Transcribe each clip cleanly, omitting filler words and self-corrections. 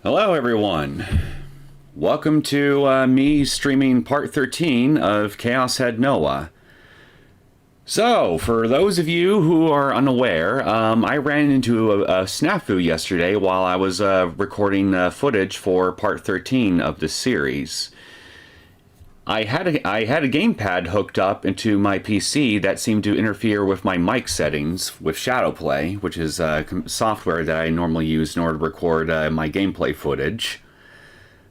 Hello everyone. Welcome to me streaming part 13 of Chaos Head Noah. So, for those of you who are unaware, I ran into a snafu yesterday while I was recording footage for part 13 of this series. I had a gamepad hooked up into my PC that seemed to interfere with my mic settings with Shadowplay, which is software that I normally use in order to record my gameplay footage,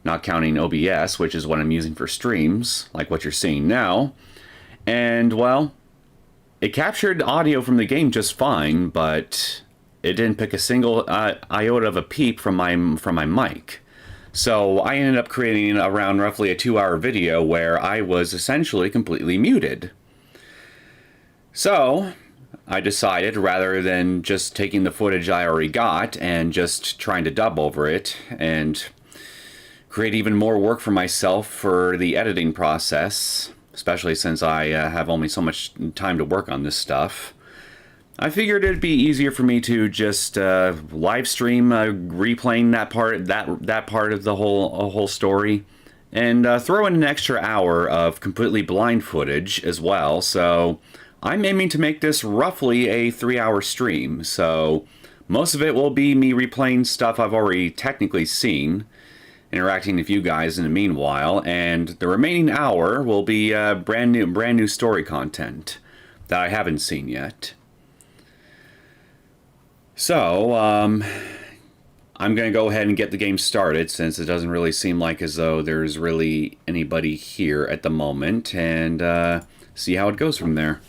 not counting OBS, which is what I'm using for streams, like what you're seeing now. And, well, it captured audio from the game just fine, but it didn't pick a single iota of a peep from my mic. So I ended up creating around roughly a 2-hour video where I was essentially completely muted. So I decided, rather than just taking the footage I already got and just trying to dub over it and create even more work for myself for the editing process, especially since I have only so much time to work on this stuff, I figured it'd be easier for me to just live stream replaying that part of the whole story, and throw in an extra hour of completely blind footage as well. So I'm aiming to make this roughly a 3-hour stream. So most of it will be me replaying stuff I've already technically seen, interacting with you guys in the meanwhile, and the remaining hour will be brand new story content that I haven't seen yet. So, I'm going to go ahead and get the game started, since it doesn't really seem like as though there's really anybody here at the moment, and see how it goes from there.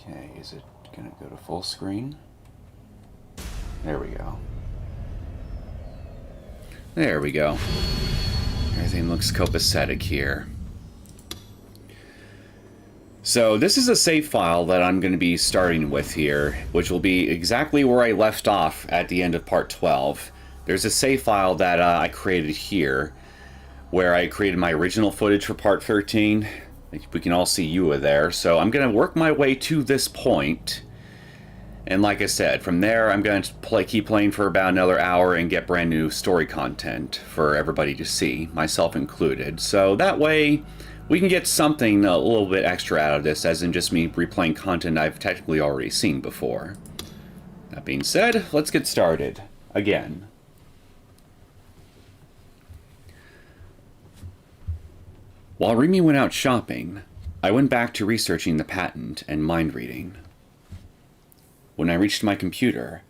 Okay, is it going to go to full screen? There we go. There we go. Everything looks copacetic here. So this is a save file that I'm going to be starting with here, which will be exactly where I left off at the end of part 12. There's a save file that I created here, where I created my original footage for part 13. We can all see you there. So I'm going to work my way to this point. And like I said, from there I'm going to keep playing for about another hour and get brand new story content for everybody to see, myself included. So that way we can get something a little bit extra out of this, as in just me replaying content I've technically already seen before. That being said, let's get started. Again. While Remy went out shopping, I went back to researching the patent and mind reading. When I reached my computer,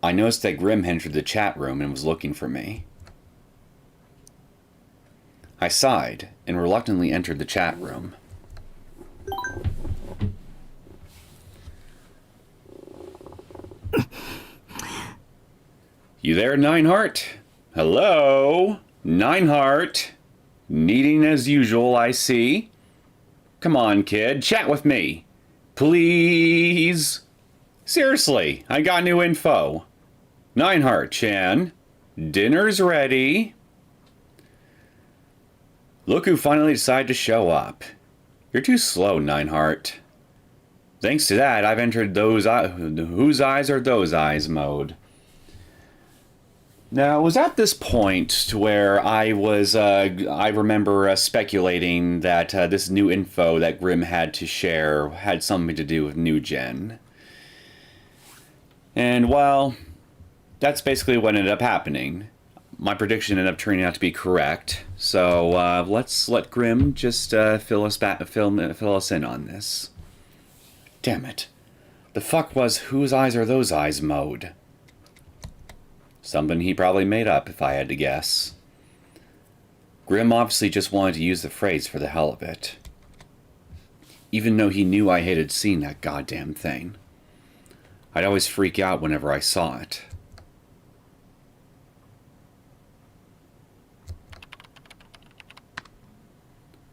I noticed that Grimm entered the chat room and was looking for me. I sighed and reluctantly entered the chat room. You there, Nineheart? Hello? Nineheart? Needing as usual, I see. Come on, kid, chat with me. Please? Seriously, I got new info. Nineheart-chan, dinner's ready. Look who finally decided to show up. You're too slow, Nineheart. Thanks to that, I've entered those whose eyes are those eyes mode. Now, it was at this point to where I remember speculating that this new info that Grimm had to share had something to do with New Gen. And, well, that's basically what ended up happening. My prediction ended up turning out to be correct, so let's let Grimm just fill us in on this. Damn it. The fuck was whose eyes are those eyes mode? Something he probably made up, if I had to guess. Grimm obviously just wanted to use the phrase for the hell of it. even though he knew I hated seeing that goddamn thing. I'd always freak out whenever I saw it.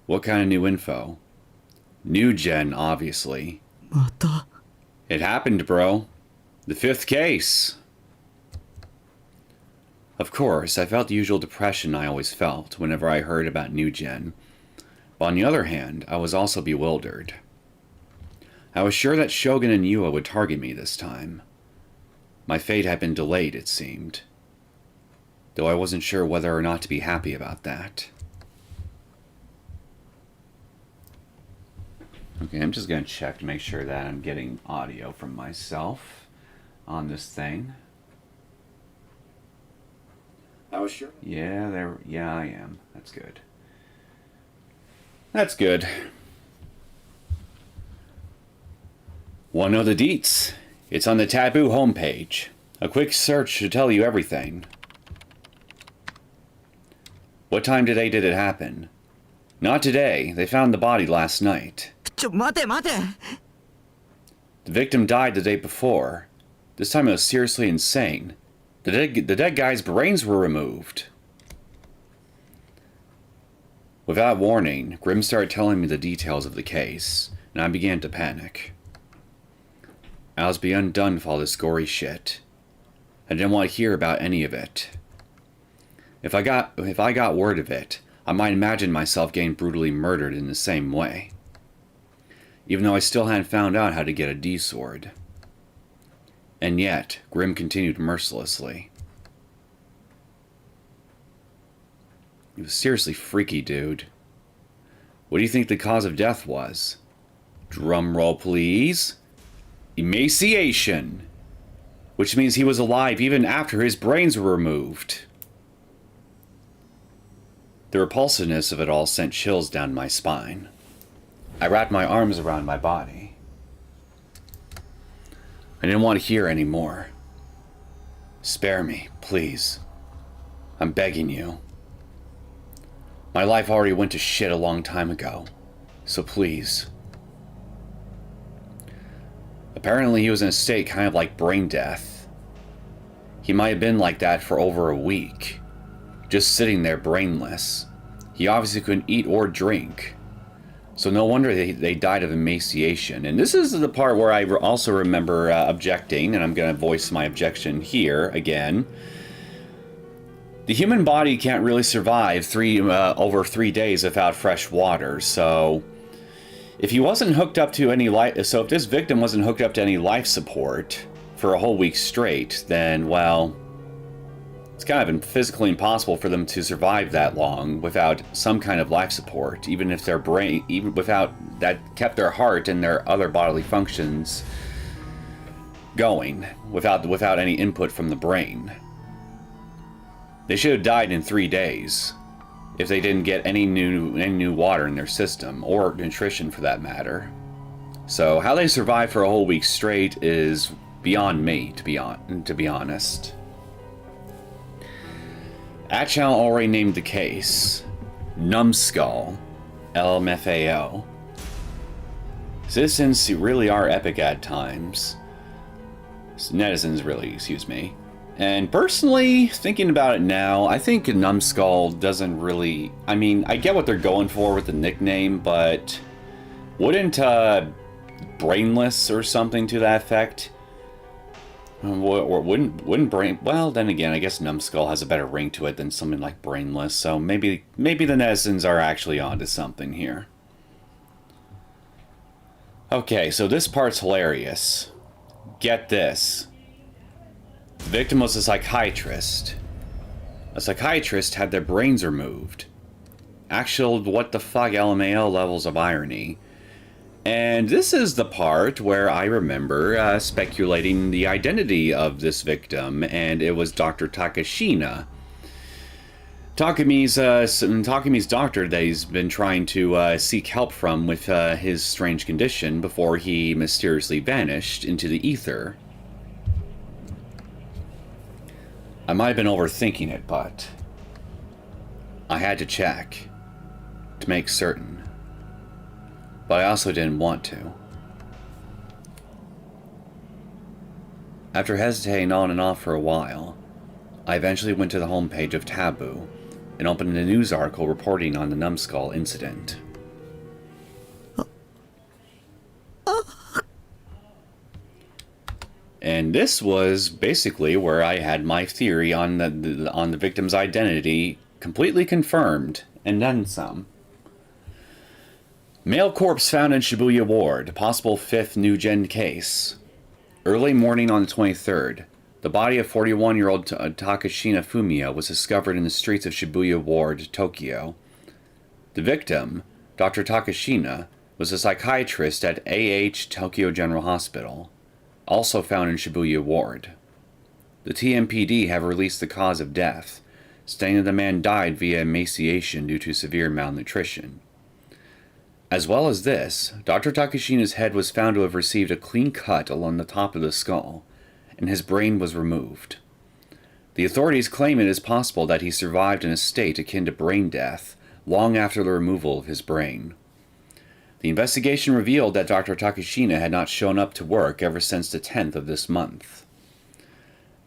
What kind of new info? New gen, obviously. It happened, bro. The 5th case. Of course, I felt the usual depression I always felt whenever I heard about New Gen. But on the other hand, I was also bewildered. I was sure that Shogun and Yua would target me this time. My fate had been delayed, it seemed. Though I wasn't sure whether or not to be happy about that. Okay, I'm just going to check to make sure that I'm getting audio from myself on this thing. I was sure. Yeah, I am. That's good. That's good. Want to know the deets? It's on the Taboo homepage. A quick search should tell you everything. What time today did it happen? Not today. They found the body last night. The victim died the day before. This time it was seriously insane. The dead guy's brains were removed. Without warning, Grim started telling me the details of the case, and I began to panic. I was beyond done with all this gory shit. I didn't want to hear about any of it. If I got word of it, I might imagine myself getting brutally murdered in the same way. Even though I still hadn't found out how to get a D-sword. And yet, Grim continued mercilessly. It was seriously freaky, dude. What do you think the cause of death was? Drum roll, please. Emaciation. Which means he was alive even after his brains were removed. The repulsiveness of it all sent chills down my spine. I wrapped my arms around my body. I didn't want to hear any more. Spare me, please. I'm begging you. My life already went to shit a long time ago, so please. Apparently he was in a state kind of like brain death. He might have been like that for over a week, just sitting there brainless. He obviously couldn't eat or drink. So no wonder they died of emaciation. And this is the part where I also remember objecting, and I'm going to voice my objection here again. The human body can't really survive over 3 days without fresh water. So if he wasn't hooked up to any if this victim wasn't hooked up to any life support for a whole week straight, then well, it's kind of physically impossible for them to survive that long without some kind of life support, even if their brain, even without that kept their heart and their other bodily functions going, without any input from the brain. They should have died in 3 days if they didn't get any new water in their system, or nutrition for that matter. So how they survived for a whole week straight is beyond me, to be honest. Achal already named the case Numbskull, LMFAO. Citizens really are epic at times. Netizens really, excuse me. And personally, thinking about it now, I think Numbskull doesn't really... I mean, I get what they're going for with the nickname, but wouldn't Brainless or something to that effect? Or wouldn't Brain... Well, then again, I guess Numbskull has a better ring to it than something like Brainless, so maybe the netizens are actually onto something here. Okay, so this part's hilarious. Get this. The victim was a psychiatrist. A psychiatrist had their brains removed. Actual what the fuck LMAO levels of irony. And this is the part where I remember speculating the identity of this victim, and it was Dr. Takashina. Takami's doctor that he's been trying to seek help from with his strange condition before he mysteriously vanished into the ether. I might have been overthinking it, but I had to check to make certain. but I also didn't want to. After hesitating on and off for a while, I eventually went to the homepage of Taboo and opened a news article reporting on the numbskull incident. And this was basically where I had my theory on the victim's identity completely confirmed, and then some. Male corpse found in Shibuya ward, possible 5th new-gen case. Early morning on the 23rd, the body of 41-year-old Takashina Fumio was discovered in the streets of Shibuya ward, Tokyo. The victim, Dr. Takashina, was a psychiatrist at AH Tokyo General Hospital, also found in Shibuya ward. The TMPD have released the cause of death, stating that the man died via emaciation due to severe malnutrition. As well as this, Dr. Takashina's head was found to have received a clean cut along the top of the skull, and his brain was removed. The authorities claim it is possible that he survived in a state akin to brain death long after the removal of his brain. The investigation revealed that Dr. Takashina had not shown up to work ever since the 10th of this month.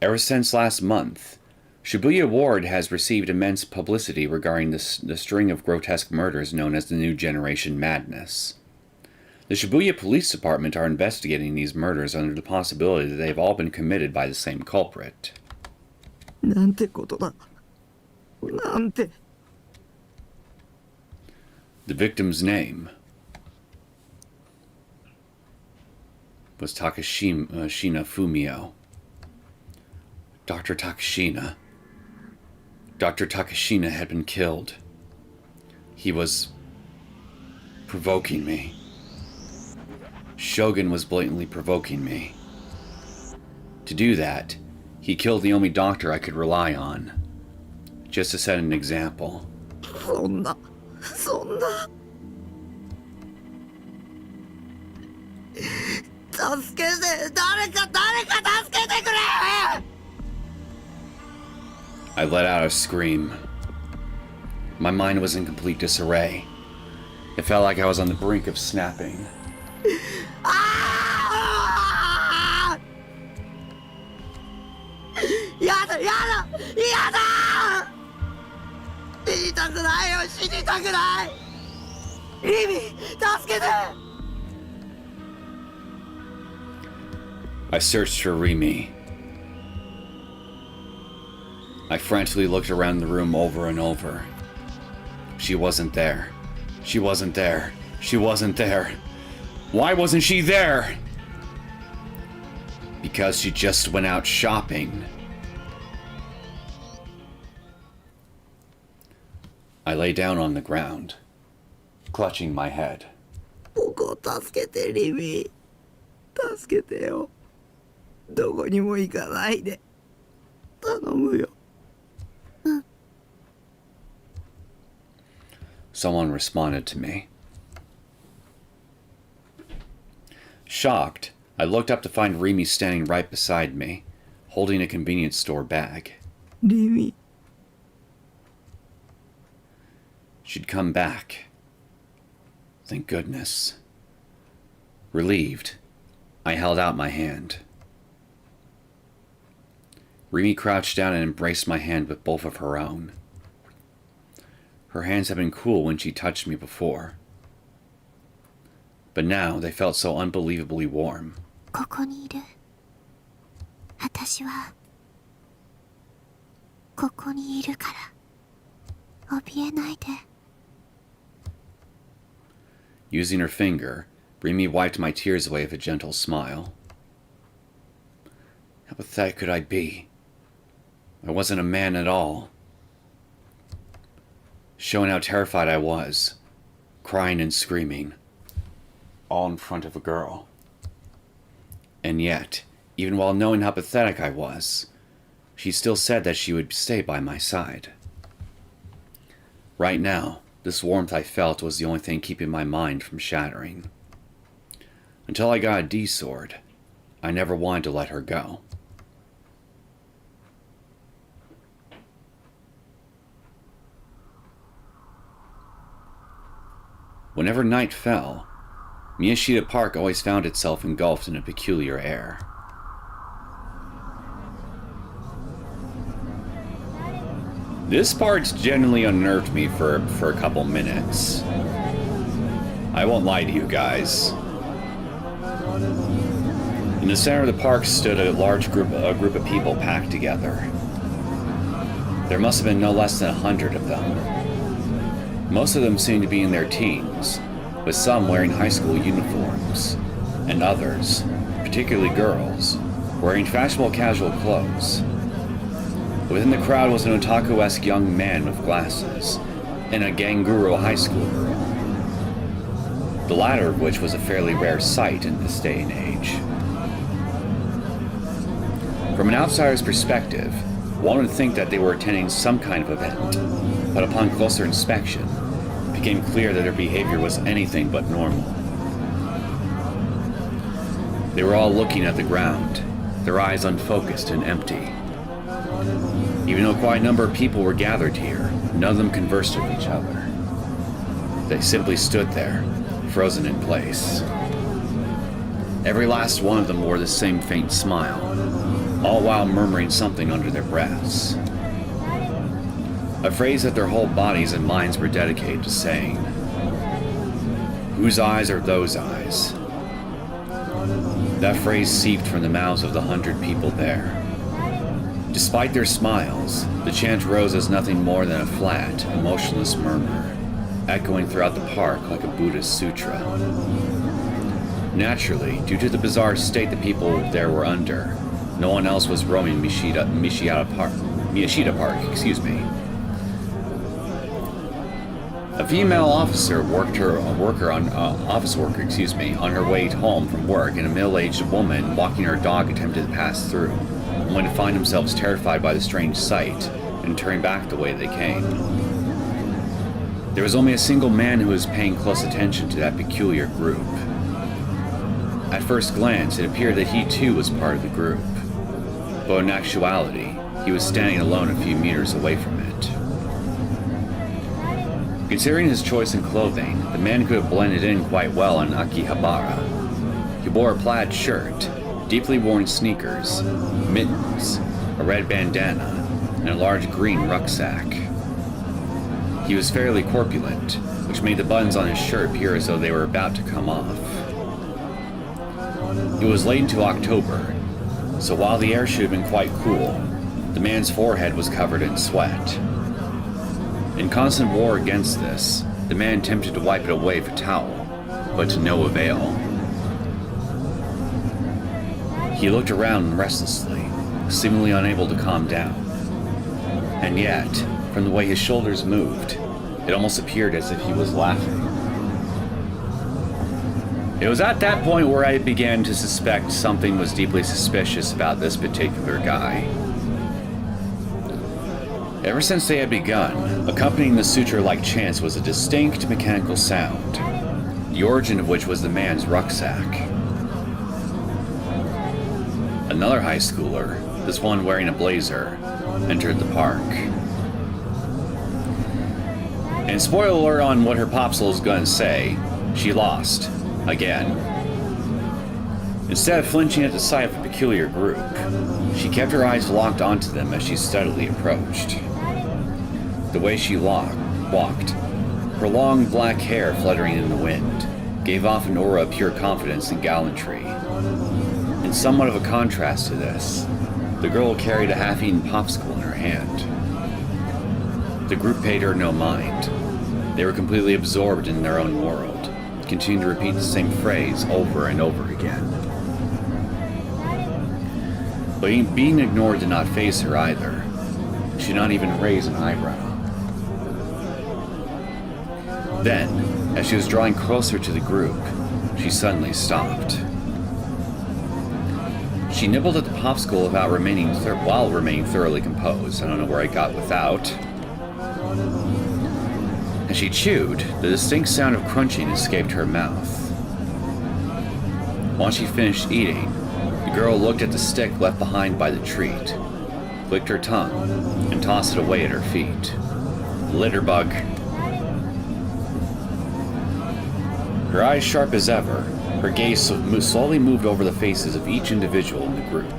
Ever since last month, Shibuya ward has received immense publicity regarding the string of grotesque murders known as the New Generation Madness. The Shibuya Police Department are investigating these murders under the possibility that they've all been committed by the same culprit. The victim's name was Takashina Fumio. Dr. Takashina. Dr. Takashina had been killed. He was provoking me. Shogun was blatantly provoking me. To do that, he killed the only doctor I could rely on, just to set an example. I let out a scream. My mind was in complete disarray. It felt like I was on the brink of snapping. I searched for Rimi. I frantically looked around the room over and over. She wasn't there. She wasn't there. She wasn't there. Why wasn't she there? Because she just went out shopping. I lay down on the ground, clutching my head. Someone responded to me. Shocked, I looked up to find Rimi standing right beside me, holding a convenience store bag. Rimi. She'd come back. Thank goodness. Relieved, I held out my hand. Rimi crouched down and embraced my hand with both of her own. Her hands had been cool when she touched me before, but now they felt so unbelievably warm. Using her finger, Rimi wiped my tears away with a gentle smile. How pathetic could I be? I wasn't a man at all. Showing how terrified I was, crying and screaming, all in front of a girl. And yet, even while knowing how pathetic I was, she still said that she would stay by my side. Right now, this warmth I felt was the only thing keeping my mind from shattering. Until I got a D-sword, I never wanted to let her go. Whenever night fell, Miyashita Park always found itself engulfed in a peculiar air. This part generally unnerved me for a couple minutes. I won't lie to you guys. In the center of the park stood a large group of people packed together. There must have been no less than 100 of them. Most of them seemed to be in their teens, with some wearing high school uniforms, and others, particularly girls, wearing fashionable casual clothes. Within the crowd was an otaku-esque young man with glasses, and a Ganguro high school girl. The latter of which was a fairly rare sight in this day and age. From an outsider's perspective, one would think that they were attending some kind of event, but upon closer inspection, it became clear that their behavior was anything but normal. They were all looking at the ground, their eyes unfocused and empty. Even though quite a number of people were gathered here, none of them conversed with each other. They simply stood there, frozen in place. Every last one of them wore the same faint smile, all while murmuring something under their breaths. A phrase that their whole bodies and minds were dedicated to saying. Whose eyes are those eyes? That phrase seeped from the mouths of the 100 people there. Despite their smiles, the chant rose as nothing more than a flat, emotionless murmur, echoing throughout the park like a Buddhist sutra. Naturally, due to the bizarre state the people there were under, no one else was roaming Miyashita Park. A female office worker on her way home from work, and a middle-aged woman walking her dog attempted to pass through, only to find themselves terrified by the strange sight and turn back the way they came. There was only a single man who was paying close attention to that peculiar group. At first glance, it appeared that he too was part of the group, but in actuality, he was standing alone a few meters away from it. Considering his choice in clothing, the man could have blended in quite well in Akihabara. He wore a plaid shirt, deeply worn sneakers, mittens, a red bandana, and a large green rucksack. He was fairly corpulent, which made the buttons on his shirt appear as though they were about to come off. It was late into October, so while the air should have been quite cool, the man's forehead was covered in sweat. In constant war against this, the man attempted to wipe it away with a towel, but to no avail. He looked around restlessly, seemingly unable to calm down. And yet, from the way his shoulders moved, it almost appeared as if he was laughing. It was at that point where I began to suspect something was deeply suspicious about this particular guy. Ever since they had begun, accompanying the suture-like chants was a distinct mechanical sound, the origin of which was the man's rucksack. Another high schooler, this one wearing a blazer, entered the park. And spoiler alert on what her popsicle is gonna say, she lost. Again. Instead of flinching at the sight of a peculiar group, she kept her eyes locked onto them as she steadily approached. The way she walked, her long black hair fluttering in the wind, gave off an aura of pure confidence and gallantry. In somewhat of a contrast to this, the girl carried a half-eaten popsicle in her hand. The group paid her no mind. They were completely absorbed in their own world, continuing to repeat the same phrase over and over again. But being ignored did not faze her either. She did not even raise an eyebrow. Then, as she was drawing closer to the group, she suddenly stopped. She nibbled at the popsicle while remaining thoroughly composed. I don't know where I got without. As she chewed, the distinct sound of crunching escaped her mouth. Once she finished eating, the girl looked at the stick left behind by the treat, clicked her tongue, and tossed it away at her feet. Litterbug. Her eyes sharp as ever, her gaze slowly moved over the faces of each individual in the group.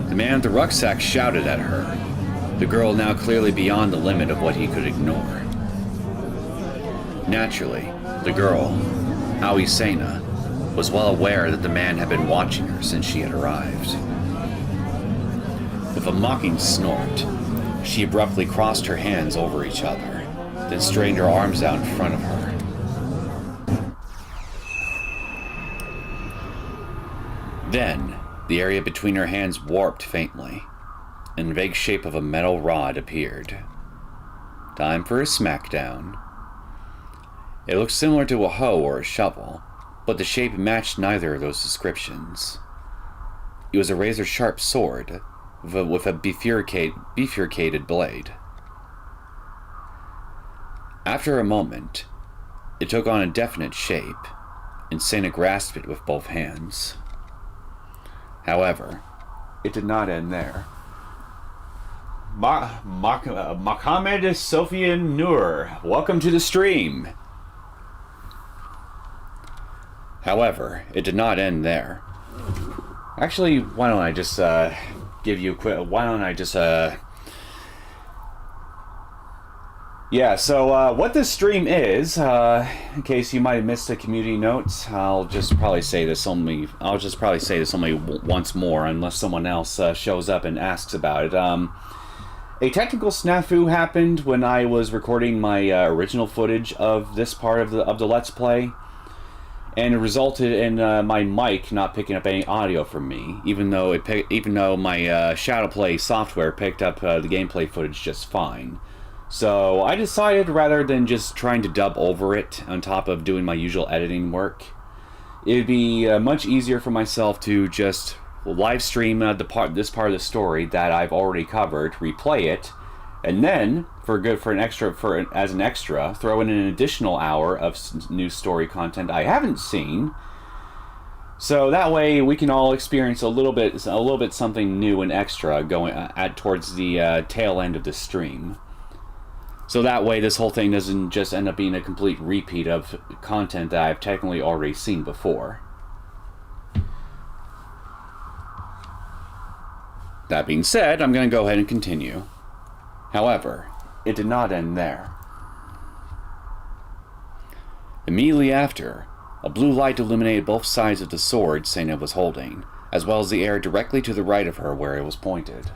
The man with the rucksack shouted at her, the girl now clearly beyond the limit of what he could ignore. Naturally, the girl, Aoi Sena, was well aware that the man had been watching her since she had arrived. With a mocking snort, she abruptly crossed her hands over each other, then straightened her arms out in front of her. Then, the area between her hands warped faintly, and the vague shape of a metal rod appeared. Time for a smackdown. It looked similar to a hoe or a shovel, but the shape matched neither of those descriptions. It was a razor-sharp sword, with a bifurcated blade. After a moment, it took on a definite shape, and Sena grasped it with both hands. However, it did not end there. Mohammed Sofian Noor, welcome to the stream. However, it did not end there. Actually, why don't I just give you a quick... Yeah, so what this stream is, in case you might have missed the community notes, I'll just probably say this only once more, unless someone else shows up and asks about it. A technical snafu happened when I was recording my original footage of this part of the Let's Play, and it resulted in my mic not picking up any audio from me, even though my Shadowplay software picked up the gameplay footage just fine. So I decided, rather than just trying to dub over it on top of doing my usual editing work, it'd be much easier for myself to just live stream this part of the story that I've already covered, replay it, and then as an extra, throw in an additional hour of new story content I haven't seen. So that way we can all experience a little bit something new and extra going towards the tail end of the stream. So that way this whole thing doesn't just end up being a complete repeat of content that I've technically already seen before. That being said, I'm going to go ahead and continue. However, it did not end there. Immediately after, a blue light illuminated both sides of the sword Sena was holding, as well as the air directly to the right of her where it was pointed.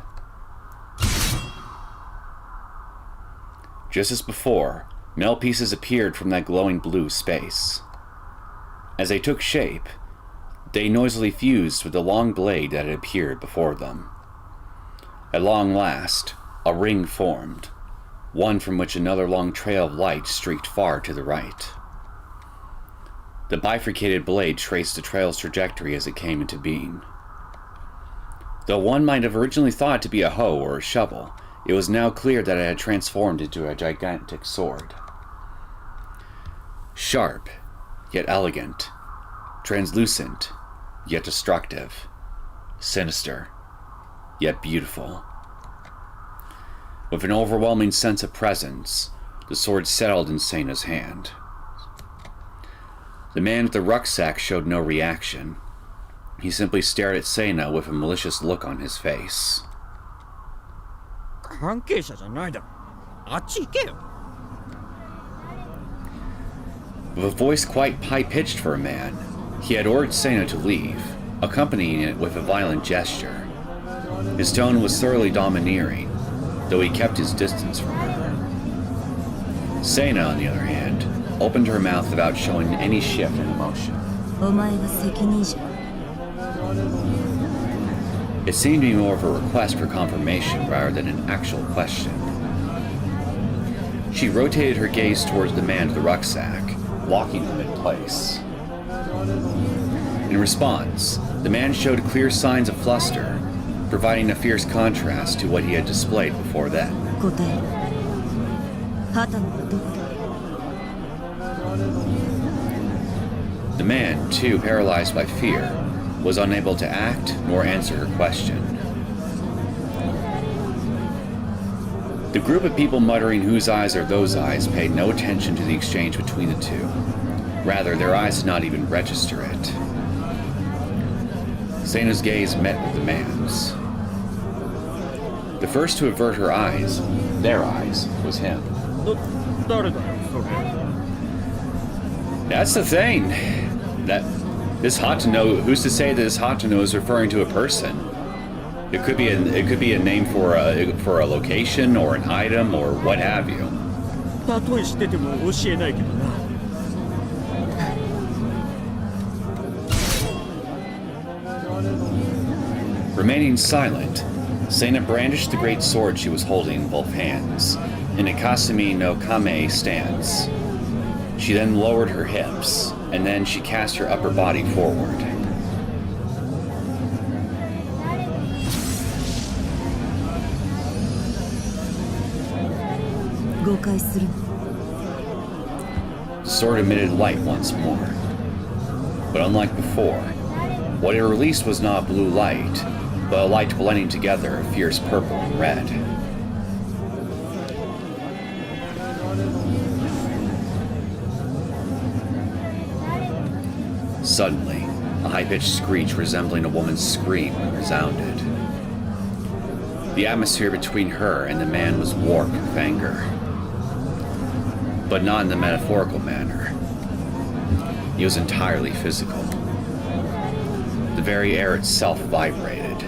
Just as before, metal pieces appeared from that glowing blue space. As they took shape, they noisily fused with the long blade that had appeared before them. At long last, a ring formed, one from which another long trail of light streaked far to the right. The bifurcated blade traced the trail's trajectory as it came into being. Though one might have originally thought it to be a hoe or a shovel, it was now clear that it had transformed into a gigantic sword. Sharp, yet elegant. Translucent, yet destructive. Sinister, yet beautiful. With an overwhelming sense of presence, the sword settled in Sena's hand. The man with the rucksack showed no reaction. He simply stared at Sena with a malicious look on his face. With a voice quite high-pitched for a man, he had ordered Sena to leave, accompanying it with a violent gesture. His tone was thoroughly domineering, though he kept his distance from her. Sena, on the other hand, opened her mouth without showing any shift in emotion. It seemed to be more of a request for confirmation rather than an actual question. She rotated her gaze towards the man with the rucksack, locking him in place. In response, the man showed clear signs of fluster, providing a fierce contrast to what he had displayed before then. The man, too paralyzed by fear, was unable to act nor answer her question. The group of people muttering whose eyes are those eyes paid no attention to the exchange between the two. Rather, their eyes did not even register it. Seina's gaze met with the man's. The first to avert her eyes, their eyes, was him. That's the thing. That this Hatano, who's to say that this Hatano is referring to a person? It could be a name for a location or an item or what have you. Remaining silent, Seina brandished the great sword she was holding in both hands, in a Kasumi no Kame stance. She then lowered her hips, and then she cast her upper body forward. The sword emitted light once more. But unlike before, what it released was not blue light, but a light blending together of fierce purple and red. Suddenly, a high-pitched screech resembling a woman's scream resounded. The atmosphere between her and the man was warped with anger. But not in the metaphorical manner. It was entirely physical. The very air itself vibrated,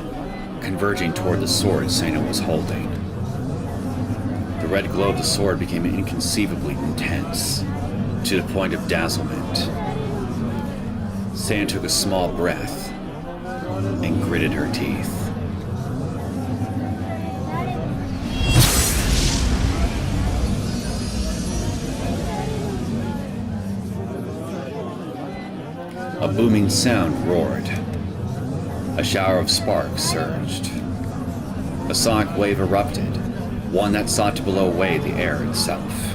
converging toward the sword Seina was holding. The red glow of the sword became inconceivably intense, to the point of dazzlement. Seina took a small breath and gritted her teeth. A booming sound roared. A shower of sparks surged. A sonic wave erupted, one that sought to blow away the air itself.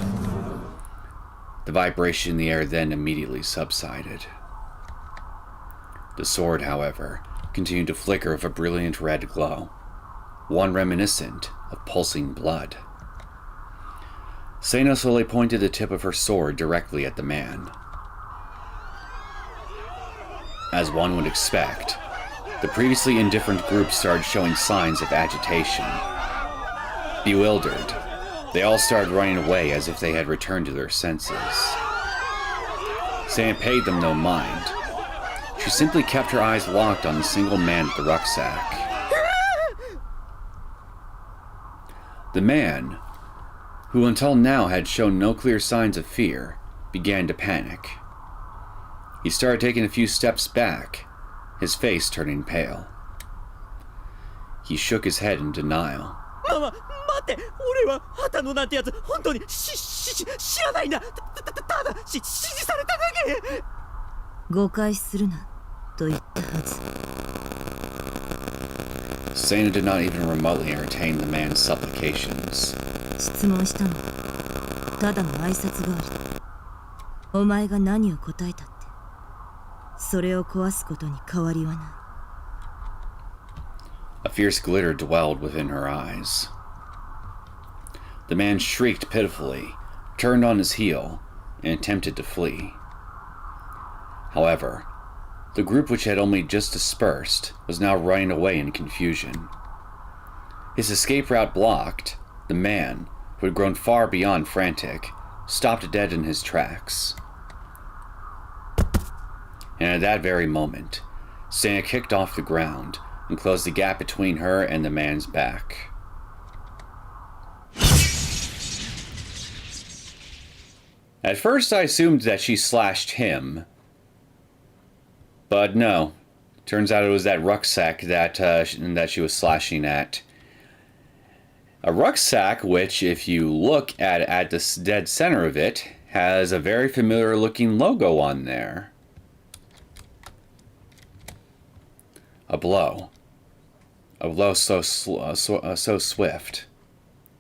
The vibration in the air then immediately subsided. The sword, however, continued to flicker with a brilliant red glow, one reminiscent of pulsing blood. Seina slowly pointed the tip of her sword directly at the man. As one would expect, the previously indifferent group started showing signs of agitation. Bewildered, they all started running away as if they had returned to their senses. Seina paid them no mind. She simply kept her eyes locked on the single man with the rucksack. The man, who until now had shown no clear signs of fear, began to panic. He started taking a few steps back, his face turning pale. He shook his head in denial. Seina did not even remotely entertain the man's supplications. A fierce glitter dwelled within her eyes. The man shrieked pitifully, turned on his heel, and attempted to flee. However, the group which had only just dispersed was now running away in confusion. His escape route blocked, the man, who had grown far beyond frantic, stopped dead in his tracks. And at that very moment, Seina kicked off the ground and closed the gap between her and the man's back. At first I assumed that she slashed him, but no. Turns out it was that rucksack that she was slashing at. A rucksack which, if you look at the dead center of it, has a very familiar looking logo on there. A blow so swift,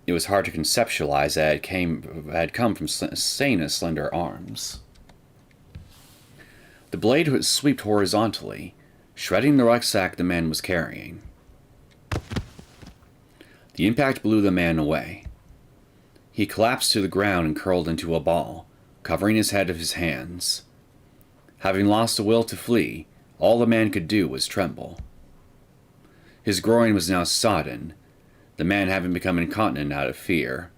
it was hard to conceptualize that it had come from Seina's slender arms. The blade would sweep horizontally, shredding the rucksack the man was carrying. The impact blew the man away, He collapsed to the ground and curled into a ball, covering his head with his hands. Having lost the will to flee, all the man could do was tremble. His groin was now sodden, the man having become incontinent out of fear.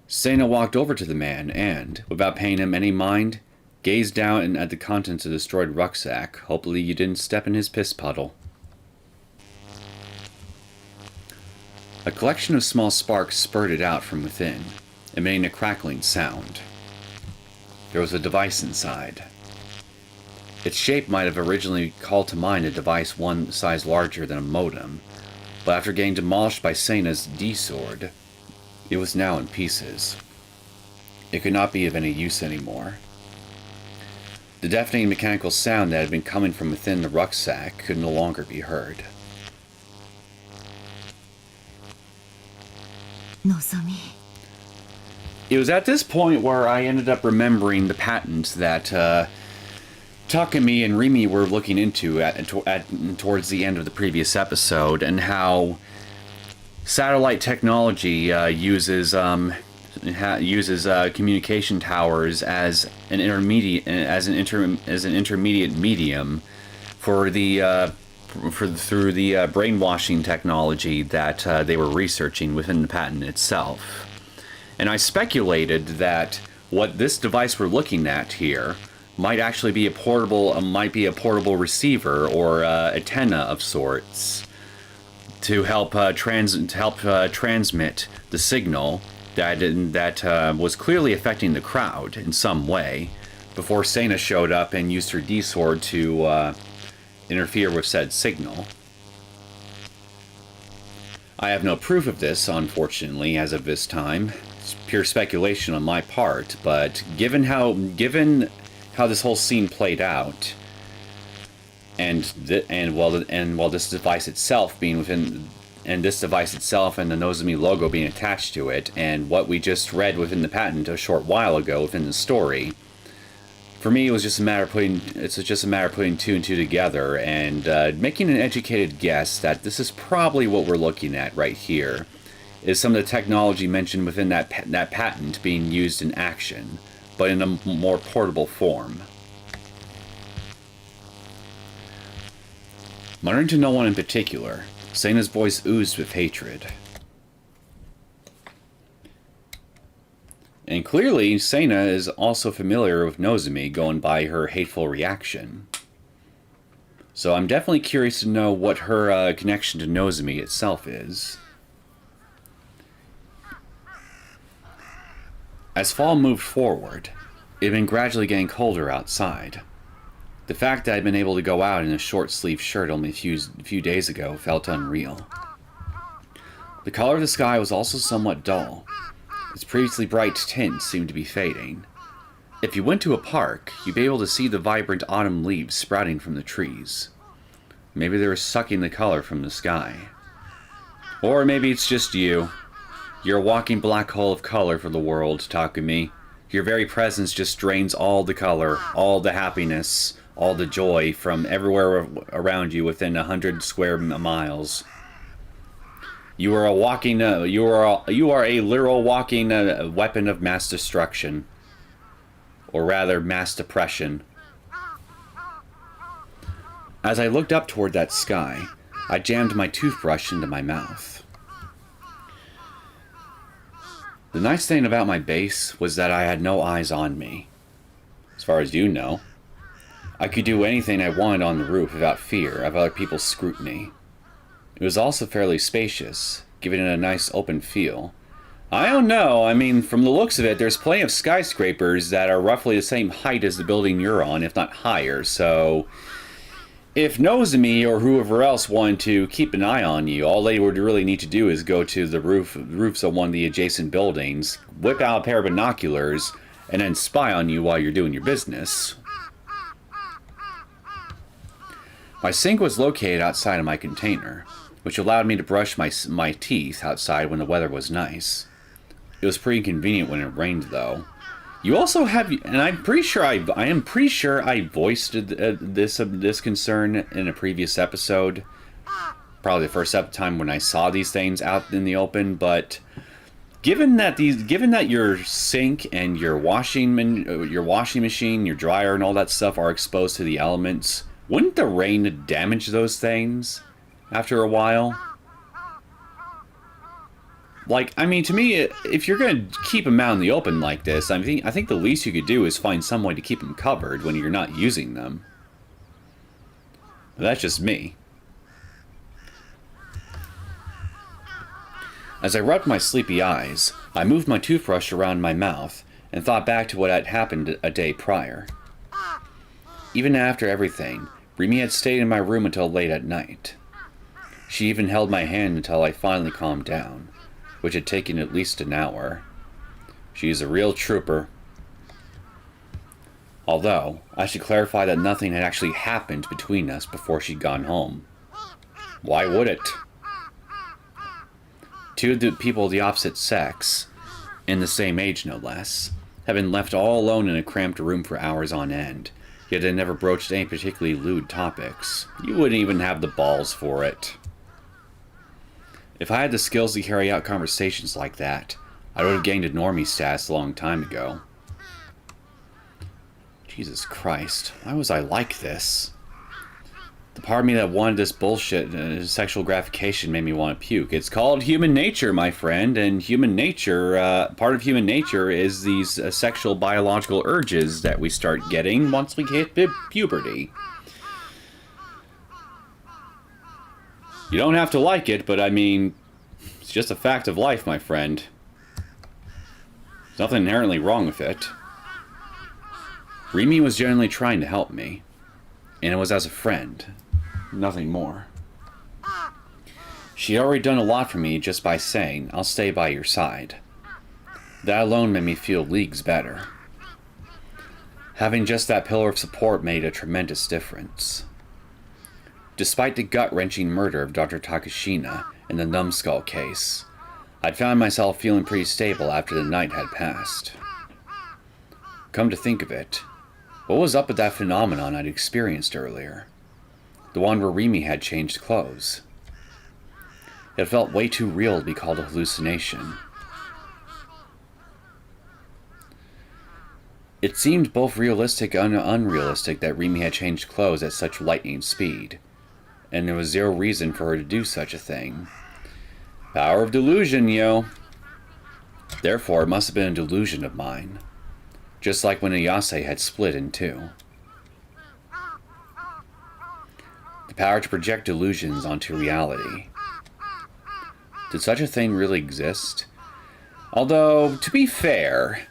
Sena walked over to the man and, without paying him any mind, gazed down at the contents of the destroyed rucksack. Hopefully you didn't step in his piss puddle. A collection of small sparks spurted out from within, emitting a crackling sound. There was a device inside. Its shape might have originally called to mind a device one size larger than a modem, but after getting demolished by Sena's D-sword, it was now in pieces. It could not be of any use anymore. The deafening mechanical sound that had been coming from within the rucksack could no longer be heard. Nozomi. It was at this point where I ended up remembering the patent that Takumi and Rimi were looking into towards the end of the previous episode, and how satellite technology uses communication towers as an intermediate medium for the through the brainwashing technology that they were researching within the patent itself. And I speculated that what this device we're looking at here might actually be a portable receiver or antenna of sorts to help transmit the signal that was clearly affecting the crowd in some way before Sena showed up and used her D-sword to interfere with said signal. I have no proof of this, unfortunately, as of this time. It's pure speculation on my part, but given how this whole scene played out, and this device itself being within, and this device itself and the Nozomi logo being attached to it, and what we just read within the patent a short while ago within the story, for me it was just a matter of putting two and two together and making an educated guess that this is probably what we're looking at right here, is some of the technology mentioned within that patent being used in action, but in a more portable form. Muttering to no one in particular, Sena's voice oozed with hatred. And clearly, Sena is also familiar with Nozomi, going by her hateful reaction. So I'm definitely curious to know what her connection to Nozomi itself is. As fall moved forward, it had been gradually getting colder outside. The fact that I'd been able to go out in a short-sleeved shirt only a few days ago felt unreal. The color of the sky was also somewhat dull. Its previously bright tints seemed to be fading. If you went to a park, you'd be able to see the vibrant autumn leaves sprouting from the trees. Maybe they were sucking the color from the sky. Or maybe it's just you. You're a walking black hole of color for the world, Takumi. Your very presence just drains all the color, all the happiness, all the joy from everywhere around you within 100 square miles. You are a literal walking weapon of mass destruction, or rather, mass depression. As I looked up toward that sky, I jammed my toothbrush into my mouth. The nice thing about my base was that I had no eyes on me. As far as you know. I could do anything I wanted on the roof without fear of other people's scrutiny. It was also fairly spacious, giving it a nice open feel. I don't know, I mean, from the looks of it, there's plenty of skyscrapers that are roughly the same height as the building you're on, if not higher, so if Nozomi or whoever else wanted to keep an eye on you, all they would really need to do is go to the roofs of one of the adjacent buildings, whip out a pair of binoculars, and then spy on you while you're doing your business. My sink was located outside of my container, which allowed me to brush my teeth outside when the weather was nice. It was pretty convenient when it rained, though. You also have, and I am pretty sure I voiced this concern in a previous episode. Probably the first time when I saw these things out in the open, but given that your sink and your washing machine, your dryer, and all that stuff are exposed to the elements, wouldn't the rain damage those things after a while? Like, I mean, to me, if you're going to keep them out in the open like this, I think the least you could do is find some way to keep them covered when you're not using them. But that's just me. As I rubbed my sleepy eyes, I moved my toothbrush around my mouth and thought back to what had happened a day prior. Even after everything, Remy had stayed in my room until late at night. She even held my hand until I finally calmed down, which had taken at least an hour. She is a real trooper. Although, I should clarify that nothing had actually happened between us before she'd gone home. Why would it? Two of the people of the opposite sex, in the same age no less, have been left all alone in a cramped room for hours on end, yet they never broached any particularly lewd topics. You wouldn't even have the balls for it. If I had the skills to carry out conversations like that, I would have gained a normie status a long time ago. Jesus Christ, why was I like this? The part of me that wanted this bullshit, sexual gratification, made me want to puke. It's called human nature, my friend, and human nature, part of human nature is these sexual biological urges that we start getting once we hit puberty. You don't have to like it, but I mean, it's just a fact of life, my friend. There's nothing inherently wrong with it. Remy was genuinely trying to help me, and it was as a friend, nothing more. She had already done a lot for me just by saying, "I'll stay by your side." That alone made me feel leagues better. Having just that pillar of support made a tremendous difference. Despite the gut-wrenching murder of Dr. Takashina and the numbskull case, I'd found myself feeling pretty stable after the night had passed. Come to think of it, what was up with that phenomenon I'd experienced earlier? The one where Remy had changed clothes. It felt way too real to be called a hallucination. It seemed both realistic and unrealistic that Remy had changed clothes at such lightning speed, and there was zero reason for her to do such a thing. Power of delusion, yo. Therefore, it must have been a delusion of mine. Just like when Ayase had split in two. The power to project delusions onto reality. Did such a thing really exist? Although, to be fair,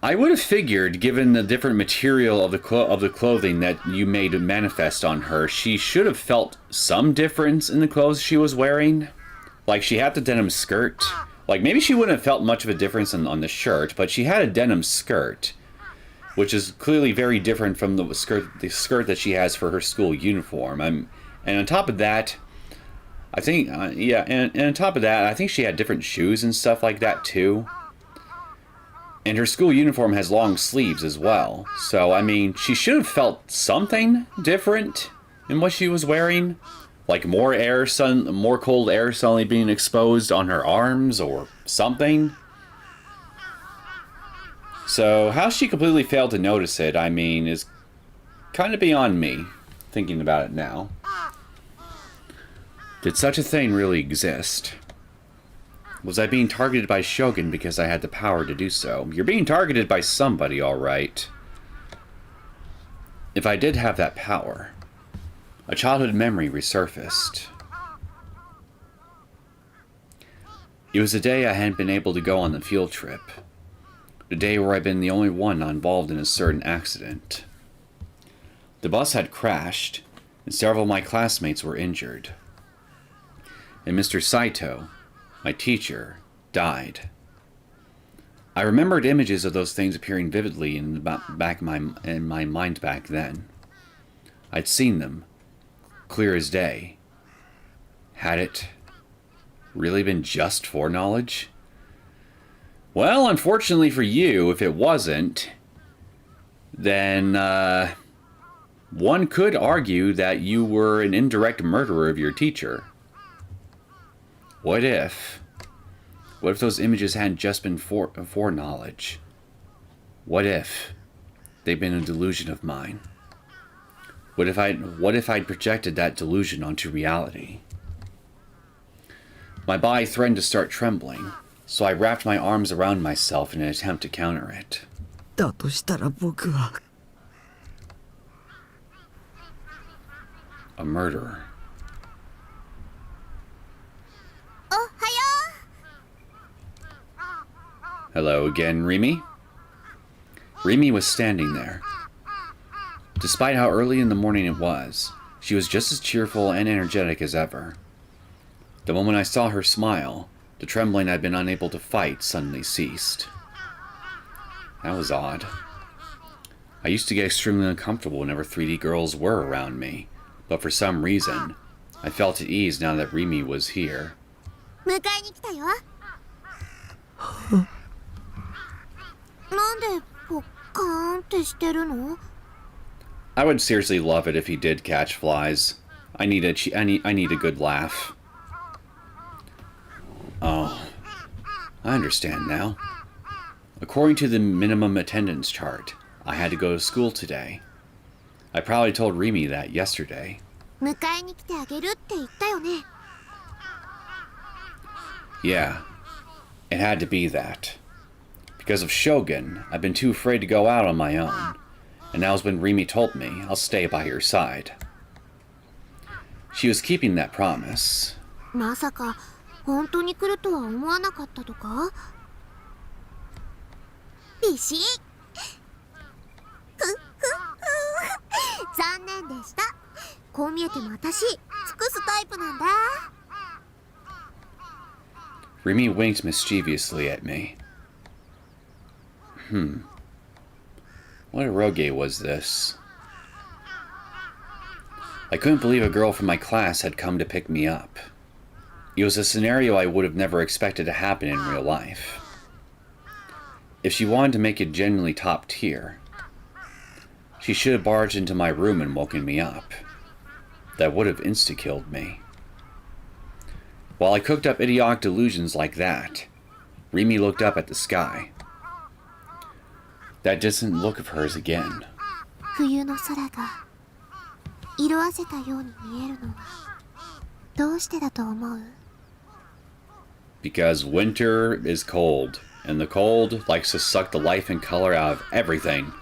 I would have figured, given the different material of the clothing that you made manifest on her, she should have felt some difference in the clothes she was wearing. Like, she had the denim skirt. Like, maybe she wouldn't have felt much of a difference on the shirt, but she had a denim skirt, which is clearly very different from the skirt that she has for her school uniform. And on top of that, I think, and on top of that, I think she had different shoes and stuff like that, too. And her school uniform has long sleeves as well. So, I mean, she should have felt something different in what she was wearing. Like more cold air suddenly being exposed on her arms or something. So how she completely failed to notice it, I mean, is kind of beyond me, thinking about it now. Did such a thing really exist? Was I being targeted by Shogun because I had the power to do so? You're being targeted by somebody, alright. If I did have that power, a childhood memory resurfaced. It was the day I hadn't been able to go on the field trip. The day where I'd been the only one involved in a certain accident. The bus had crashed, and several of my classmates were injured. And Mr. Saito, my teacher, died. I remembered images of those things appearing vividly in my mind back then. I'd seen them, clear as day. Had it really been just foreknowledge? Well, unfortunately for you, if it wasn't, then one could argue that you were an indirect murderer of your teacher. What if those images hadn't just been foreknowledge? What if they'd been a delusion of mine? What if I'd projected that delusion onto reality? My body threatened to start trembling, so I wrapped my arms around myself in an attempt to counter it. だとしたら僕は A murderer. Hello again, Remy? Remy was standing there. Despite how early in the morning it was, she was just as cheerful and energetic as ever. The moment I saw her smile, the trembling I'd been unable to fight suddenly ceased. That was odd. I used to get extremely uncomfortable whenever 3D girls were around me, but for some reason, I felt at ease now that Remy was here. 迎えに来たよ。なんでポッカーンってしてるの？ I would seriously love it if he did catch flies. I need a good laugh. Oh, I understand now. According to the minimum attendance chart, I had to go to school today. I probably told Remy that yesterday. 迎えに来てあげるって言ったよね。 Yeah, it had to be that. Because of Shogun, I've been too afraid to go out on my own. And now's when Remy told me I'll stay by your side. She was keeping that promise. まさか本当に来るとは思わなかったとか？ビシッ。残念でした。こう見えても私、尽くすタイプなんだ。 Remy winked mischievously at me. What eroge was this? I couldn't believe a girl from my class had come to pick me up. It was a scenario I would have never expected to happen in real life. If she wanted to make it genuinely top tier, she should have barged into my room and woken me up. That would have insta-killed me. While I cooked up idiotic delusions like that, Remy looked up at the sky. That distant look of hers again. 冬の空が色あせたように見えるのはどうしてだと思う？ Because winter is cold, and the cold likes to suck the life and color out of everything.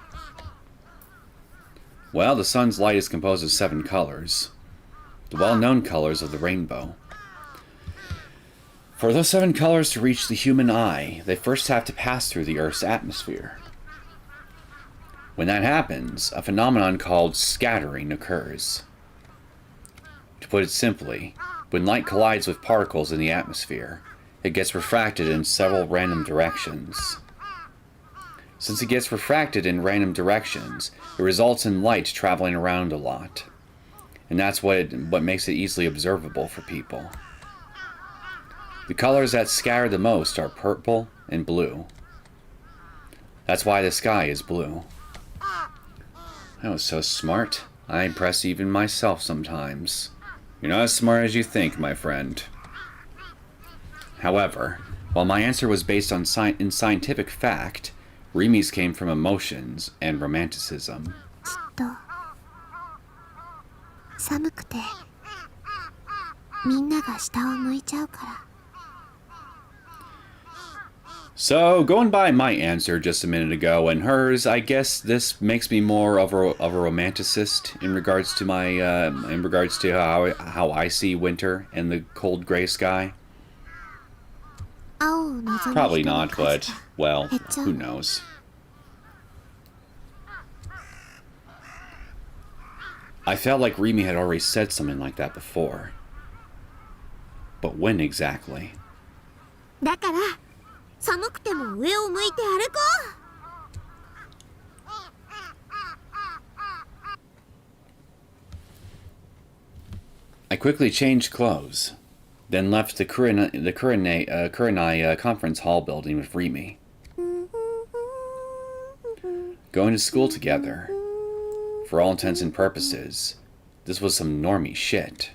Well, the sun's light is composed of 7 colors, the well-known colors of the rainbow. For those 7 colors to reach the human eye, they first have to pass through the Earth's atmosphere. When that happens, a phenomenon called scattering occurs. To put it simply, when light collides with particles in the atmosphere, it gets refracted in several random directions. Since it gets refracted in random directions, it results in light traveling around a lot. And that's what makes it easily observable for people. The colors that scatter the most are purple and blue. That's why the sky is blue. That was so smart. I impress even myself sometimes. You're not as smart as you think, my friend. However, while my answer was based on scientific fact, Remy's came from emotions and romanticism. きっと寒くてみんなが下を向いちゃうから。 So, going by my answer just a minute ago and hers, I guess this makes me more of a romanticist in regards to my how I see winter and the cold gray sky. 青を望む人の Probably not, 数が but well, 減っちゃう who knows? I felt like Remy had already said something like that before. But when exactly? だから寒くても上を向いて歩こう。 I quickly changed clothes, then left the Kurenai conference hall building with Remy. Going to school together. For all intents and purposes, this was some normie shit.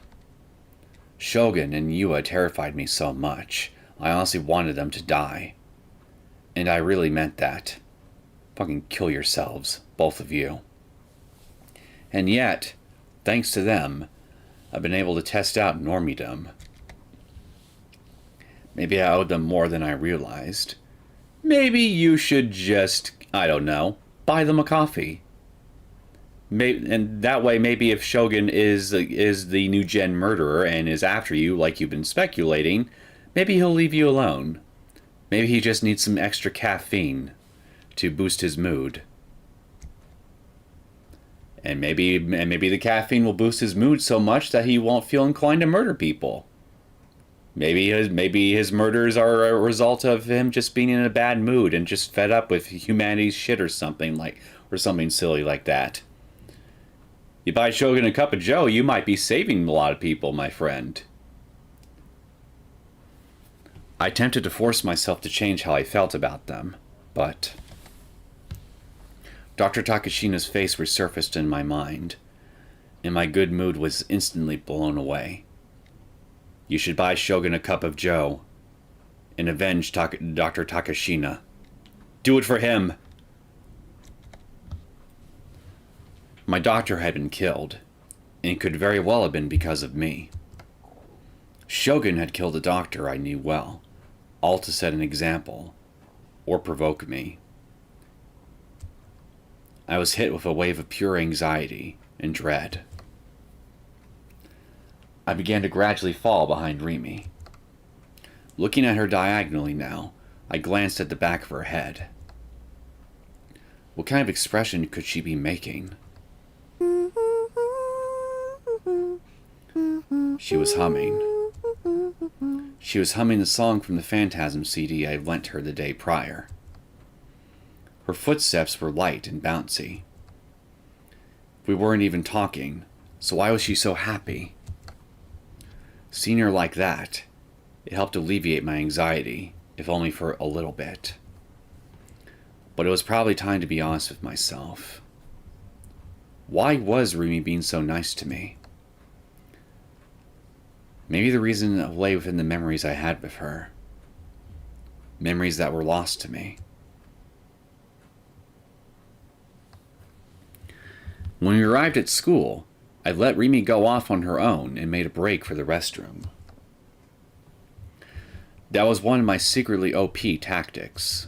Shogun and Yua terrified me so much. I honestly wanted them to die. And I really meant that. Fucking kill yourselves, both of you. And yet, thanks to them, I've been able to test out normiedom. Maybe I owed them more than I realized. Maybe you should just, I don't know, buy them a coffee. And that way, maybe if Shogun is the new gen murderer and is after you, like you've been speculating, maybe he'll leave you alone. Maybe he just needs some extra caffeine to boost his mood. And maybe the caffeine will boost his mood so much that he won't feel inclined to murder people. Maybe his murders are a result of him just being in a bad mood and just fed up with humanity's shit or something silly like that. You buy Shogun a cup of joe, you might be saving a lot of people, my friend. I attempted to force myself to change how I felt about them, but Dr. Takashina's face resurfaced in my mind, and my good mood was instantly blown away. You should buy Shogun a cup of joe and avenge Dr. Takashina. Do it for him! My doctor had been killed, and it could very well have been because of me. Shogun had killed a doctor I knew well, all to set an example, or provoke me. I was hit with a wave of pure anxiety and dread. I began to gradually fall behind Rimi. Looking at her diagonally now, I glanced at the back of her head. What kind of expression could she be making? She was humming. She was humming the song from the Phantasm CD I lent her the day prior. Her footsteps were light and bouncy. We weren't even talking, so why was she so happy? Seeing her like that, it helped alleviate my anxiety, if only for a little bit. But it was probably time to be honest with myself. Why was Rimi being so nice to me? Maybe the reason lay within the memories I had with her. Memories that were lost to me. When we arrived at school, I let Rimi go off on her own and made a break for the restroom. That was one of my secretly OP tactics.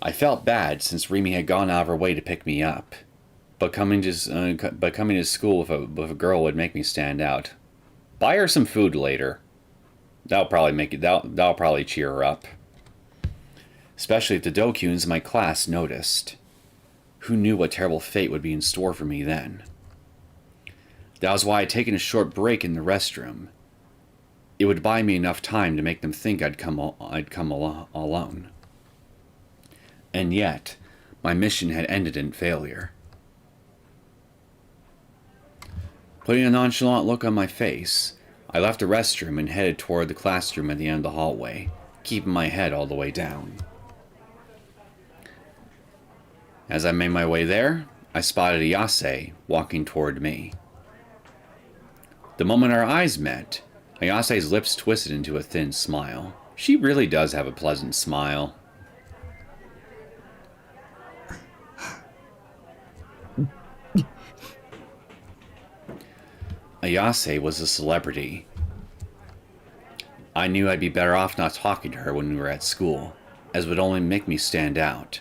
I felt bad since Rimi had gone out of her way to pick me up, but coming to school with a girl would make me stand out. Buy her some food later. That'll probably cheer her up. Especially if the Dokuns in my class noticed. Who knew what terrible fate would be in store for me then? That was why I'd taken a short break in the restroom. It would buy me enough time to make them think I'd come alone. And yet, my mission had ended in failure. Putting a nonchalant look on my face, I left the restroom and headed toward the classroom at the end of the hallway, keeping my head all the way down. As I made my way there, I spotted Ayase walking toward me. The moment our eyes met, Ayase's lips twisted into a thin smile. She really does have a pleasant smile. Ayase was a celebrity. I knew I'd be better off not talking to her when we were at school, as it would only make me stand out.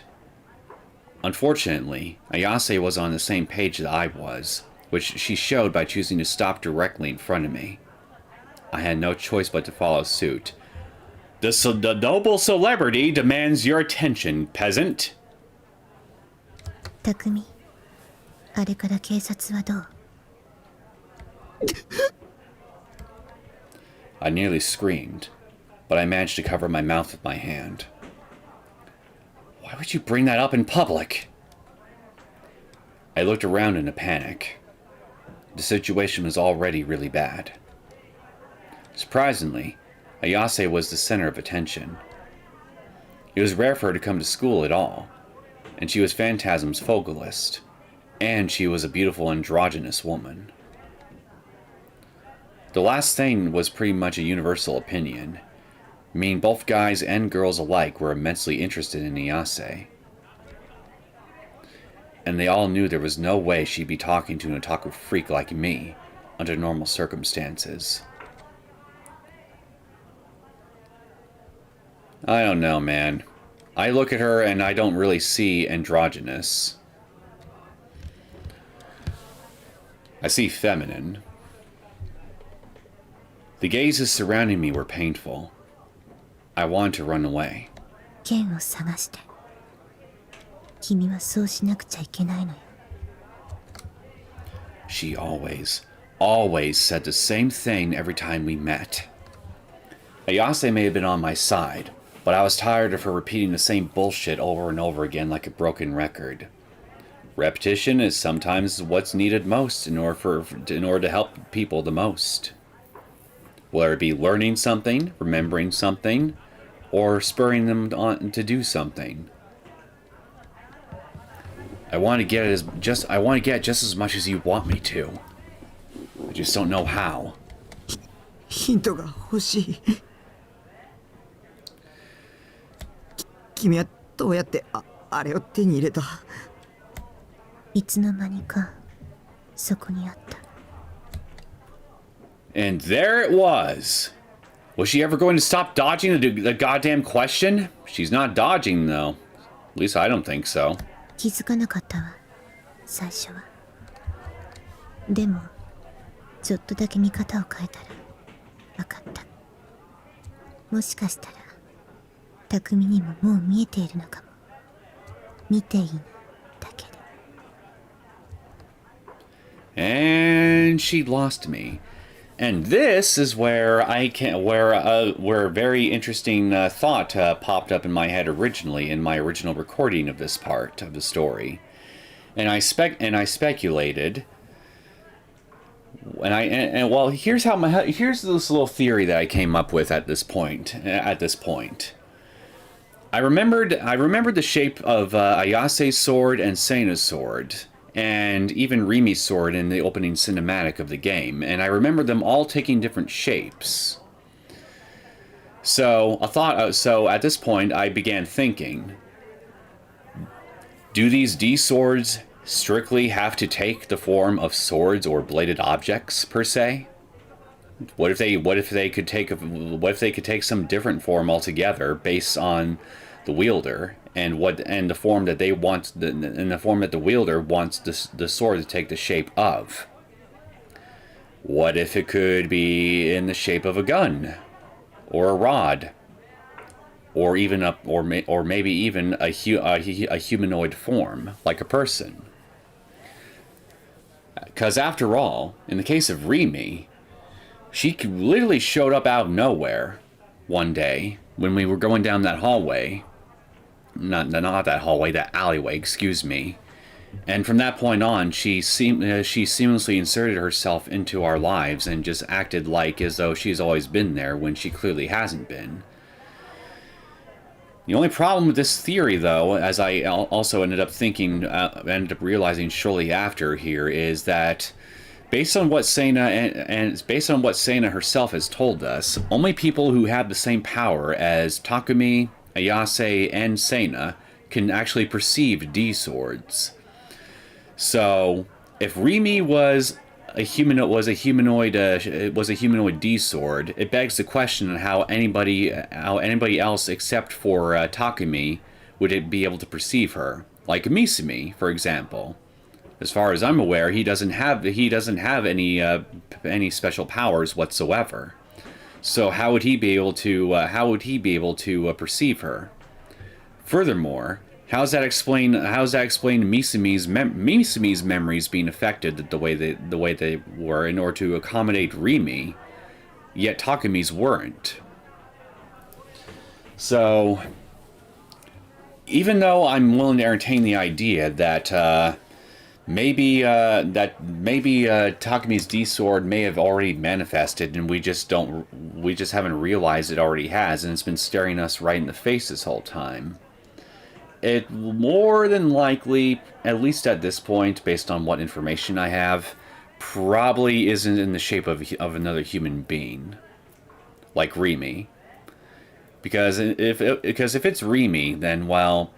Unfortunately, Ayase was on the same page that I was, which she showed by choosing to stop directly in front of me. I had no choice but to follow suit. The noble celebrity demands your attention, peasant. 匠、あれから警察はどう? I nearly screamed, but I managed to cover my mouth with my hand. Why would you bring that up in public? I looked around in a panic. The situation was already really bad. Surprisingly, Ayase was the center of attention. It was rare for her to come to school at all, and she was Phantasm's vocalist, and she was a beautiful androgynous woman. The last thing was pretty much a universal opinion. I mean, both guys and girls alike were immensely interested in Neose. And they all knew there was no way she'd be talking to an otaku freak like me under normal circumstances. I don't know, man. I look at her and I don't really see androgynous. I see feminine. The gazes surrounding me were painful. I wanted to run away. 剣を探して。君はそうしなくちゃいけないのよ。She always said the same thing every time we met. Ayase may have been on my side, but I was tired of her repeating the same bullshit over and over again like a broken record. Repetition is sometimes what's needed most in order to help people the most. Whether it be learning something, remembering something, or spurring them on to do something. I want to get just as much as you want me to. I just don't know how. ヒントが欲しい。君はどうやってあれを手に入れた？いつの間にかそこにあった。And there it was. Was she ever going to stop dodging the goddamn question? She's not dodging, though. At least I don't think so. 気づかなかったわ、最初は。でも、ちょっとだけ見方を変えたら、分かった。もしかしたら、匠にももう見えているのかも。見ていいだけで。And she lost me. And this is where where a very interesting thought popped up in my head originally in my original recording of this part of the story, and I speculated, and well, here's this little theory that I came up with at this point. I remembered the shape of Ayase's sword and Seina's sword, and even Rimi's sword in the opening cinematic of the game, and I remember them all taking different shapes. So at this point, I began thinking, do these D swords strictly have to take the form of swords or bladed objects per se? What if they could take some different form altogether based on the wielder and the form that they want the form that the wielder wants the sword to take the shape of? What if it could be in the shape of a gun, or a rod, or even maybe even a humanoid form like a person? Because after all, in the case of Rimi, she literally showed up out of nowhere one day when we were going down that hallway. Not that hallway, that alleyway, excuse me. And from that point on, she seamlessly inserted herself into our lives and just acted like as though she's always been there when she clearly hasn't been. The only problem with this theory, though, as I also ended up realizing shortly after here, is that based on what Seina herself has told us, only people who have the same power as Takumi, Ayase, and Seina can actually perceive D swords. So, if Rimi was a humanoid D sword, it begs the question on how anybody else except for Takumi would be able to perceive her. Like Misumi, for example. As far as I'm aware, he doesn't have any special powers whatsoever. So how would he be able to perceive her? Furthermore, how does that explain Misumi's memories being affected the way they were in order to accommodate Rimi, yet Takumi's weren't? So, even though I'm willing to entertain the idea that maybe Takumi's D sword may have already manifested, and we just haven't realized it already has, and it's been staring us right in the face this whole time. It more than likely, at least at this point, based on what information I have, probably isn't in the shape of another human being, like Rimi. Because if it's Rimi, then, well,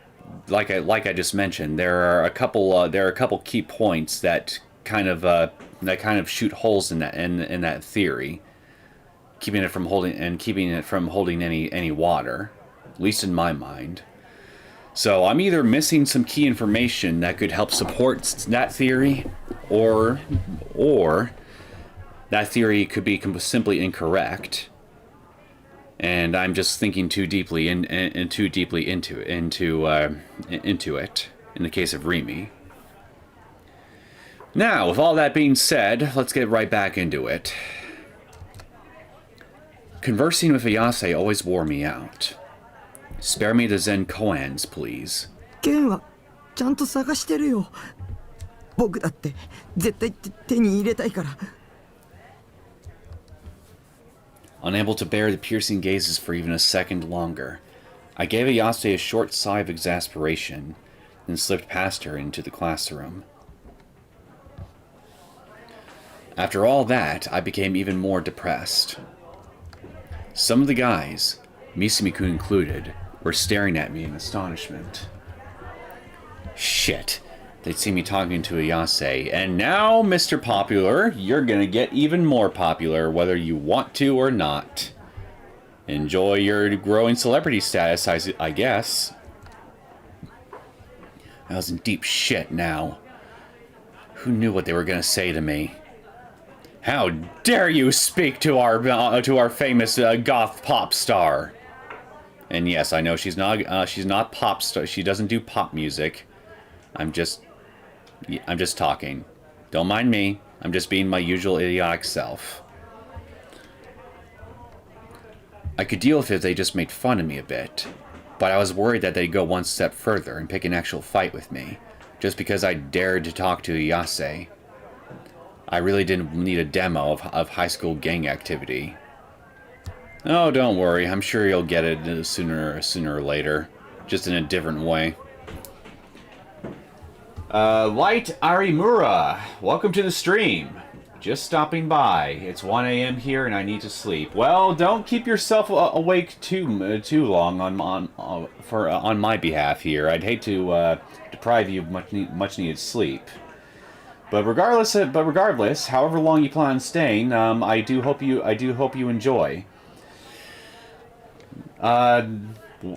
like I just mentioned, there are a couple key points that kind of shoot holes in that theory, keeping it from holding any water, at least in my mind. So I'm either missing some key information that could help support that theory, or that theory could be simply incorrect, and I'm just thinking too deeply into it. In the case of Rimi. Now, with all that being said, let's get right back into it. Conversing with Ayase always wore me out. Spare me the Zen koans, please. ケンはちゃんと探してるよ。僕だって絶対手に入れたいから。Unable to bear the piercing gazes for even a second longer, I gave Ayase a short sigh of exasperation, then slipped past her into the classroom. After all that, I became even more depressed. Some of the guys, Misumiku included, were staring at me in astonishment. Shit. They'd see me talking to Ayase, and now, Mr. Popular, you're gonna get even more popular, whether you want to or not. Enjoy your growing celebrity status, I guess. I was in deep shit now. Who knew what they were gonna say to me? How dare you speak to our famous goth pop star? And yes, I know she's not pop star. She doesn't do pop music. I'm just talking. Don't mind me. I'm just being my usual idiotic self. I could deal with it if they just made fun of me a bit, but I was worried that they'd go one step further and pick an actual fight with me, just because I dared to talk to Ayase. I really didn't need a demo of high school gang activity. Oh, don't worry. I'm sure you'll get it sooner or later, just in a different way. Light Arimura, welcome to the stream. Just stopping by. It's 1 a.m. here and I need to sleep. Well, don't keep yourself awake too long on my behalf here. I'd hate to deprive you of much needed sleep. But regardless, however long you plan on staying, I do hope you enjoy.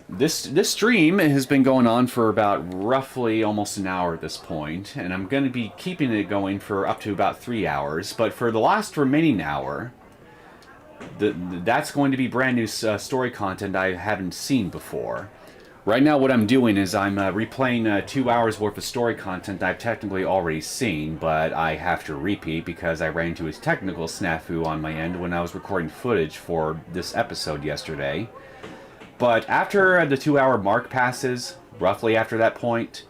This stream has been going on for about roughly almost an hour at this point, and I'm going to be keeping it going for up to about 3 hours. But for the last remaining hour, that's going to be brand new story content I haven't seen before. Right now, what I'm doing is I'm replaying 2 hours worth of story content I've technically already seen, but I have to repeat because I ran into a technical snafu on my end when I was recording footage for this episode yesterday. But after the 2 hour mark passes, roughly after that point,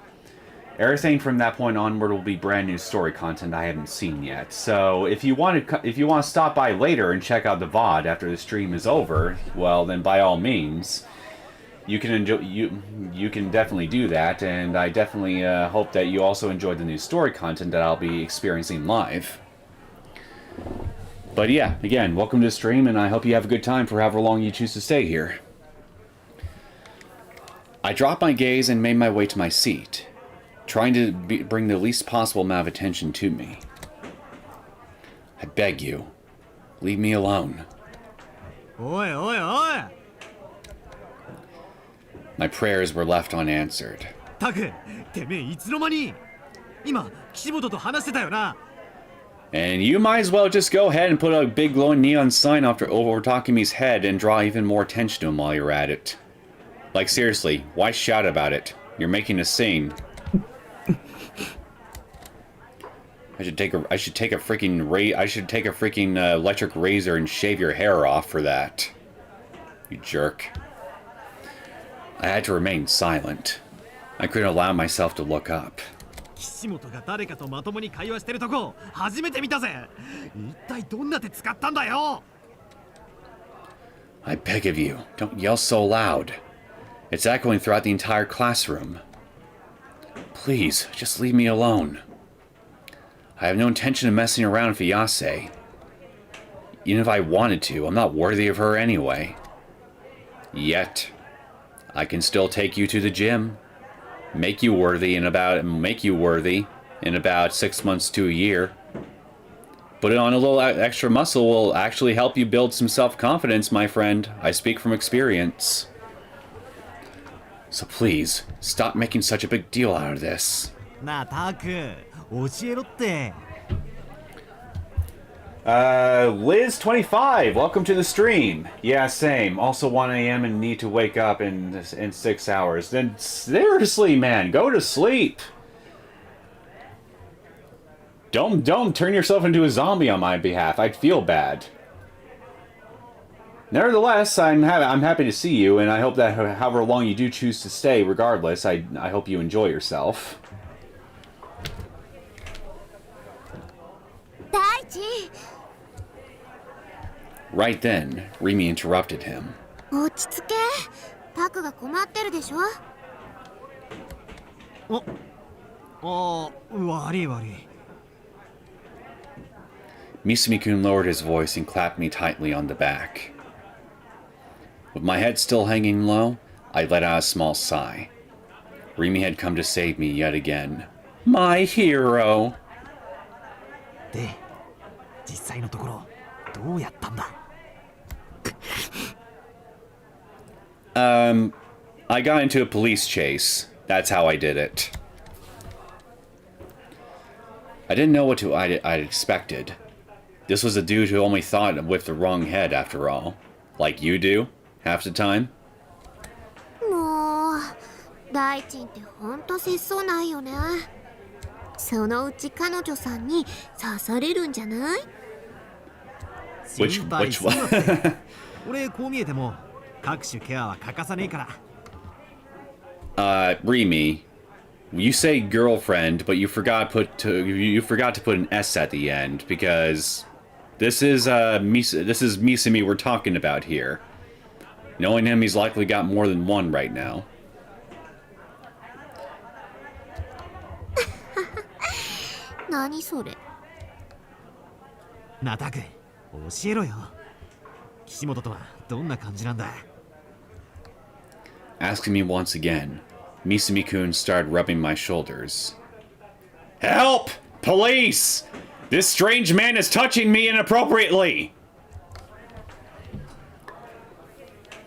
everything from that point onward will be brand new story content I haven't seen yet. So if you want to stop by later and check out the VOD after the stream is over, well then by all means, you can definitely do that, and I definitely hope that you also enjoyed the new story content that I'll be experiencing live. But yeah, again, welcome to the stream, and I hope you have a good time for however long you choose to stay here. I dropped my gaze and made my way to my seat, trying to bring the least possible amount of attention to me. I beg you, leave me alone. Oi, oi, oi! My prayers were left unanswered. タク、てめえいつの間に？今、岸本と話してたよな。And you might as well just go ahead and put a big glowing neon sign over Takumi's head and draw even more attention to him while you're at it. Like seriously, why shout about it? You're making a scene. I should take a freaking electric razor and shave your hair off for that. You jerk. I had to remain silent. I couldn't allow myself to look up. 岸本が誰かとまともに会話してるとこ初めて見たぜ。一体どんな手使ったんだよ。I beg of you, don't yell so loud. It's echoing throughout the entire classroom. Please, just leave me alone. I have no intention of messing around with Iyase. Even if I wanted to, I'm not worthy of her anyway. Yet, I can still take you to the gym. Make you worthy in about 6 months to a year. Put it on a little extra muscle will actually help you build some self-confidence, my friend. I speak from experience. So please, stop making such a big deal out of this. なあタク教えろって。Liz25, welcome to the stream. Yeah, same. Also 1 a.m. and need to wake up in 6 hours. Then seriously, man, go to sleep. Don't turn yourself into a zombie on my behalf. I'd feel bad. Nevertheless, I'm happy to see you, and I hope that however long you do choose to stay, regardless, I hope you enjoy yourself. Daichi! Right then, Rimi interrupted him. 落ち着け。タクが困ってるでしょ。悪い悪い。Misumi-kun lowered his voice and clapped me tightly on the back. With my head still hanging low, I let out a small sigh. Rimi had come to save me yet again. My hero! で、実際のところどうやったんだ？ I got into a police chase. That's how I did it. I didn't know what I'd expected. This was a dude who only thought with the wrong head, after all. Like you do, half the time. もう、大臣ってほんと節操ないよね。そのうち彼女さんに刺されるんじゃない？ Which 俺こう見えても各種ケアは欠かさねえから。Rimi, you say girlfriend, but you forgot to put an S at the end because this is Misumi we're talking about here. Knowing him, he's likely got more than one right now. 何それ？なあタク、教えろよ。岸本とはどんな感じなんだ？ Asking me once again, Misumi-kun started rubbing my shoulders. Help! Police! This strange man is touching me inappropriately!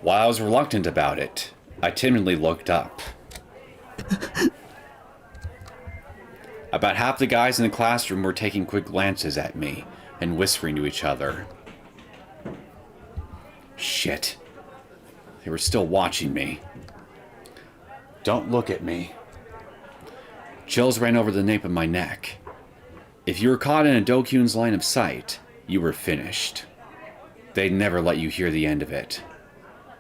While I was reluctant about it, I timidly looked up. About half the guys in the classroom were taking quick glances at me and whispering to each other. Shit. They were still watching me. Don't look at me. Chills ran over the nape of my neck. If you were caught in a Doku's line of sight, you were finished. They'd never let you hear the end of it.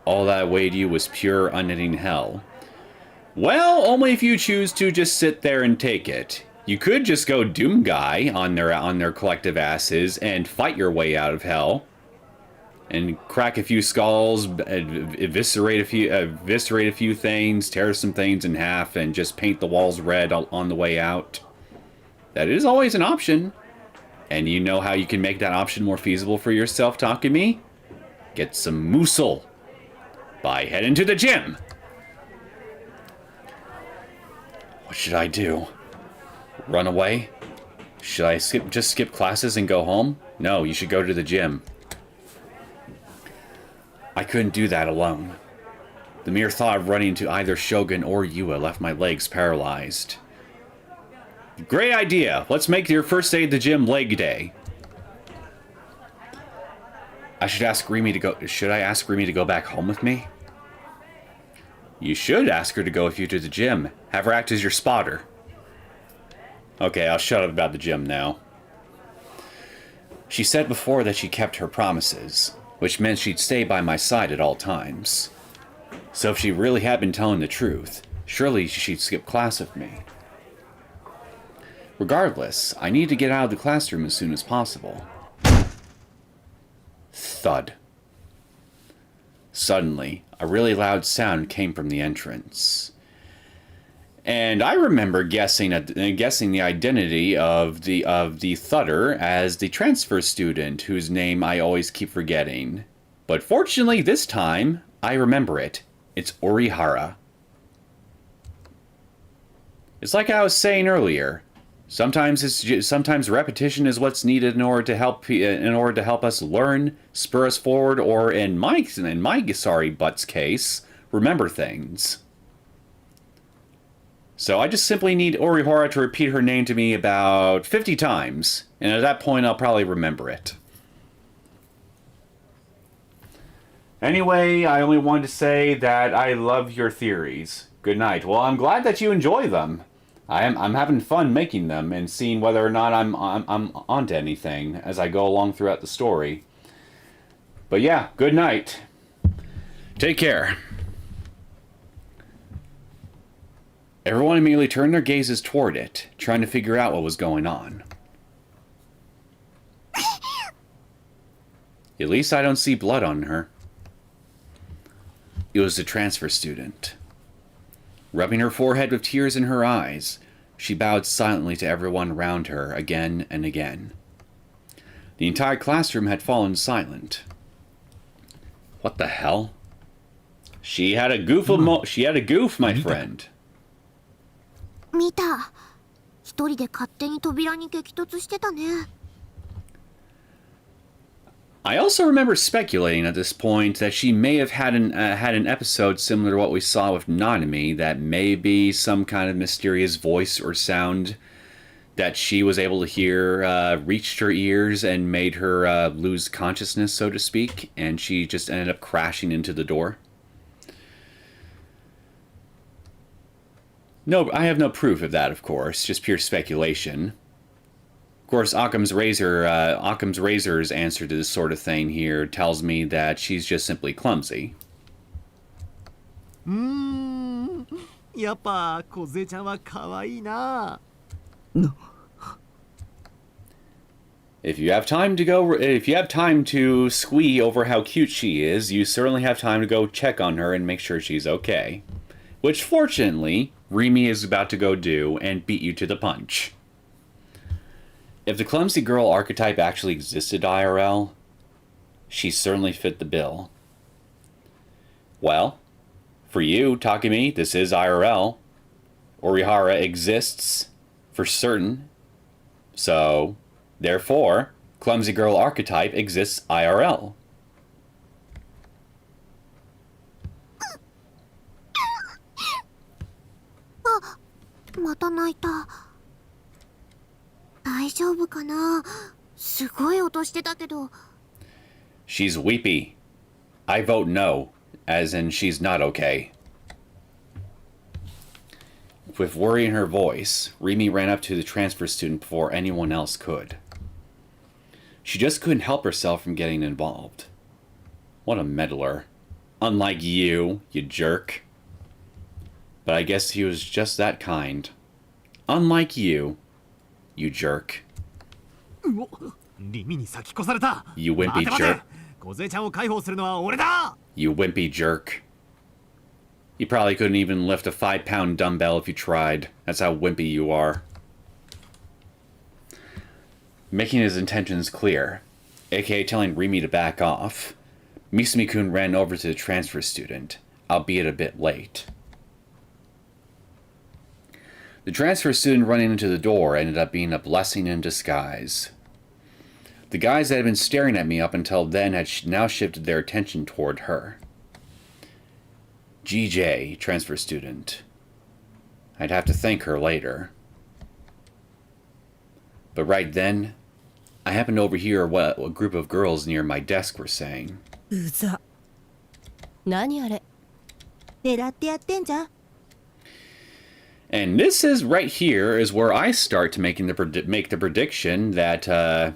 All that awaited you was pure, unending hell. Well, only if you choose to just sit there and take it. You could just go Doom Guy on their collective asses and fight your way out of hell. And crack a few skulls, eviscerate a few things, tear some things in half, and just paint the walls red on the way out. That is always an option. And you know how you can make that option more feasible for yourself, Takumi? Get some muscle by heading to the gym. What should I do? Run away? Should I just skip classes and go home? No, you should go to the gym. I couldn't do that alone. The mere thought of running into either Shogun or Yua left my legs paralyzed. Great idea! Let's make your first day at the gym leg day. Should I ask Rimi to go back home with me? You should ask her to go with you to the gym. Have her act as your spotter. Okay, I'll shut up about the gym now. She said before that she kept her promises, which meant she'd stay by my side at all times. So if she really had been telling the truth, surely she'd skip class with me. Regardless, I need to get out of the classroom as soon as possible. Thud. Suddenly, a really loud sound came from the entrance. And I remember guessing the identity of the thudder as the transfer student whose name I always keep forgetting. But fortunately this time, I remember it. It's Orihara. It's like I was saying earlier. Sometimes repetition is what's needed in order to help us learn, spur us forward, or in my sorry butt's case, remember things. So I just simply need Orihara to repeat her name to me about 50 times, and at that point I'll probably remember it. Anyway, I only wanted to say that I love your theories. Good night. Well, I'm glad that you enjoy them. I'm having fun making them and seeing whether or not I'm onto anything as I go along throughout the story. But yeah, good night. Take care. Everyone immediately turned their gazes toward it, trying to figure out what was going on. At least I don't see blood on her. It was the transfer student. Rubbing her forehead with tears in her eyes, she bowed silently to everyone around her again and again. The entire classroom had fallen silent. What the hell? She had a goof, my friend. 見た。一人で勝手に扉に激突してたね。I also remember speculating at this point that she may have had an episode similar to what we saw with Nanami, that may be some kind of mysterious voice or sound that she was able to hear reached her ears and made her lose consciousness, so to speak, and she just ended up crashing into the door. No, I have no proof of that, of course, just pure speculation. Of course, Occam's Razor's answer to this sort of thing here tells me that she's just simply clumsy. やっぱ梢ちゃんは可愛いな。If you have time to squee over how cute she is, you certainly have time to go check on her and make sure she's okay. Which, fortunately, Rimi is about to go do and beat you to the punch. If the clumsy girl archetype actually existed IRL, she certainly fit the bill. Well, for you, Takemi, this is IRL. Orihara exists for certain. So, therefore, clumsy girl archetype exists IRL. Ah, また泣いた。大丈夫かな？すごい音してたけど。She's weepy. I vote no, as in she's not okay. With worry in her voice, Rimi ran up to the transfer student before anyone else could. She just couldn't help herself from getting involved. What a meddler. Unlike you, you jerk. But I guess he was just that kind. Unlike you, you jerk. リミに先越された。 You wimpy 待て待て。 jerk. 梢ちゃんを解放するのは俺だ。 You wimpy jerk. You probably couldn't even lift a 5-pound dumbbell if you tried. That's how wimpy you are. Making his intentions clear, aka telling Rimi to back off, Misumi-kun ran over to the transfer student, albeit a bit late. The transfer student running into the door ended up being a blessing in disguise. The guys that had been staring at me up until then had now shifted their attention toward her. GJ, transfer student. I'd have to thank her later. But right then, I happened to overhear what a group of girls near my desk were saying. うざ。何あれ。狙ってやってんじゃん。 And this is right here is where I start to make the prediction that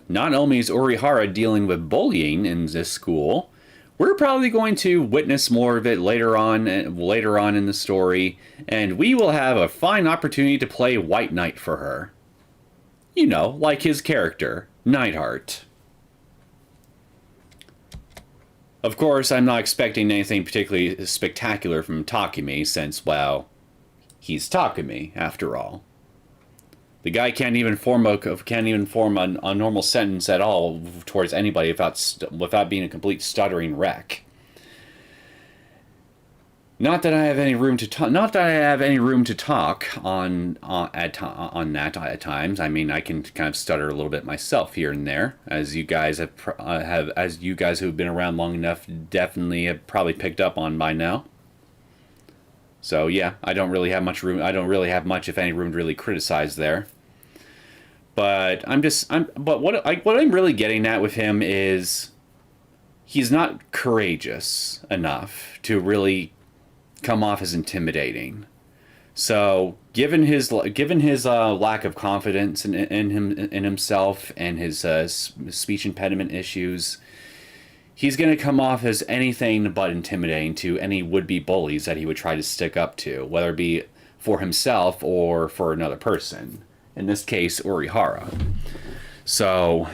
not only is Orihara dealing with bullying in this school, we're probably going to witness more of it later on in the story, and we will have a fine opportunity to play White Knight for her. You know, like his character, Neidhart. Of course, I'm not expecting anything particularly spectacular from Takemi, since, well, He's Takumi, after all. The guy can't even form a normal sentence at all towards anybody without being a complete stuttering wreck. Not that I have any room to talk. Not that I have any room to talk on that at times. I mean, I can kind of stutter a little bit myself here and there, as you guys as you guys who've been around long enough definitely have probably picked up on by now. So yeah, I don't really have much room. I don't really have much, if any, room to really criticize there. But what I'm really getting at with him is he's not courageous enough to really come off as intimidating. So given his lack of confidence in himself and his speech impediment issues, he's going to come off as anything but intimidating to any would-be bullies that he would try to stick up to, whether it be for himself or for another person. In this case, Urihara. So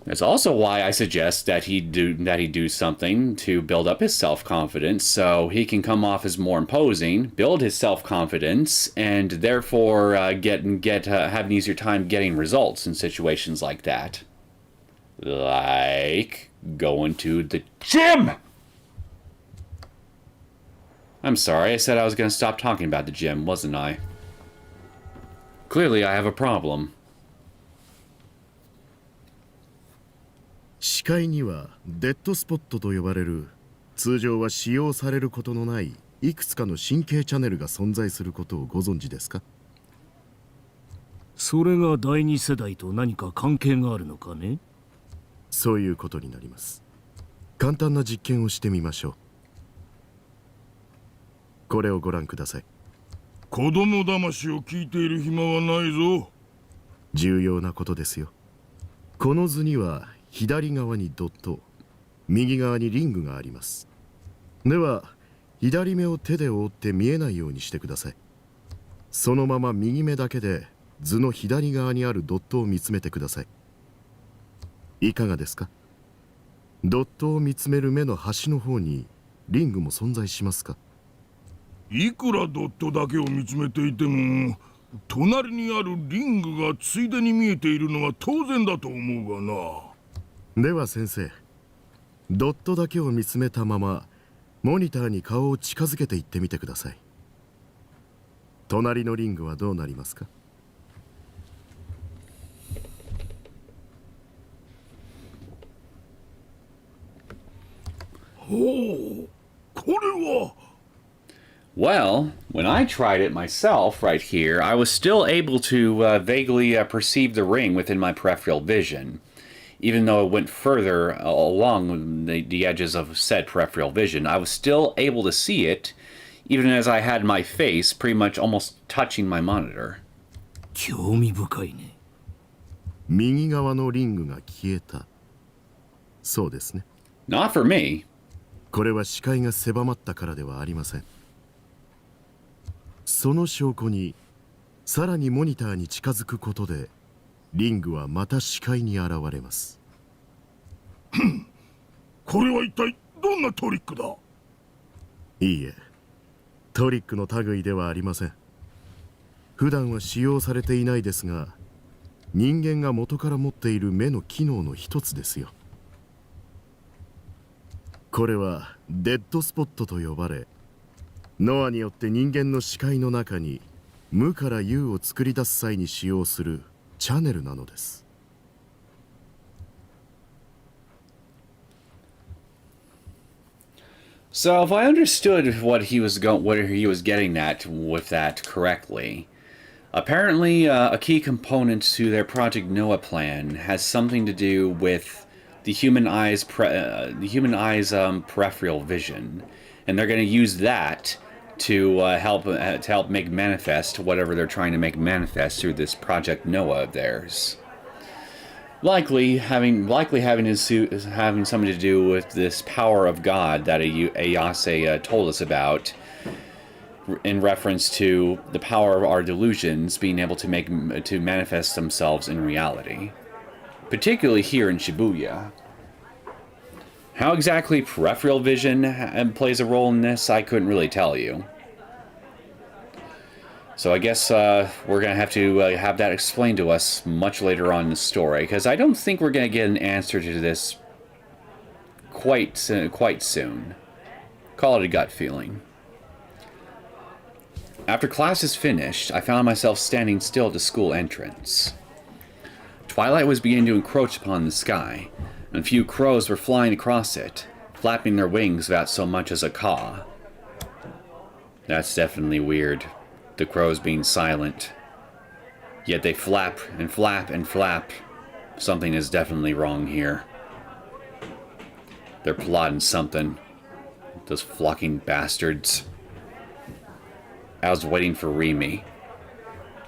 that's also why I suggest that he do something to build up his self-confidence, so he can come off as more imposing, build his self-confidence, and therefore have an easier time getting results in situations like that. Like going to the gym! I'm sorry, I said I was going to stop talking about the gym, wasn't I? Clearly I have a problem. 視界にはデッドスポットと呼ばれる通常は使用されることのないいくつかの神経チャネルが存在することをご存知ですか？それが第二世代と何か関係があるのかね？そういうことになります。簡単な実験をしてみましょう。これをご覧ください。子供騙しを聞いている暇はないぞ。重要なことですよ。この図には左側にドット、右側にリングがあります。では左目を手で覆って見えないようにしてください。そのまま右目だけで図の左側にあるドットを見つめてください。いかがですか？ドットを見つめる目の端の方にリングも存在しますか？いくらドットだけを見つめていても、隣にあるリングがついでに見えているのは当然だと思うがな。では先生、ドットだけを見つめたままモニターに顔を近づけていってみてください。隣のリングはどうなりますか？ほう、これは。Well, when I tried it myself right here, I was still able to vaguely perceive the ring within my peripheral vision. Even though it went further along the edges of said peripheral vision, I was still able to see it, even as I had my face pretty much almost touching my monitor. 興味深いね。右側のリングが消えた。そうですね。Not for me. これは視界が狭まったからではありません。その証拠にさらにモニターに近づくことでリングはまた視界に現れます。これは一体どんなトリックだ？いいえ、トリックの類ではありません。普段は使用されていないですが、人間が元から持っている目の機能の一つですよ。これはデッドスポットと呼ばれ、ノアによって人間の視界の中に無から有を作り出す際に使用するチャネルなのです。So if I understood what he was getting at with that correctly, apparently a key component to their Project Noah plan has something to do with the human eye's peripheral vision, and they're going to use that to help make manifest whatever they're trying to make manifest through this Project Noah of theirs. Likely having something to do with this power of God that Ayase told us about, in reference to the power of our delusions being able to manifest themselves in reality, particularly here in Shibuya. How exactly peripheral vision plays a role in this, I couldn't really tell you. So I guess we're going to have to have that explained to us much later on in the story, because I don't think we're going to get an answer to this quite soon. Call it a gut feeling. After class is finished, I found myself standing still at the school entrance. Twilight was beginning to encroach upon the sky, and a few crows were flying across it, flapping their wings without so much as a caw. That's definitely weird, the crows being silent. Yet they flap and flap and flap. Something is definitely wrong here. They're plotting something. Those flocking bastards. I was waiting for Remy.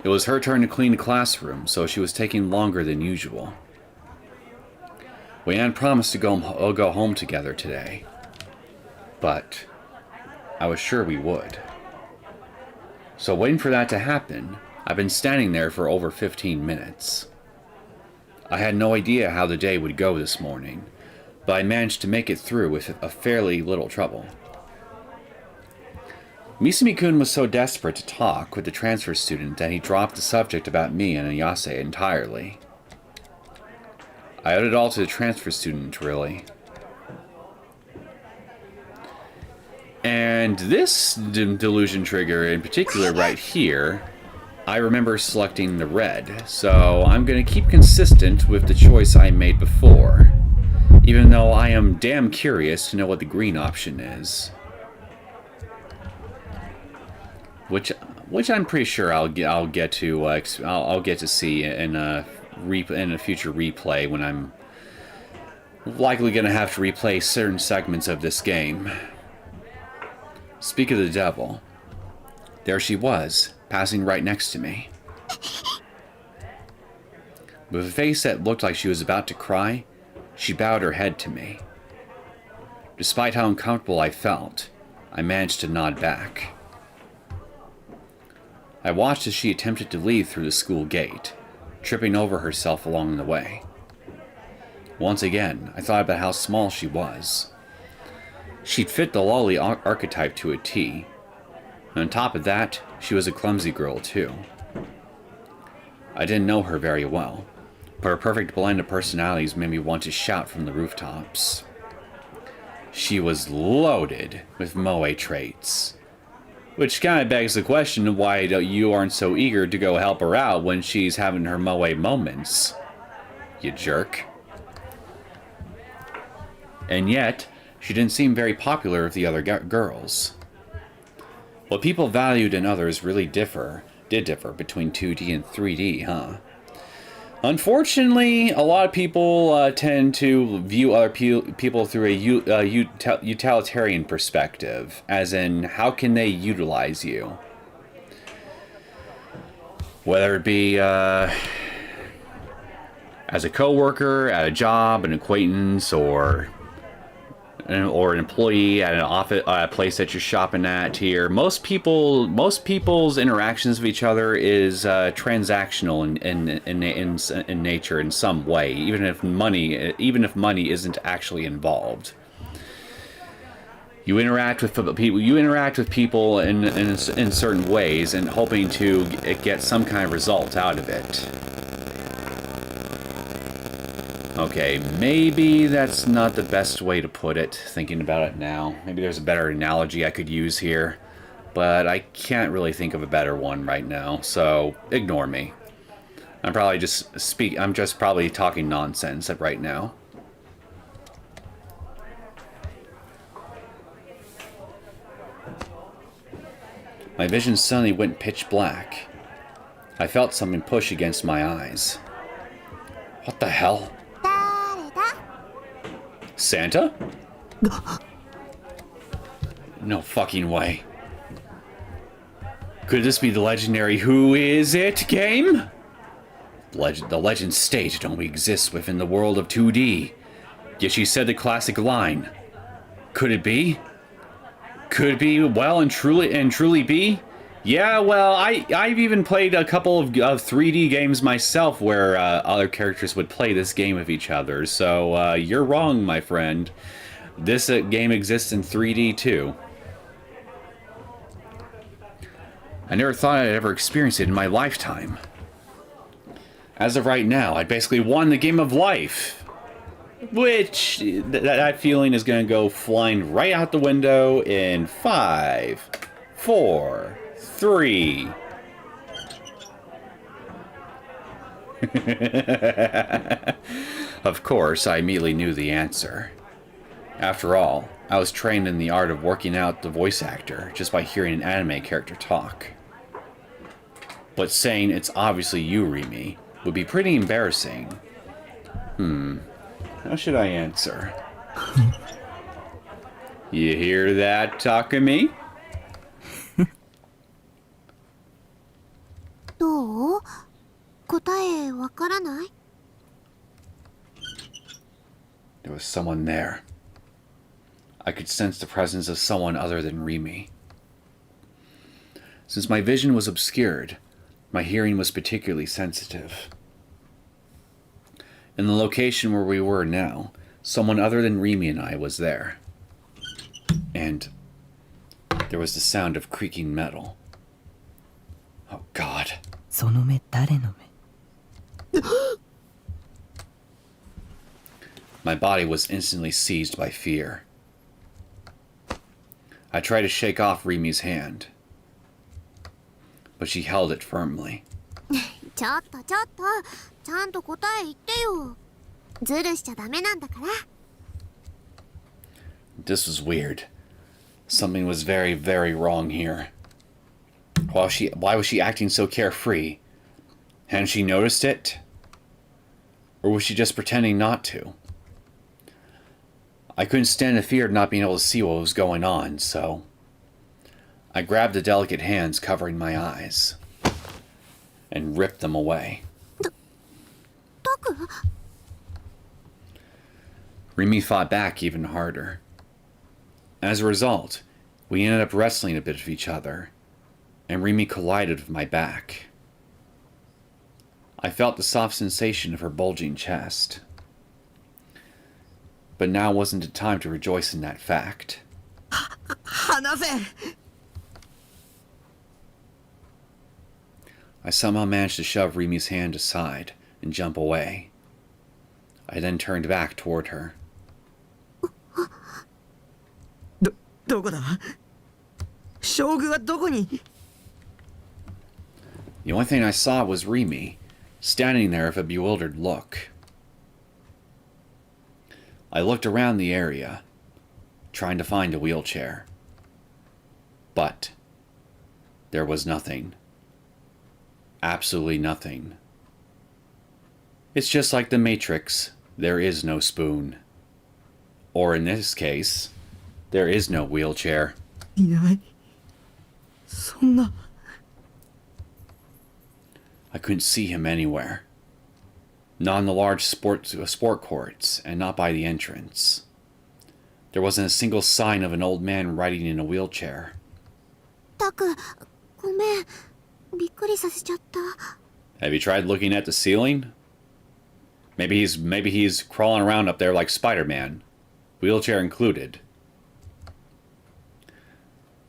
It was her turn to clean the classroom, so she was taking longer than usual. We had promised to go home together today, but I was sure we would. So waiting for that to happen, I've been standing there for over 15 minutes. I had no idea how the day would go this morning, but I managed to make it through with a fairly little trouble. Misumi-kun was so desperate to talk with the transfer student that he dropped the subject about me and Ayase entirely. I owed it all to the transfer student, really. And this delusion trigger in particular right here, I remember selecting the red, so I'm going to keep consistent with the choice I made before, even though I am damn curious to know what the green option is. Which I'm pretty sure I'll get to see in a future replay when I'm likely going to have to replay certain segments of this game. Speak of the devil, there she was, passing right next to me. With a face that looked like she was about to cry, she bowed her head to me. Despite how uncomfortable I felt, I managed to nod back. I watched as she attempted to leave through the school gate, tripping over herself along the way. Once again, I thought about how small she was. She'd fit the lolly archetype to a T, and on top of that, she was a clumsy girl too. I didn't know her very well, but her perfect blend of personalities made me want to shout from the rooftops. She was loaded with moe traits. Which kind of begs the question of why you aren't so eager to go help her out when she's having her moe moments. You jerk. And yet, she didn't seem very popular with the other girls. What people valued in others really did differ between 2D and 3D, huh? Unfortunately, a lot of people tend to view other people through a utilitarian perspective, as in, how can they utilize you? Whether it be as a coworker, at a job, an acquaintance, or an employee at an office, a place that you're shopping at here. Most people's interactions with each other is transactional in nature in some way, even if money isn't actually involved. You interact with people in certain ways and hoping to get some kind of result out of it. Okay, maybe that's not the best way to put it, thinking about it now. Maybe there's a better analogy I could use here, but I can't really think of a better one right now, so ignore me. I'm just probably talking nonsense right now. My vision suddenly went pitch black. I felt something push against my eyes. What the hell? Santa? No fucking way. Could this be the legendary Who Is It game? The legends state it only exists within the world of 2D. Yet she said the classic line. Could it be? Could it be well and truly be? Yeah, well, I've even played a couple of 3D games myself where other characters would play this game with each other, so you're wrong, my friend. This game exists in 3D too. I never thought I'd ever experience it in my lifetime. As of right now, I basically won the game of life. Which, that feeling is going to go flying right out the window in 5, 4, 3. Of course, I immediately knew the answer. After all, I was trained in the art of working out the voice actor just by hearing an anime character talk. But saying it's obviously you, Rimi, would be pretty embarrassing. How should I answer? You hear that, Takumi? どう？答えわからない？ There was someone there. I could sense the presence of someone other than Rimi. Since my vision was obscured, my hearing was particularly sensitive. In the location where we were now, someone other than Rimi and I was there. And there was the sound of creaking metal. Oh God. その目誰の目？ My body was instantly seized by fear. I tried to shake off Rimi's hand, but she held it firmly. ちょっとちゃんと答え言ってよ。ズルしちゃダメなんだから。 This was weird. Something was very, very wrong here. Why was she acting so carefree? Hadn't she noticed it? Or was she just pretending not to? I couldn't stand the fear of not being able to see what was going on, so I grabbed the delicate hands covering my eyes and ripped them away. タク？ Rimi fought back even harder. As a result, we ended up wrestling a bit of each other, and Rimi collided with my back. I felt the soft sensation of her bulging chest. But now wasn't the time to rejoice in that fact. 離せ！ I somehow managed to shove Rimi's hand aside and jump away. I then turned back toward her. どこだ？将軍はどこに？ The only thing I saw was Rimi, standing there with a bewildered look. I looked around the area, trying to find a wheelchair. But there was nothing. Absolutely nothing. It's just like the Matrix, there is no spoon. Or in this case, there is no wheelchair. いない。そんな。 I couldn't see him anywhere. Not in the large sport courts, and not by the entrance. There wasn't a single sign of an old man riding in a wheelchair. タク、ごめん。びっくりさせちゃった。 Have you tried looking at the ceiling? Maybe he's crawling around up there like Spider-Man, wheelchair included.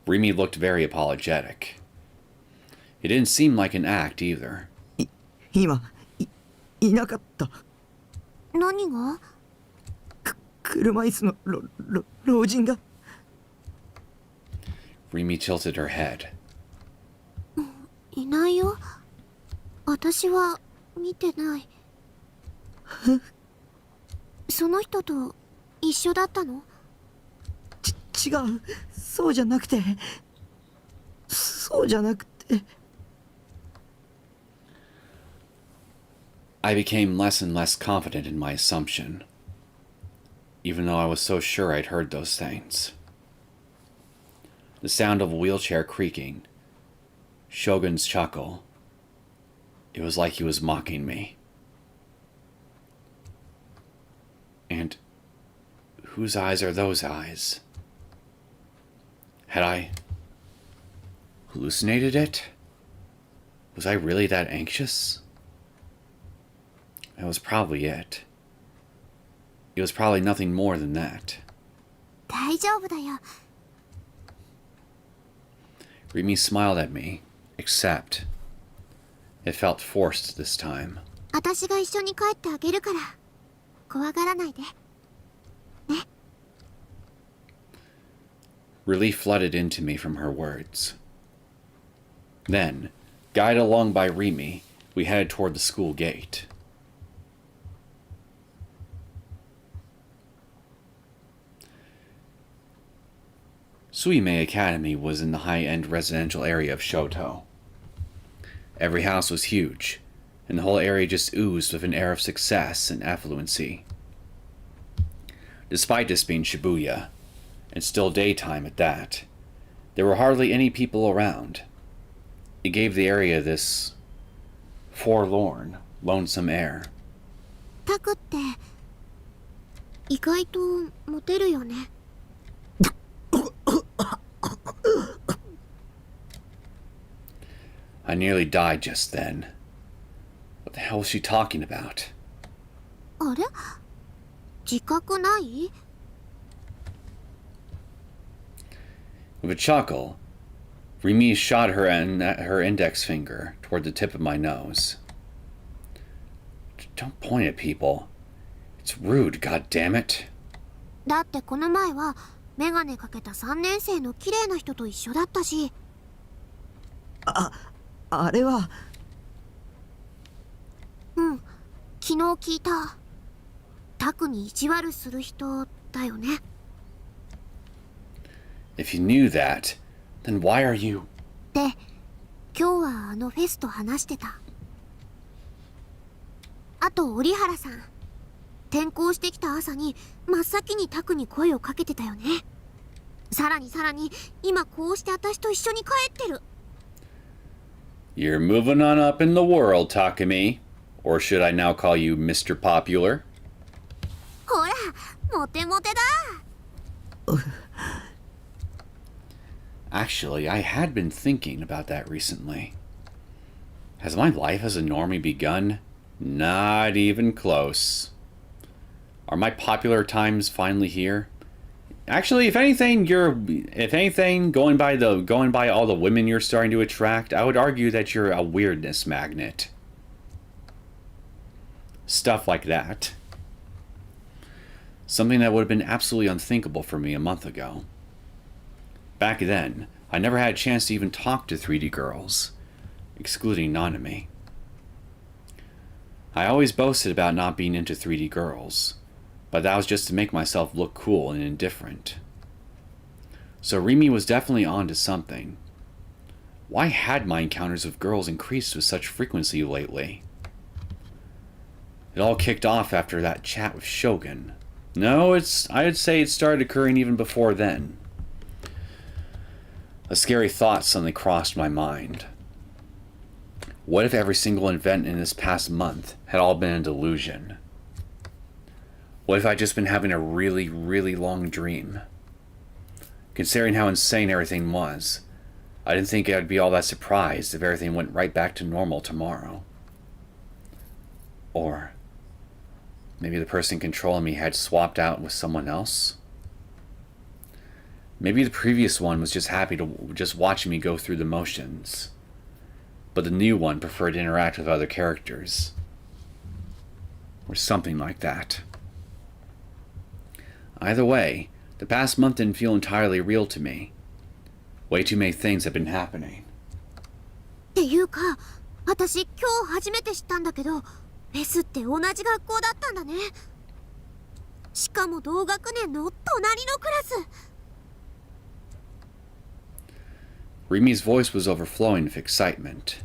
Rimi looked very apologetic. It didn't seem like an act either. 今いなかった。何が？車椅子の老人が。 Rimi tilted her head. いないよ。私は見てない。その人と一緒だったの？違う。そうじゃなくて。そうじゃなくて。 I became less and less confident in my assumption, even though I was so sure I'd heard those things. The sound of a wheelchair creaking, Shogun's chuckle. It was like he was mocking me. And whose eyes are those eyes? Had I hallucinated it? Was I really that anxious? That was probably it. It was probably nothing more than that. 大丈夫だよ。 Rimi smiled at me Except, it felt forced this time. 私が一緒に帰ってあげるから、怖がらないで。ね。Relief flooded into me from her words. Then, guided along by Rimi, we headed toward the school gate. Suimei Academy was in the high-end residential area of Shoto. Every house was huge, and the whole area just oozed with an air of success and affluency. Despite this being Shibuya, and still daytime at that, there were hardly any people around. It gave the area this forlorn, lonesome air. タクって意外とモテるよね。I nearly died just then. What the hell was she talking about? あれ？自覚ない？ With a chuckle, Rimi shot her index finger toward the tip of my nose. Don't point at people. It's rude, goddammit. だってこの前はメガネかけた3年生の綺麗な人と一緒だったし。あれは。うん、昨日聞いた。タクに意地悪する人だよね。If you knew that, then why are you... で、今日はあのフェスと話してた。あと折原さん、転校してきた朝に真っ先にタクに声をかけてたよね。さらに今こうして私と一緒に帰ってる。You're moving on up in the world, Takumi. Or should I now call you Mr. Popular? ほら、モテモテだ。Actually, I had been thinking about that recently. Has my life as a normie begun? Not even close. Are my popular times finally here? Actually, if anything, going by all the women you're starting to attract, I would argue that you're a weirdness magnet. Stuff like that. Something that would have been absolutely unthinkable for me a month ago. Back then, I never had a chance to even talk to 3D girls, excluding Nanami. I always boasted about not being into 3D girls, but that was just to make myself look cool and indifferent. So Rimi was definitely onto something. Why had my encounters with girls increased with such frequency lately? It all kicked off after that chat with Shogun. No, I'd say it started occurring even before then. A scary thought suddenly crossed my mind. What if every single event in this past month had all been a delusion? What if I'd just been having a really, really long dream? Considering how insane everything was, I didn't think I'd be all that surprised if everything went right back to normal tomorrow. Or maybe the person controlling me had swapped out with someone else? Maybe the previous one was just happy to just watch me go through the motions, but the new one preferred to interact with other characters. Or something like that. Either way, the past month didn't feel entirely real to me. Way too many things have been happening. っていうか、私今日初めて知ったんだけど、フェスって同じ学校だったんだね。しかも同学年の隣のクラス。Rimi's voice was overflowing with excitement.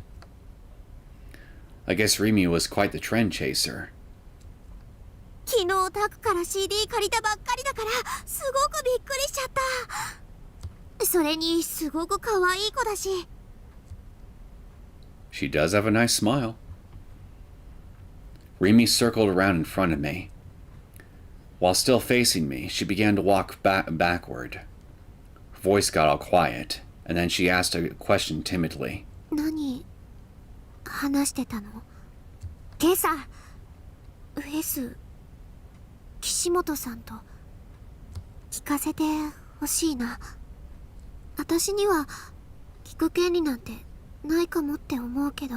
I guess Rimi was quite the trend chaser. 昨日タクから CD 借りたばっかりだからすごくびっくりしちゃった。それにすごく可愛い子だし。She does have a nice smile. Rimi circled around in front of me. While still facing me, she began to walk backward. Her voice got all quiet, and then she asked a question timidly. 何話してたの？今朝フェス岸本さんと聞かせてほしいな。私には聞く権利なんてないかもって思うけど、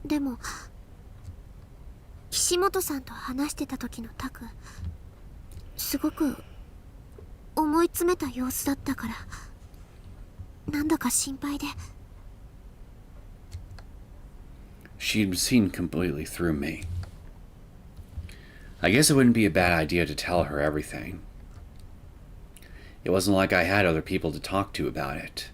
でも岸本さんと話してた時のタク、すごく思い詰めた様子だったから、なんだか心配で。She'd seen completely through me. I guess it wouldn't be a bad idea to tell her everything. It wasn't like I had other people to talk to about it.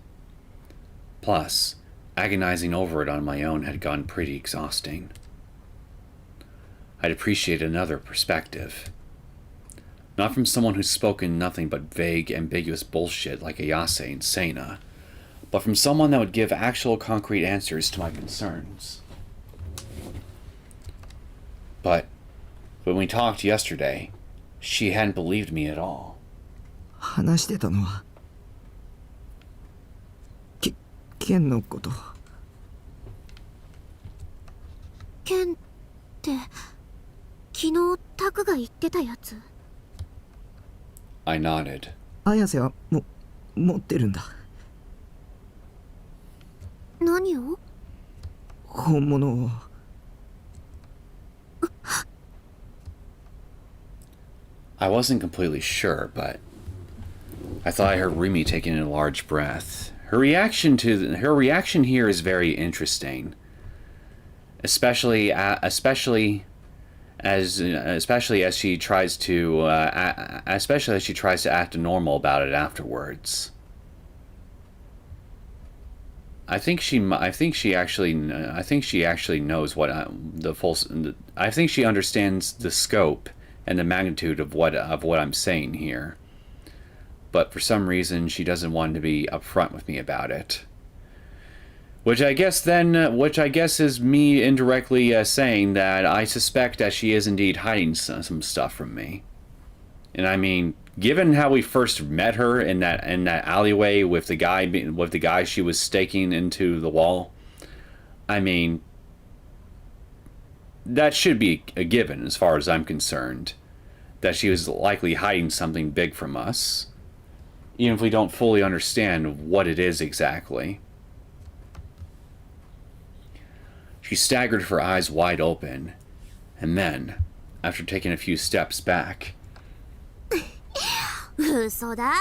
Plus, agonizing over it on my own had gone pretty exhausting. I'd appreciate another perspective. Not from someone who's spoken nothing but vague, ambiguous bullshit like Ayase and Sena, but from someone that would give actual concrete answers to my concerns. But when we talked yesterday, she hadn't believed me at all. 話してたのは剣のこと。剣って昨日タクが言ってたやつ？ I nodded. 綾瀬は持ってるんだ。何を？本物を。I wasn't completely sure, but I thought I heard Rimi taking a large breath. Her reaction here is very interesting, especially as she tries to act normal about it afterwards. I think she actually knows what I think she understands the scope and the magnitude of what I'm saying here. But for some reason, she doesn't want to be upfront with me about it. Which I guess is me indirectly saying that I suspect that she is indeed hiding some stuff from me. And I mean, given how we first met her in that alleyway with the guy she was staking into the wall, I mean, that should be a given as far as I'm concerned. That she was likely hiding something big from us, even if we don't fully understand what it is exactly. She staggered with her eyes wide open, and then, after taking a few steps back, 嘘だ。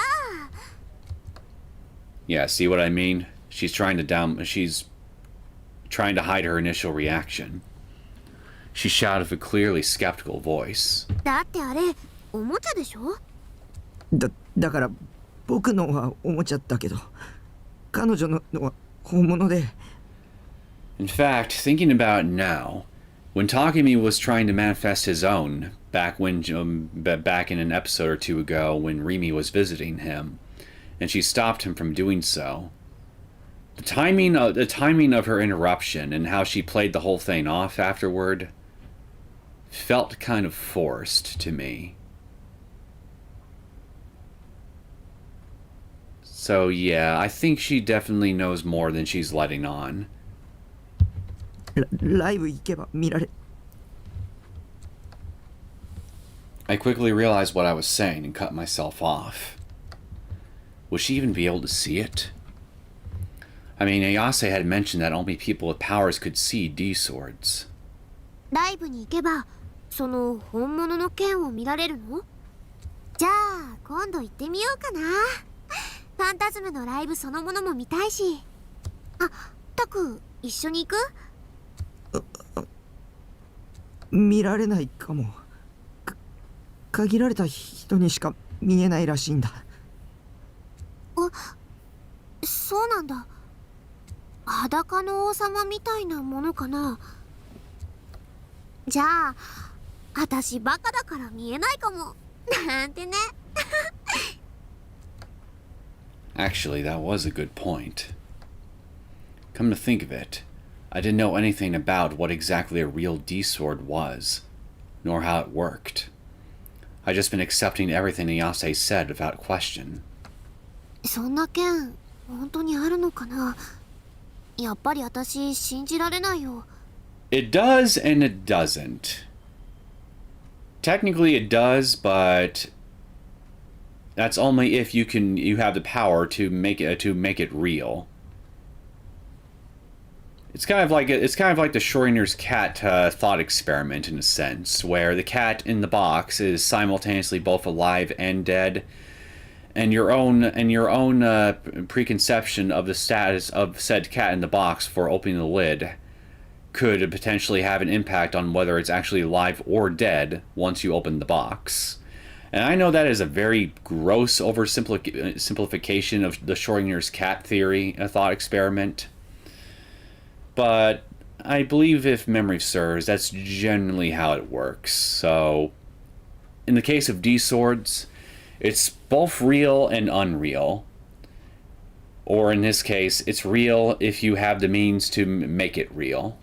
Yeah, see what I mean? She's trying to hide her initial reaction. She shouted with a clearly skeptical voice. だってあれおもちゃでしょ？だから僕のはおもちゃだけど、彼女のは本物で。In fact, thinking about it now, when Takemi was trying to manifest his own back in an episode or two ago when Rimi was visiting him, and she stopped him from doing so, the timing of her interruption and how she played the whole thing off afterward felt kind of forced to me. So yeah, I think she definitely knows more than she's letting on. ライブ行けば見られ。I quickly realized what I was saying and cut myself off. Would she even be able to see it? I mean, Ayase had mentioned that only people with powers could see D-swords. ライブに行けばその本物の剣を見られるの？じゃあ今度行ってみようかな。ファンタズムのライブそのものも見たいし。あ、タク一緒に行く？見られないかも。限られた人にしか見えないらしいんだ。あ、そうなんだ。裸の王様みたいなものかな。じゃあ私バカだから見えないかもなんてね。Actually, that was a good point. Come to think of it, I didn't know anything about what exactly a real D-sword was, nor how it worked. I'd just been accepting everything Ayase said without question. そんな剣本当にあるのかな。やっぱり私信じられないよ。It does and it doesn't. Technically it does, but that's only if you have the power to make it real. It's kind of like the Schrodinger's cat thought experiment in a sense, where the cat in the box is simultaneously both alive and dead, and your own preconception of the status of said cat in the box for opening the lid could potentially have an impact on whether it's actually alive or dead once you open the box. And I know that is a very gross oversimplification of the Schrodinger's cat theory, a thought experiment. But I believe, if memory serves, that's generally how it works. So, in the case of D-Swords, it's both real and unreal. Or in this case, it's real if you have the means to make it real.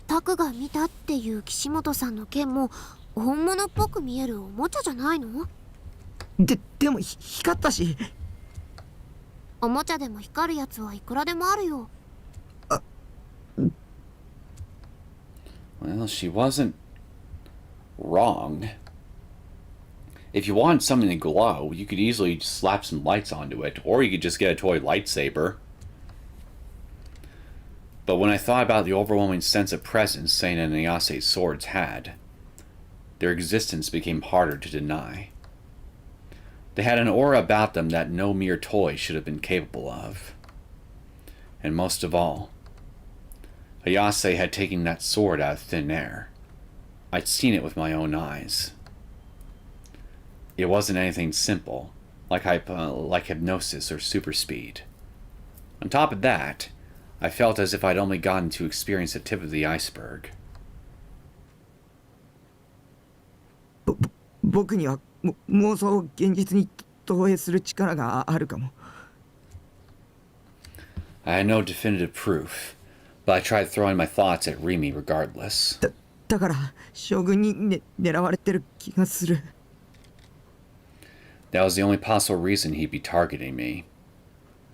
タクが見たっていう岸本さんの剣も本物っぽく見えるおもちゃじゃないの？でも光ったし。おもちゃでも光るやつはいくらでもあるよ。Well, she wasn't wrong. If you want something to glow, you could easily slap some lights onto it, or you could just get a toy lightsaber. But when I thought about the overwhelming sense of presence Saint and Neose's swords had, their existence became harder to deny. They had an aura about them that no mere toy should have been capable of. And most of all, Ayase had taken that sword out of thin air. I'd seen it with my own eyes. It wasn't anything simple, like hypnosis or super speed. On top of that, I felt as if I'd only gotten to experience the tip of the iceberg. 僕には妄想を現実に投影する力があるかも。I had no definitive proof, but I tried throwing my thoughts at Rimi regardless. だから将軍に、狙われてる気がする。That was the only possible reason he'd be targeting me.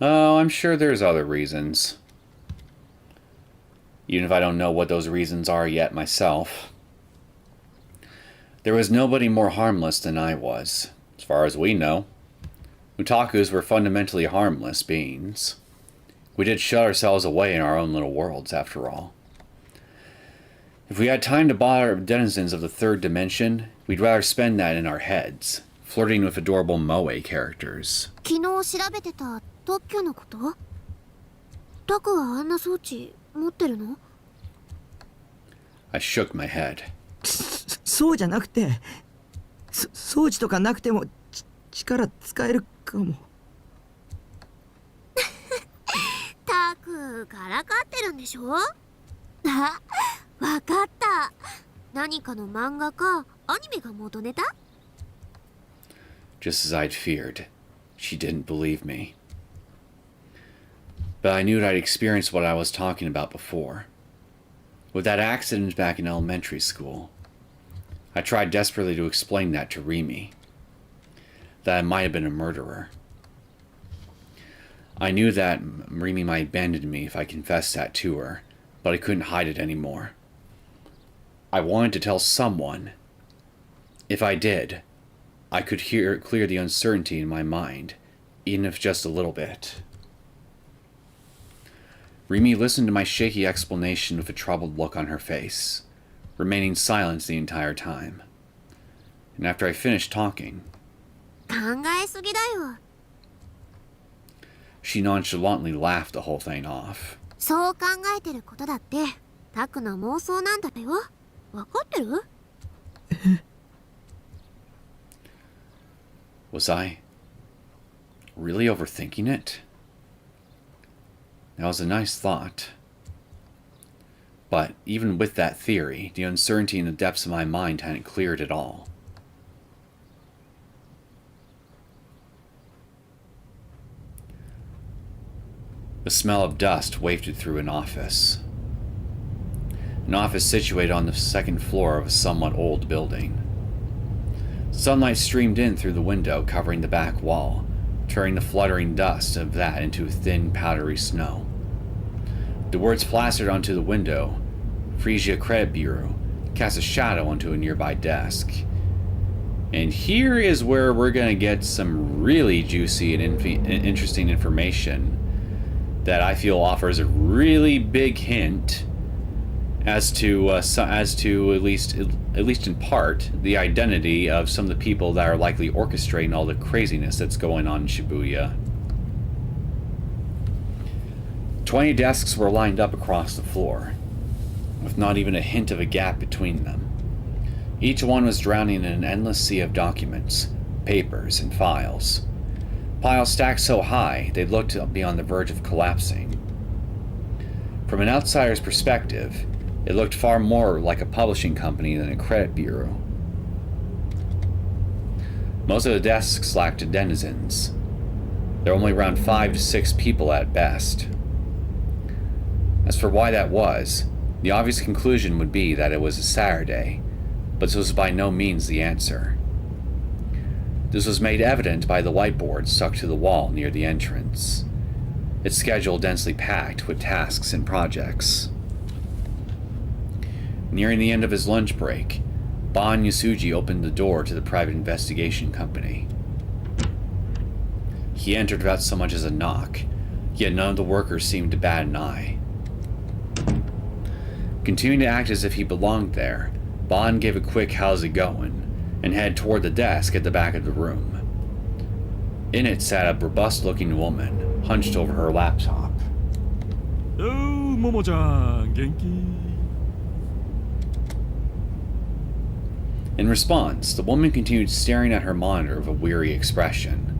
Oh, I'm sure there's other reasons. Even if I don't know what those reasons are yet myself. There was nobody more harmless than I was, as far as we know. Otakus were fundamentally harmless beings. We did shut ourselves away in our own little worlds, after all. If we had time to bother denizens of the third dimension, we'd rather spend that in our heads, flirting with adorable moe characters. 昨日調べてた特許のこと？タクはあんな装置持ってるの？ I shook my head. そうじゃなくて、装置とかなくても力使えるかも。タクからかってるんでしょ？あ、わかった。何かの漫画かアニメが元ネタ？ Just as I'd feared, she didn't believe me. But I knew that I'd experienced what I was talking about before. With that accident back in elementary school, I tried desperately to explain that to Rimi. That I might have been a murderer. I knew that Rimi might abandon me if I confessed that to her, but I couldn't hide it anymore. I wanted to tell someone. If I did, I could clear the uncertainty in my mind, even if just a little bit. Rimi listened to my shaky explanation with a troubled look on her face, remaining silent the entire time. And after I finished talking, 考えすぎだよ。 she nonchalantly laughed the whole thing off. そう考えてることだってタクの妄想なんだよ。わかってる？ Was I really overthinking it? That was a nice thought. But even with that theory, the uncertainty in the depths of my mind hadn't cleared at all. The smell of dust wafted through an office. An office situated on the second floor of a somewhat old building. Sunlight streamed in through the window covering the back wall, turning the fluttering dust of that into thin, powdery snow. The words plastered onto the window, Frisia Credit Bureau, cast a shadow onto a nearby desk. And here is where we're going to get some really juicy and interesting information that I feel offers a really big hint as to at least in part the identity of some of the people that are likely orchestrating all the craziness that's going on in Shibuya. 20 desks were lined up across the floor, with not even a hint of a gap between them. Each one was drowning in an endless sea of documents, papers, and files. Piles stacked so high they looked to be on the verge of collapsing. From an outsider's perspective, it looked far more like a publishing company than a credit bureau. Most of the desks lacked denizens. There were only around 5 to 6 people at best. As for why that was, the obvious conclusion would be that it was a Saturday, but this was by no means the answer. This was made evident by the whiteboard stuck to the wall near the entrance, its schedule densely packed with tasks and projects. Nearing the end of his lunch break, Bon Yasuji opened the door to the private investigation company. He entered without so much as a knock, yet none of the workers seemed to bat an eye. Continuing to act as if he belonged there, Bon gave a quick "how's it going?" and headed toward the desk at the back of the room. In it sat a robust-looking woman, hunched over her laptop. Oh, Momo-chan, genki? In response, the woman continued staring at her monitor with a weary expression.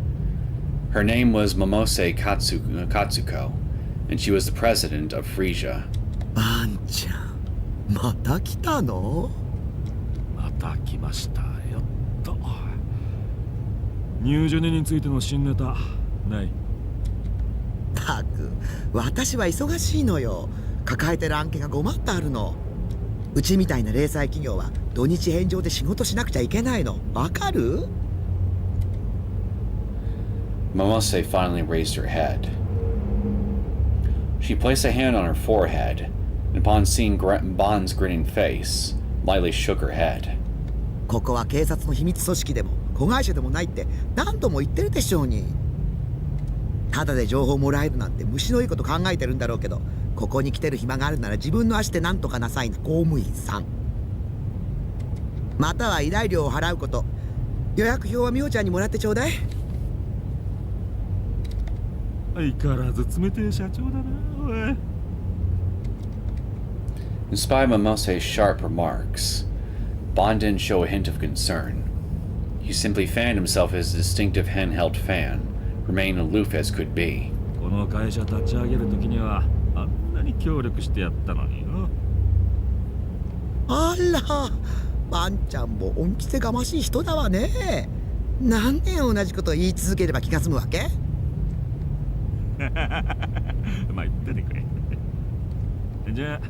Her name was Momose Katsuko, and she was the president of Frisia. バンちゃん、また来たの？また来ましたよっと。入所についての新ネタない？たく、私は忙しいのよ。抱えてる案件が5万ってあるの。うちみたいな零細企業は土日返上で仕事しなくちゃいけないの。わかる？ Momose finally raised her head. She placed a hand on her forehead, and upon seeing Bon's grinning face, lightly shook her head. ここは警察の秘密組織でも子会社でもないって何度も言ってるでしょうに。ただで情報もらえるなんて虫のいいこと考えてるんだろうけど、ここに来てる暇があるなら自分の足で何とかなさいな公務員さん。または依頼料を払うこと。予約表はみおちゃんにもらってちょうだい。相変わらず冷てえ社長だな、おい。In spite of Momose's sharp remarks, Bon didn't show a hint of concern. He simply fanned himself with his distinctive handheld fan, remaining aloof as could be. この会社立ち上げるときにはあんなに協力してやったのによ。あら、バンちゃんも恩着せがましい人だわね。何年同じこと言い続ければ気が済むわけ？まあ言っててくれ。じゃあ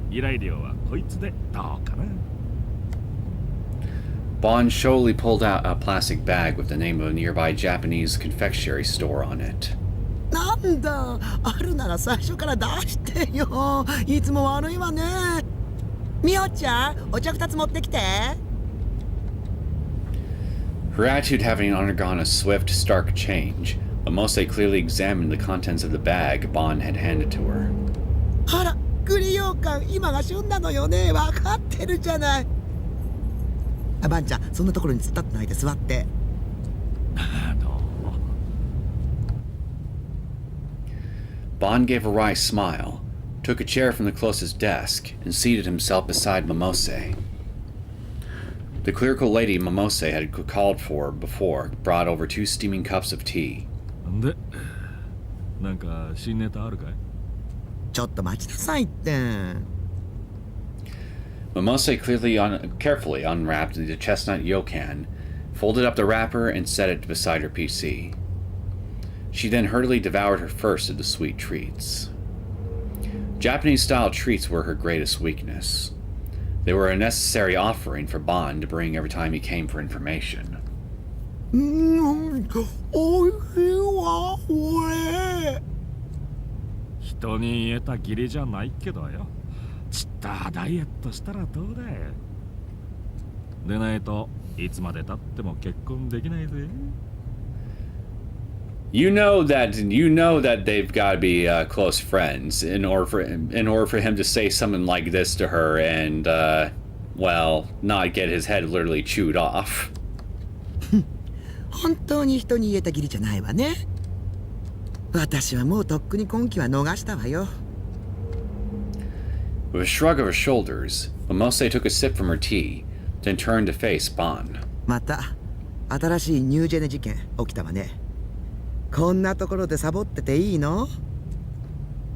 依頼料はこいつでどうかな。Bon showily pulled out a plastic bag with the name of a nearby Japanese confectionery store on it. なんだ、あるなら最初から出してよ。いつも悪いわね。みおちゃん、お茶2つ持ってきて。Her attitude having undergone a swift, stark change, Momose clearly examined the contents of the bag Bon had handed to her. あら、栗羊羹、今が旬なのよね。わかってるじゃない。あ、バンちゃん、そんなところに突っ立ってないで座って。Bon gave a wry smile, took a chair from the closest desk, and seated himself beside Momose. The clerical lady Momose had called for before brought over 2 steaming cups of tea. で、なんか新ネタあるかい？ちょっと待ちなさいって。Momose carefully unwrapped the chestnut yokan, folded up the wrapper, and set it beside her PC. She then hurriedly devoured her first of the sweet treats. Japanese-style treats were her greatest weakness. They were a necessary offering for Bon to bring every time he came for information. おいしいわ、これ。人に言えた義理じゃないけどよ。ちったダイエットしたらどうだよ。でないといつまでたっても結婚できないぜ。You know that they've got to be close friends in order for him to say something like this to her and well, not get his head literally chewed off. 本当に人に言えた義理じゃないわね。私はもうとっくに今期は逃したわよ。With a shrug of her shoulders, Momose took a sip from her tea, then turned to face Bon. また新しいニュージェネ事件起きたわね。こんなところでサボってていいの？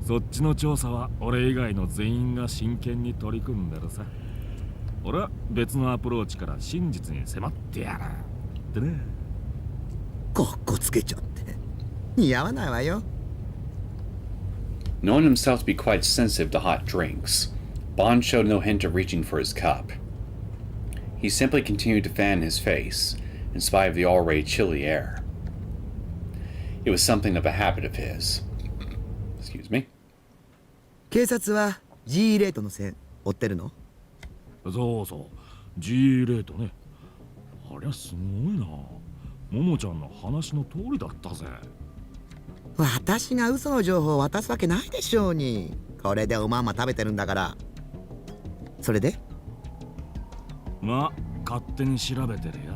そっちの調査は俺以外の全員が真剣に取り組んでるさ。俺は別のアプローチから真実に迫ってやるってね。かっこつけちゃって似合わないわよ。Knowing himself to be quite sensitive to hot drinks, Bond showed no hint of reaching for his cup. He simply continued to fan his face, in spite of the already chilly air. It was something of a habit of his. Excuse me. 警察は G レートの線追ってるの？そうそう、G レートね。ありゃすごいな。ももちゃんの話の通りだったぜ。私が嘘の情報を渡すわけないでしょうに。これでおまんま食べてるんだから。それで？まあ勝手に調べてるよ。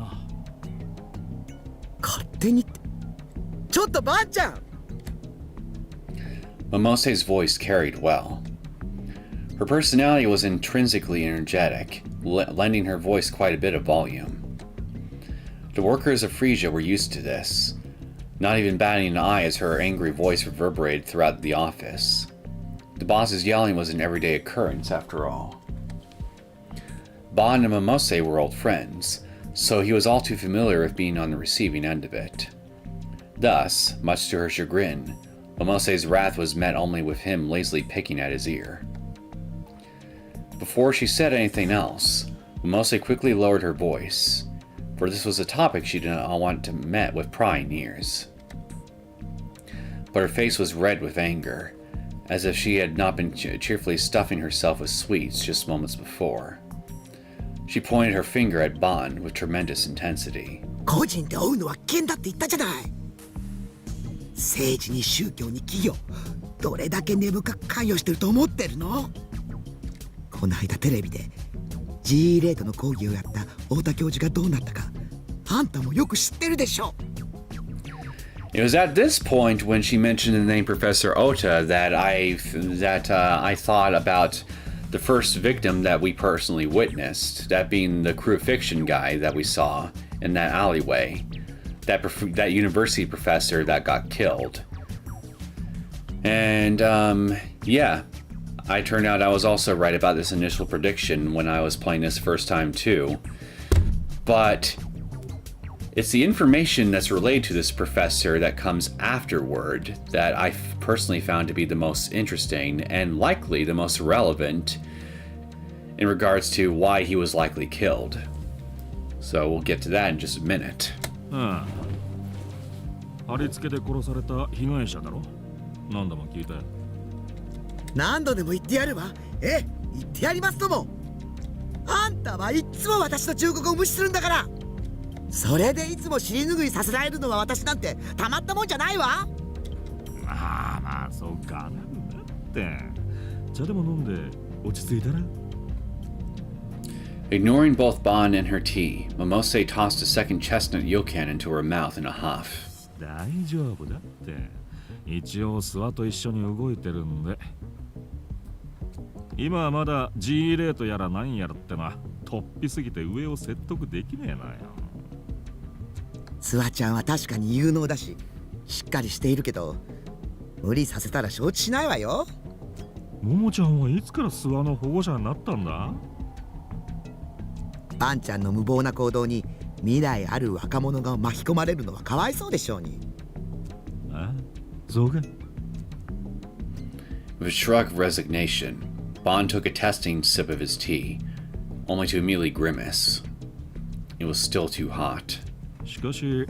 勝手にって。ちょっとばあちゃん！ Momose's voice carried well. Her personality was intrinsically energetic, lending her voice quite a bit of volume. The workers of Frisia were used to this, not even batting an eye as her angry voice reverberated throughout the office. The boss's yelling was an everyday occurrence, after all. Bond and Momose were old friends, so he was all too familiar with being on the receiving end of it. Thus, much to her chagrin, Momose's wrath was met only with him lazily picking at his ear. Before she said anything else, Momose quickly lowered her voice, for this was a topic she did not want to met with prying ears. But her face was red with anger, as if she had not been cheerfully stuffing herself with sweets just moments before. She pointed her finger at Bond with tremendous intensity. 個人で追うのは危険だって言ったじゃない。政治に宗教に企業、どれだけ根深く関与してると思ってるの？この間テレビで G レートの講義をやった太田教授がどうなったか、あんたもよく知ってるでしょ。It was at this point when she mentioned the name Professor Ota that I thought about the first victim that we personally witnessed, that being the crucifixion guy that we saw in that alleyway, that university professor that got killed. And yeah, I turned out I was also right about this initial prediction when I was playing this first time too. But it's the information that's related to this professor that comes afterward that I personally found to be the most interesting and likely the most relevant in regards to why he was likely killed. So we'll get to that in just a minute. ああ、貼り付けで殺された被害者だろ。何度も聞いたよ。何度でも言ってやるわ。言ってやりますとも。あんたはいつも私の忠告を無視するんだから。それでいつも尻拭いさせられるのは私なんてたまったもんじゃないわ。まあまあ、そうかなって。茶でも飲んで落ち着いたら。Ignoring both Bond and her tea, Momose tossed a second chestnut yokan into her mouth in a huff. 大丈夫だって。一応諏訪と一緒に動いてるんで。今はまだ G レートやら何やらってのは突飛すぎて上を説得できねえなよ。諏訪ちゃんは確かに有能だししっかりしているけど、無理させたら承知しないわよ。ももちゃんはいつから諏訪の保護者になったんだ？バンちゃんの無謀な行動に未来ある若者が巻き込まれるのはかわいそうでしょうに。ああ、そうか。With a shrug of resignation, Bond took a testing sip of his tea, only to immediately grimace. It was still too hot. しかし、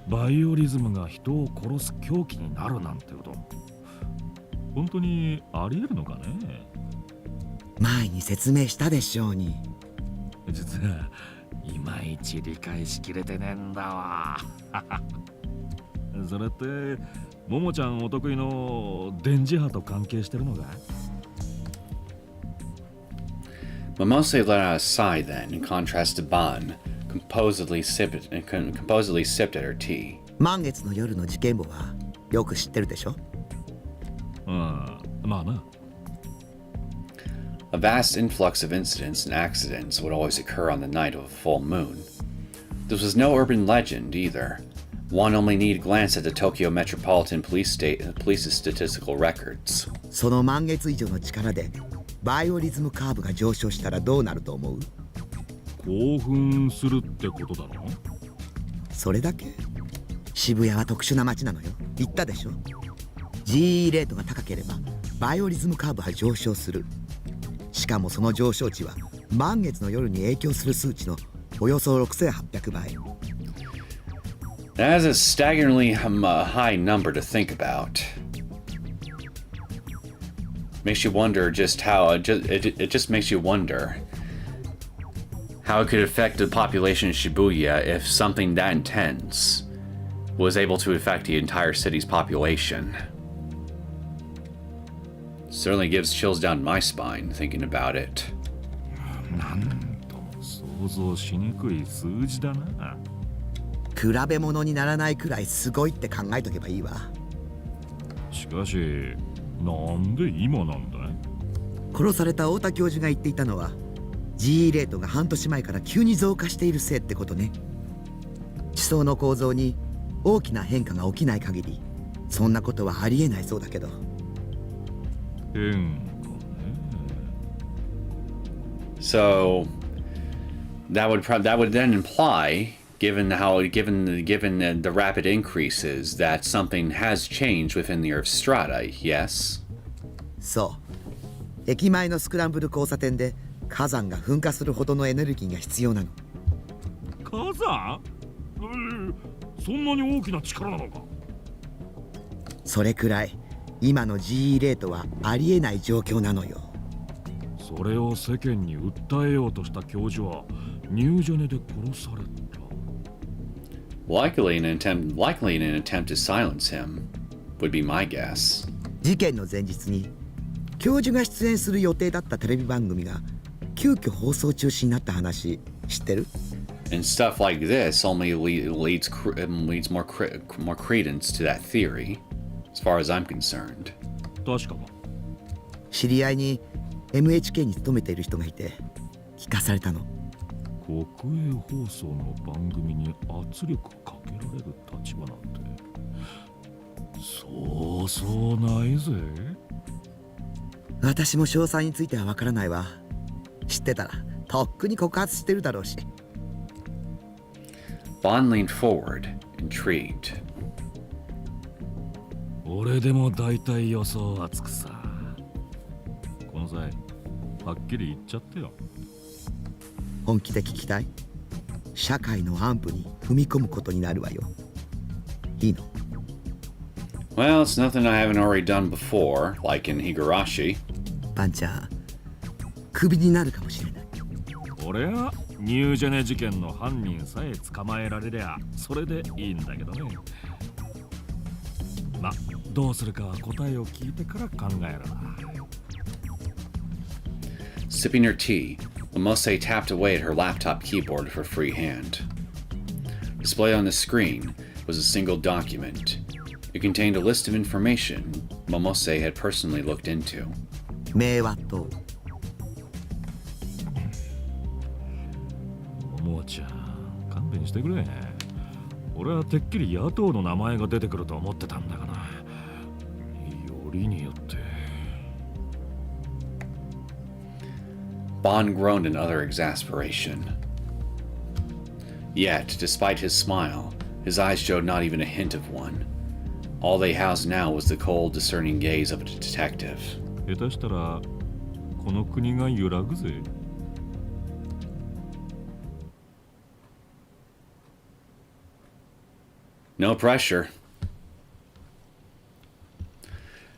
バイオリズムが人を殺す凶器になるなんてこと、本当にありえるのかね？前に説明したでしょうに。実はいまいち理解しきれてねえんだわ。それってももちゃんお得意の電磁波と関係してるのか？ Momose let out a sigh then, in contrast to Ban, composedly sipped at her tea. 満月の夜の事件簿はよく知ってるでしょ？まあな。 A vast influx of incidents and accidents would always occur on the night of a full moon. This was no urban legend either. One only need glance at the Tokyo Metropolitan Police's statistical records. その満月以上の力でバイオリズムカーブが上昇したらどうなると思う？興奮するってことだろ？それだけ？渋谷は特殊な街なのよ。言ったでしょ？ GE レートが高ければバイオリズムカーブは上昇する。しかもその上昇値は満月の夜に影響する数値のおよそ6800倍。That is a staggeringly high number to think about. Makes you wonder just how it just makes you wonder how it could affect the population of Shibuya if something that intense was able to affect the entire city's population. Certainly gives chills down my spine thinking about it. なんとも想像しにくい数字だな。比べ物にならないくらいすごいって考えとけばいいわ。しかし、なんで今なんだい？殺された太田教授が言っていたのは GE レートが半年前から急に増加しているせいってことね。地層の構造に大きな変化が起きない限りそんなことはありえないそうだけど。変化ね。 So that would then imply, given the rapid increases, that something has changed within the Earth's strata. Yes. そう。駅前のスクランブル交差点で火山が噴火するほどのエネルギーが必要なの。火山？そんなに大きな力なのか？それくらい今の GE レートはありえない状況なのよ。それを世間に訴えようとした教授はニュージェネで殺された。Likely in an attempt to silence him, would be my guess. 事件の前日に教授が出演する予定だったテレビ番組が急遽放送中止になった話知ってる？ And stuff like this only leads more credence to that theory, as far as I'm concerned. 確かか。知り合いに NHK に勤めている人がいて聞かされたの。国営放送の番組に圧力かけられる立場なんてそうそうないぜ。私も詳細についてはわからないわ。知ってたらとっくに告発してるだろうし。Bond leaned forward, intrigued. 俺でも大体予想はつくさ。この際はっきり言っちゃってよ。本気で聞きたい？社会の安否に踏み込むことになるわよ。いいの？ Well, it's nothing I haven't already done before, like in Higurashi. パンちゃん、クビになるかもしれない。俺はニュージェネ事件の犯人さえ捕まえられりゃそれでいいんだけどね。ま、どうするかは答えを聞いてから考えるな。Sipping her tea, Momose tapped away at her laptop keyboard with her free hand. Displayed on the screen was a single document. It contained a list of information Momose had personally looked into. 名和とももちゃん、勘弁してくれ。俺はてっきり野党の名前が出てくると思ってたんだがな。よりによって。Bond groaned in utter exasperation. Yet, despite his smile, his eyes showed not even a hint of one. All they housed now was the cold, discerning gaze of a detective. 下手したらこの国が揺らぐぜ。No pressure.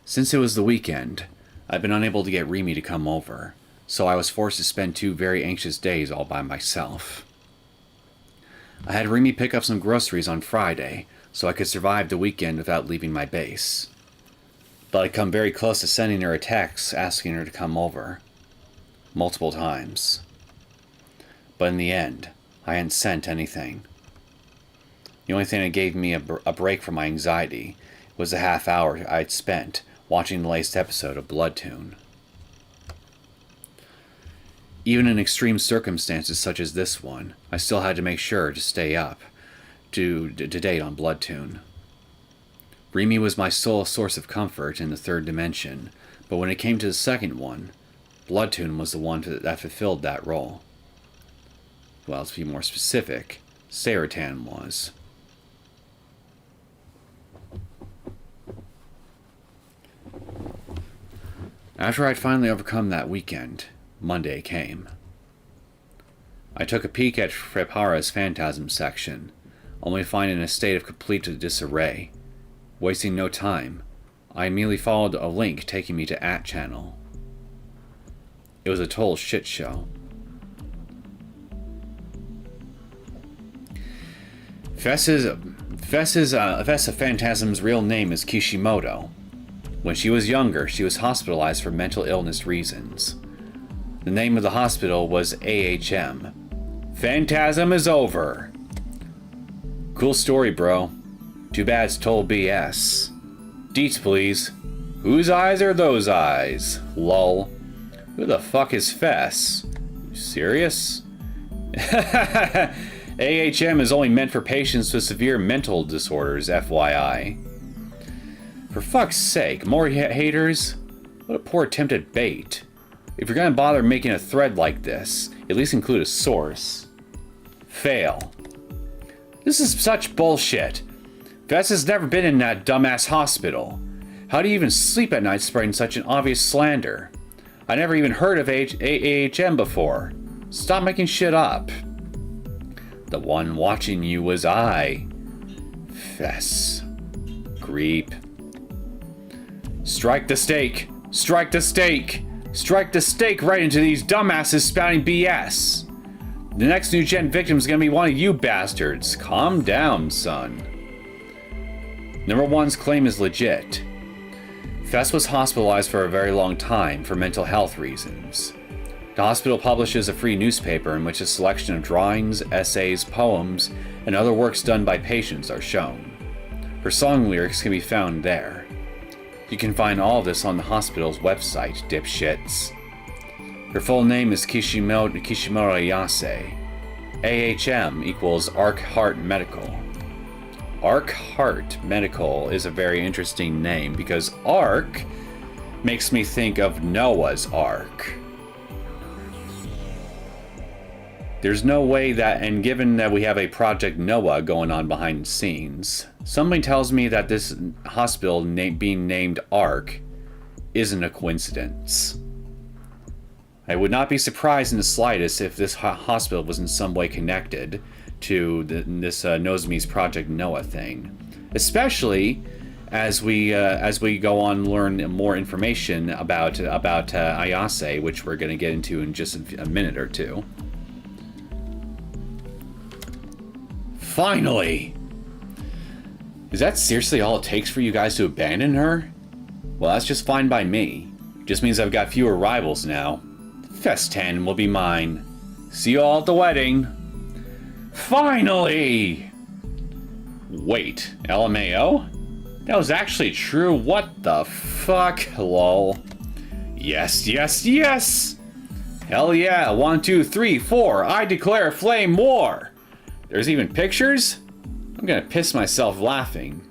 Since it was the weekend, I've been unable to get Rimi to come over, so I was forced to spend 2 very anxious days all by myself. I had Rimi pick up some groceries on Friday, so I could survive the weekend without leaving my base. But I'd come very close to sending her a text asking her to come over. Multiple times. But in the end, I hadn't sent anything. The only thing that gave me a break from my anxiety was the half hour I'd spent watching the latest episode of Bloodtoon. Even in extreme circumstances such as this one, I still had to make sure to stay up to date on Bloodtoon. Remy was my sole source of comfort in the third dimension, but when it came to the second one, Bloodtoon was the one that fulfilled that role. Well, to be more specific, Saratan was. After I'd finally overcome that weekend, Monday came. I took a peek at Frepara's Phantasm section, only to find it in a state of complete disarray. Wasting no time, I immediately followed a link taking me to @channel. It was a total shit show. Fessa Phantasm's real name is Kishimoto. When she was younger, she was hospitalized for mental illness reasons. The name of the hospital was AHM. Phantasm is over. Cool story, bro. Too bad it's total BS. Deets, please. Whose eyes are those eyes? Lol. Who the fuck is Fess? You serious? AHM is only meant for patients with severe mental disorders, FYI. For fuck's sake, more haters? What a poor attempt at bait. If you're gonna bother making a thread like this, at least include a source. Fail. This is such bullshit. Vess has never been in that dumbass hospital. How do you even sleep at night spreading such an obvious slander? I never even heard of AHM before. Stop making shit up. The one watching you was I. Fess. Creep. Strike the stake! Strike the stake! Strike the stake right into these dumbasses spouting BS! The next new gen victim is gonna be one of you bastards. Calm down, son. Number one's claim is legit. Fess was hospitalized for a very long time for mental health reasons. The hospital publishes a free newspaper in which a selection of drawings, essays, poems, and other works done by patients are shown. Her song lyrics can be found there. You can find all of this on the hospital's website, dipshits. Her full name is Kishimoto Yase. AHM equals Arc Heart Medical. Arc Heart Medical is a very interesting name because Arc makes me think of Noah's Ark. There's no way that, and given that we have a Project Noah going on behind the scenes, something tells me that this hospital being named Ark isn't a coincidence. I would not be surprised in the slightest if this hospital was in some way connected to this Nozomi's Project Noah thing, especially as we go on and learn more information about Ayase, which we're going to get into in just a minute or two. Finally! Is that seriously all it takes for you guys to abandon her? Well, that's just fine by me. Just means I've got fewer rivals now. Festan will be mine. See you all at the wedding. Finally! Wait, LMAO? That was actually true? What the fuck? Lol. Yes, yes, yes! Hell yeah, 1, 2, 3, 4, I declare flame war! There's even pictures? I'm gonna piss myself laughing.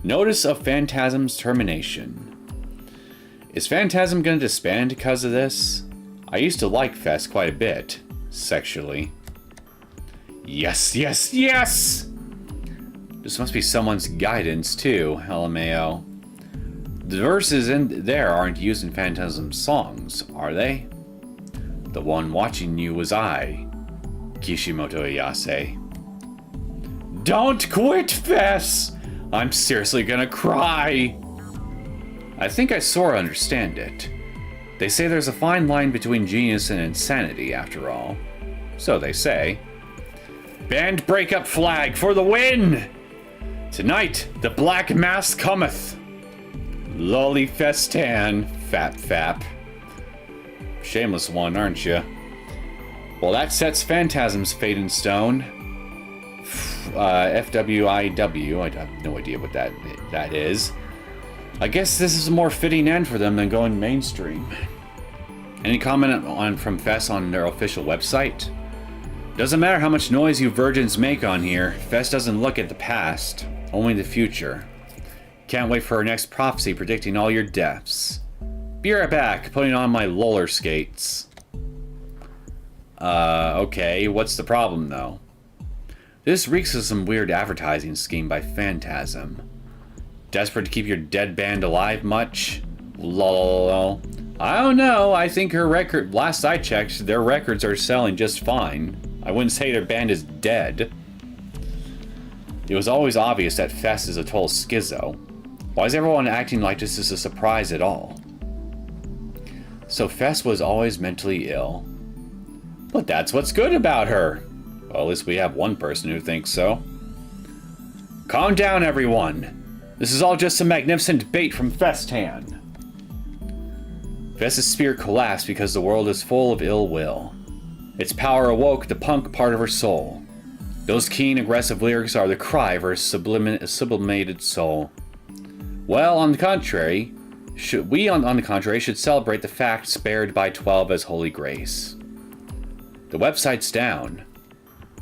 Notice of Phantasm's termination. Is Phantasm gonna disband because of this? I used to like Fess quite a bit, sexually. Yes, yes, yes! This must be someone's guidance too, LMAO. The verses in there aren't used in Phantasm's songs, are they? The one watching you was I, Kishimoto Ayase. Don't quit, Fess! I'm seriously gonna cry! I think I sort of understand it. They say there's a fine line between genius and insanity, after all. So they say. Band breakup flag for the win! Tonight, the black mass cometh. Lolly festan, fap fap. Shameless one, aren't you? Well, that sets Phantasm's fate in stone. FWIW, I have no idea what that is. I guess this is a more fitting end for them than going mainstream. Any comment from Fest on their official website? Doesn't matter how much noise you virgins make on here, Fest doesn't look at the past, only the future. Can't wait for our next prophecy predicting all your deaths. Be right back, putting on my roller skates. Okay, what's the problem though? This reeks of some weird advertising scheme by Phantasm. Desperate to keep your dead band alive much? Lol. I don't know, I think her record, last I checked, their records are selling just fine. I wouldn't say their band is dead. It was always obvious that Fest is a total schizo. Why is everyone acting like this is a surprise at all? So Fest was always mentally ill. But that's what's good about her. Well, at least we have one person who thinks so. Calm down, everyone. This is all just some magnificent bait from Festhand. Vesta's spirit collapsed because the world is full of ill will. Its power awoke the punk part of her soul. Those keen, aggressive lyrics are the cry of her sublimated soul. Well, on the contrary, should celebrate the fact spared by 12 as holy grace. The website's down.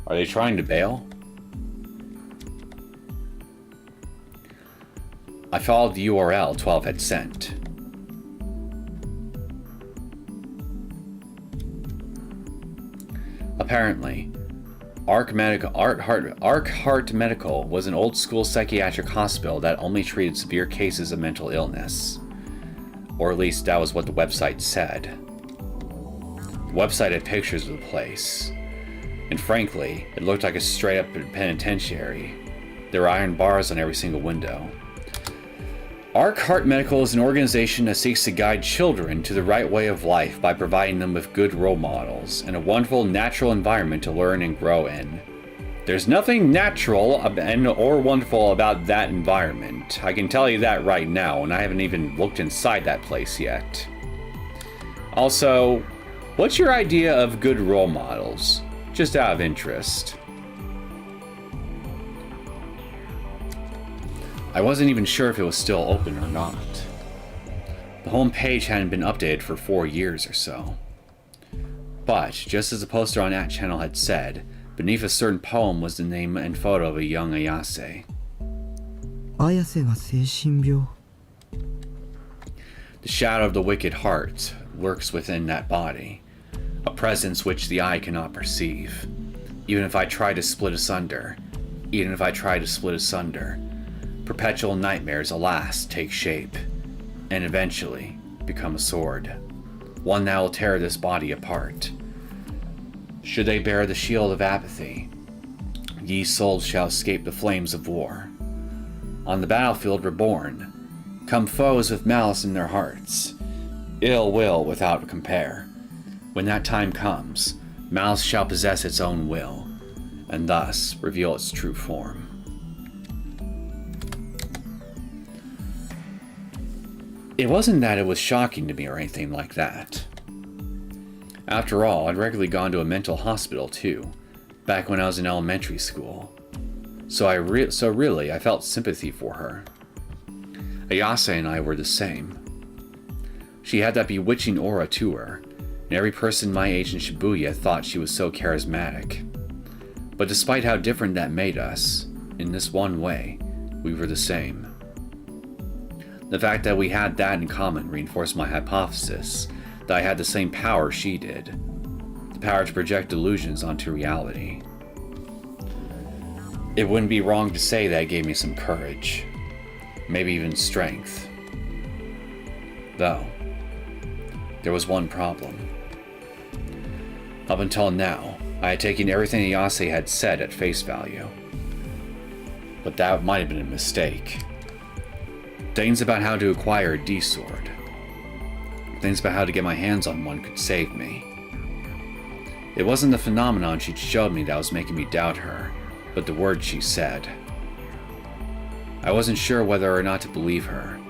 Are they trying to bail? I followed the URL 12 had sent. Apparently, Arc Heart Medical was an old-school psychiatric hospital that only treated severe cases of mental illness. Or at least that was what the website said. The website had pictures of the place. And frankly, it looked like a straight-up penitentiary. There were iron bars on every single window. Arc Heart Medical is an organization that seeks to guide children to the right way of life by providing them with good role models and a wonderful natural environment to learn and grow in. There's nothing natural or wonderful about that environment. I can tell you that right now, and I haven't even looked inside that place yet. Also, what's your idea of good role models? Just out of interest. I wasn't even sure if it was still open or not. The home page hadn't been updated for 4 years or so. But, just as the poster on that channel had said, beneath a certain poem was the name and photo of a young Ayase. The shadow of the wicked heart lurks within that body, a presence which the eye cannot perceive. Even if I try to split asunder, perpetual nightmares, alas, take shape, and eventually become a sword, one that will tear this body apart. Should they bear the shield of apathy, ye souls shall escape the flames of war. On the battlefield reborn, come foes with malice in their hearts, ill will without compare. When that time comes, malice shall possess its own will, and thus reveal its true form. It wasn't that it was shocking to me or anything like that. After all, I'd regularly gone to a mental hospital too, back when I was in elementary school. So really, I felt sympathy for her. Ayase and I were the same. She had that bewitching aura to her, and every person my age in Shibuya thought she was so charismatic. But despite how different that made us, in this one way, we were the same. The fact that we had that in common reinforced my hypothesis that I had the same power she did, the power to project illusions onto reality. It wouldn't be wrong to say that it gave me some courage, maybe even strength. Though, there was one problem. Up until now, I had taken everything Ayase had said at face value. But that might have been a mistake. Things about how to acquire a D-sword, things about how to get my hands on one could save me. It wasn't the phenomenon she'd showed me that was making me doubt her, but the words she said. I wasn't sure whether or not to believe her.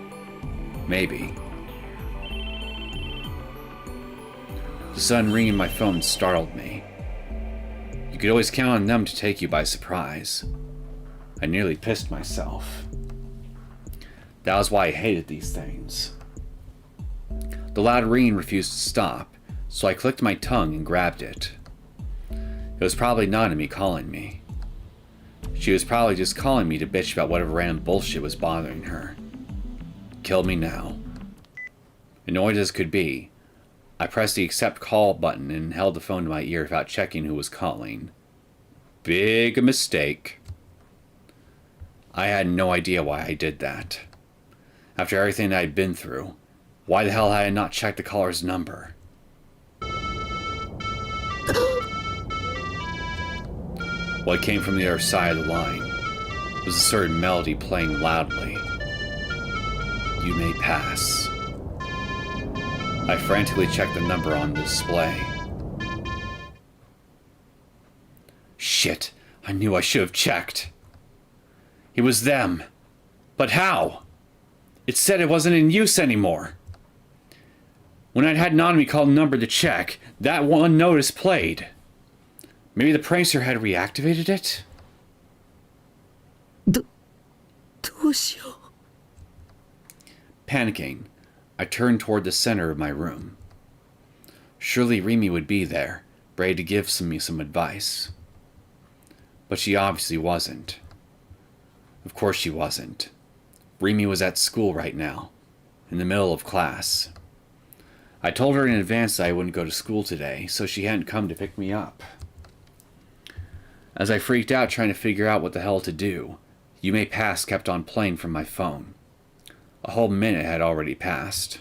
Maybe. The sudden ring in my phone startled me. You could always count on them to take you by surprise. I nearly pissed myself. That was why I hated these things. The loud ringing refused to stop, so I clicked my tongue and grabbed it. It was probably Nanami calling me. She was probably just calling me to bitch about whatever random bullshit was bothering her. Kill me now. Annoyed as could be, I pressed the accept call button and held the phone to my ear without checking who was calling. Big mistake. I had no idea why I did that. After everything that I'd been through, why the hell had I not checked the caller's number? What came from the other side of the line was a certain melody playing loudly. You may pass. I frantically checked the number on the display. Shit, I knew I should have checked. It was them. But how? It said it wasn't in use anymore. When I'd had Nanami call the number to check, that one notice played. Maybe the prankster had reactivated it? どうしよう。 Panicking, I turned toward the center of my room. Surely Rimi would be there, ready to give me some advice. But she obviously wasn't. Of course she wasn't. Rimi was at school right now, in the middle of class. I told her in advance that I wouldn't go to school today, so she hadn't come to pick me up. As I freaked out trying to figure out what the hell to do, You May Pass kept on playing from my phone. A whole minute had already passed.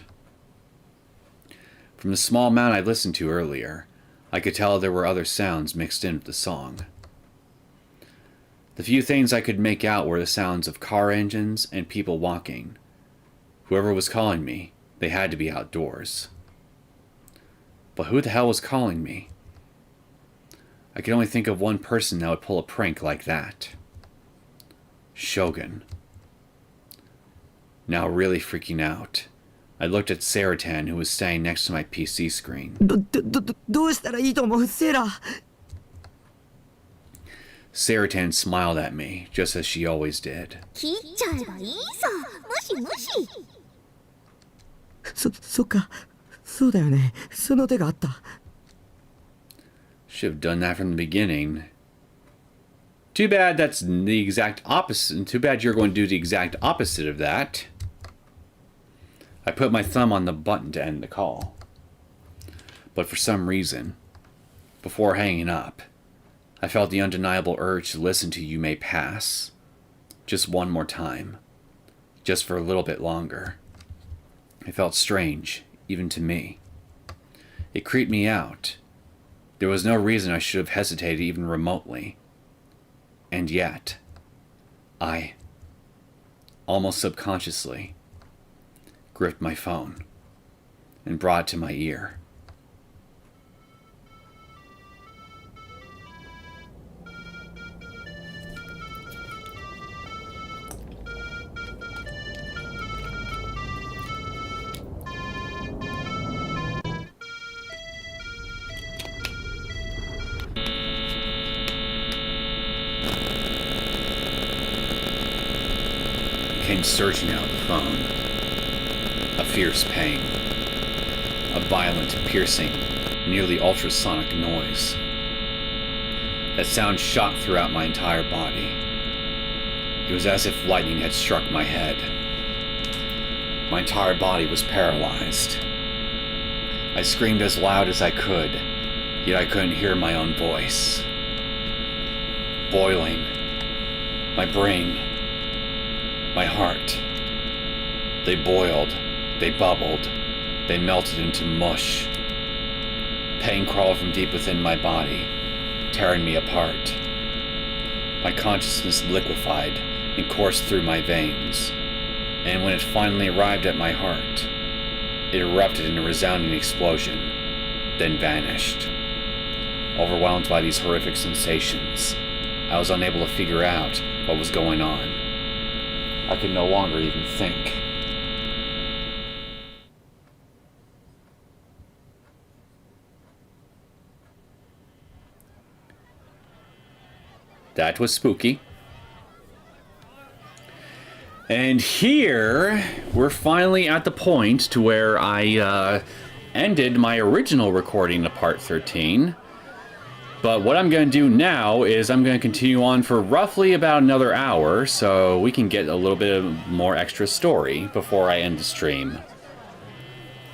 From the small amount I listened to earlier, I could tell there were other sounds mixed in with the song. The few things I could make out were the sounds of car engines and people walking. Whoever was calling me, they had to be outdoors. But who the hell was calling me? I could only think of one person that would pull a prank like that. Shogun. Now really freaking out, I looked at Saratan, who was standing next to my PC screen. どうしたらいいと思う、セーラー。 Saratan smiled at me, just as she always did. 切っちゃえばいいさ。無視無視。そっか。そうだよね。その手があった。 Should have done that from the beginning. Too bad that's the exact opposite. And too bad you're going to do the exact opposite of that. I put my thumb on the button to end the call. But for some reason, before hanging up, I felt the undeniable urge to listen to You May Pass. Just one more time. Just for a little bit longer. It felt strange, even to me. It creeped me out. There was no reason I should have hesitated even remotely. And yet, I, almost subconsciously, gripped my phone and brought it to my ear. Came surging out of the phone. A fierce pain. A violent, piercing, nearly ultrasonic noise. That sound shot throughout my entire body. It was as if lightning had struck my head. My entire body was paralyzed. I screamed as loud as I could, yet I couldn't hear my own voice. Boiling. My brain. My heart. They boiled, they bubbled, they melted into mush. Pain crawled from deep within my body, tearing me apart. My consciousness liquefied and coursed through my veins, and when it finally arrived at my heart, it erupted in a resounding explosion, then vanished. Overwhelmed by these horrific sensations, I was unable to figure out what was going on. I can no longer even think. That was spooky. And here, we're finally at the point to where I ended my original recording of Part 13. But what I'm going to do now is I'm going to continue on for roughly about another hour, so we can get a little bit more extra story before I end the stream.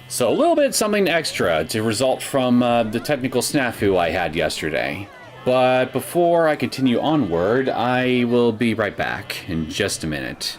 So a little bit something extra to result from the technical snafu I had yesterday. But before I continue onward, I will be right back in just a minute.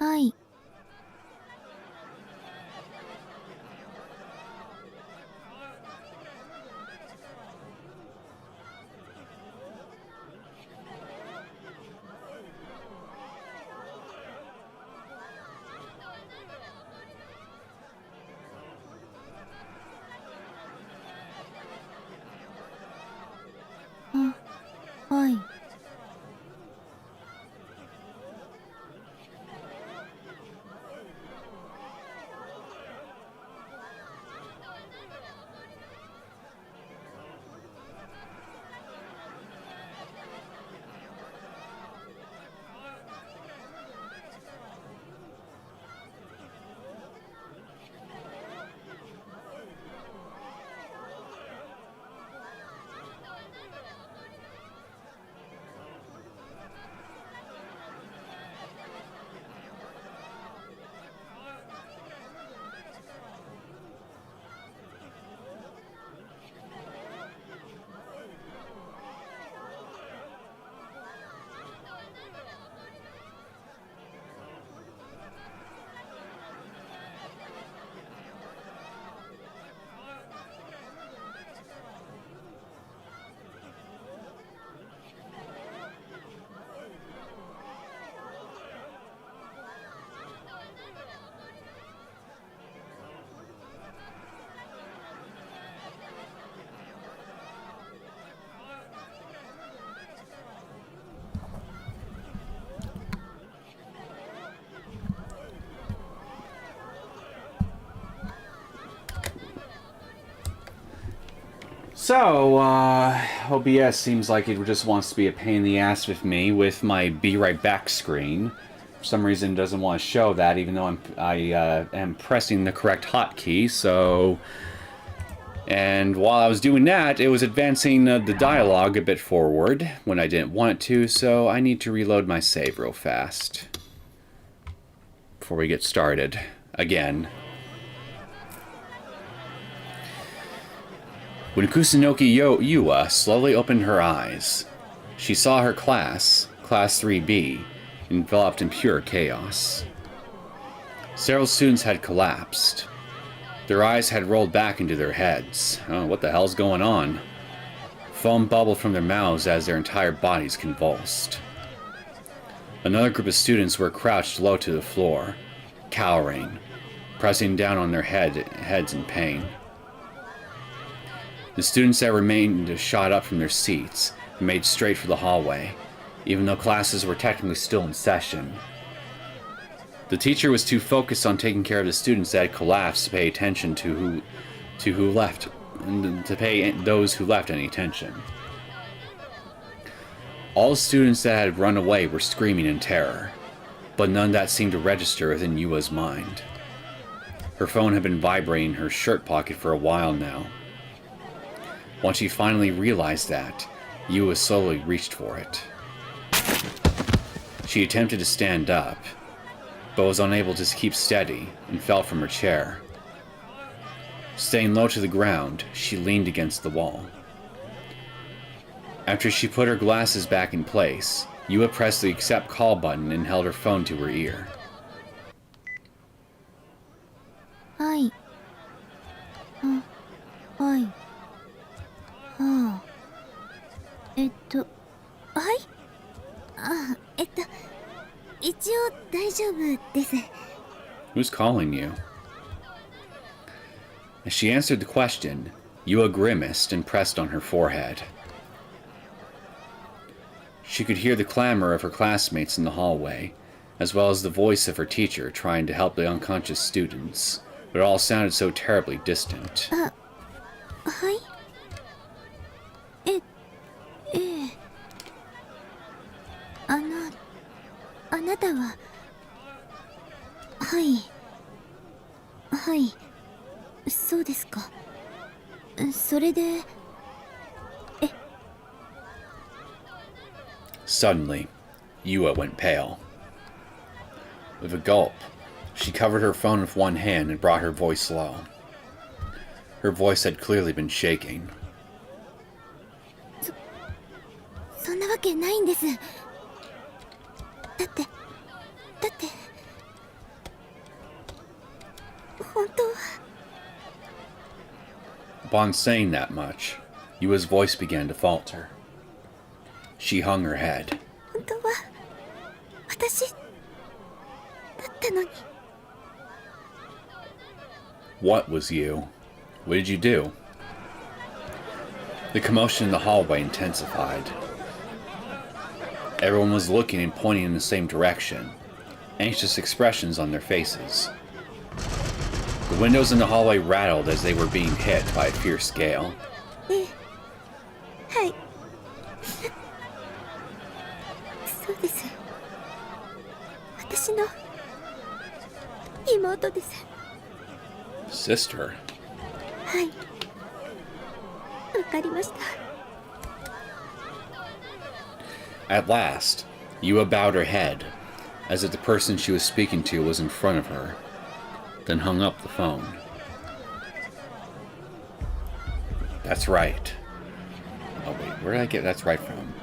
はい。あ、はい。So, OBS seems like it just wants to be a pain in the ass with me with my Be Right Back screen. For some reason, it doesn't want to show that, even though I am pressing the correct hotkey, so... And while I was doing that, it was advancing the dialogue a bit forward when I didn't want it to, so I need to reload my save real fast before we get started again. When Kusunoki Yua slowly opened her eyes, she saw her class, Class 3B, enveloped in pure chaos. Several students had collapsed. Their eyes had rolled back into their heads. Oh, what the hell's going on? Foam bubbled from their mouths as their entire bodies convulsed. Another group of students were crouched low to the floor, cowering, pressing down on their heads in pain. The students that remained shot up from their seats and made straight for the hallway, even though classes were technically still in session. The teacher was too focused on taking care of the students that had collapsed to pay attention to who left, and to pay those who left any attention. All the students that had run away were screaming in terror, but none that seemed to register within Yua's mind. Her phone had been vibrating in her shirt pocket for a while now. Once she finally realized that, Yua slowly reached for it. She attempted to stand up, but was unable to keep steady and fell from her chair. Staying low to the ground, she leaned against the wall. After she put her glasses back in place, Yua pressed the accept call button and held her phone to her ear. はい。はい。はあ。はい。一応大丈夫です。 Who's calling you? As she answered the question, Yua grimaced and pressed on her forehead. She could hear the clamor of her classmates in the hallway, as well as the voice of her teacher trying to help the unconscious students, but it all sounded so terribly distant. はい。あなたは。はい。はい。そうですか。それで。Suddenly, Yua went pale. With a gulp, she covered her phone with one hand and brought her voice low. Her voice had clearly been shaking. そんなわけないんです。だって本当は。 Upon saying that much, Yua's voice began to falter. She hung her head. 本当は私だったのに。 What was you? What did you do? The commotion in the hallway intensified. Everyone was looking and pointing in the same direction, anxious expressions on their faces. The windows in the hallway rattled as they were being hit by a fierce gale. はい。そうです。私の妹です。 Sister? はい。わかりました。 At last, Yua bowed her head, as if the person she was speaking to was in front of her, then hung up the phone. That's right. Oh wait, where did I get that's right from?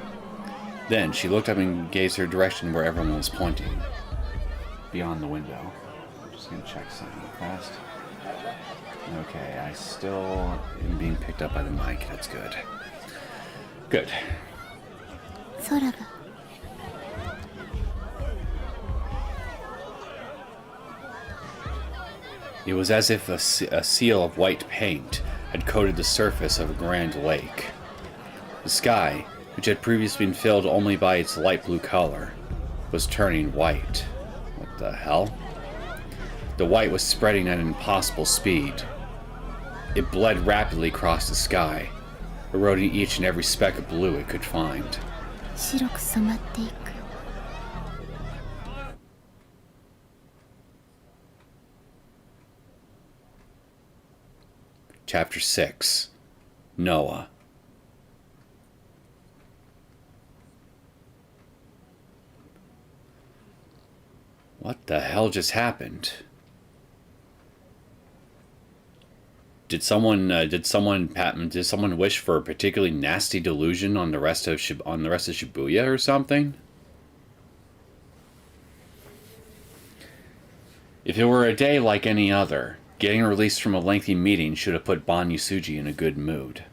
Then she looked up and gazed her direction where everyone was pointing. Beyond the window. I'm just gonna check something fast. Okay, I still am being picked up by the mic. That's good. Good. 空が。 It was as if a seal of white paint had coated the surface of a grand lake. The sky, which had previously been filled only by its light blue color, was turning white. What the hell? The white was spreading at an impossible speed. It bled rapidly across the sky, eroding each and every speck of blue it could find. 白く染まっていく。 Chapter 6 Noah. What the hell just happened? Did someone wish for a particularly nasty delusion on the rest of Shibuya or something? If it were a day like any other, getting released from a lengthy meeting should have put Ban Yusuji in a good mood.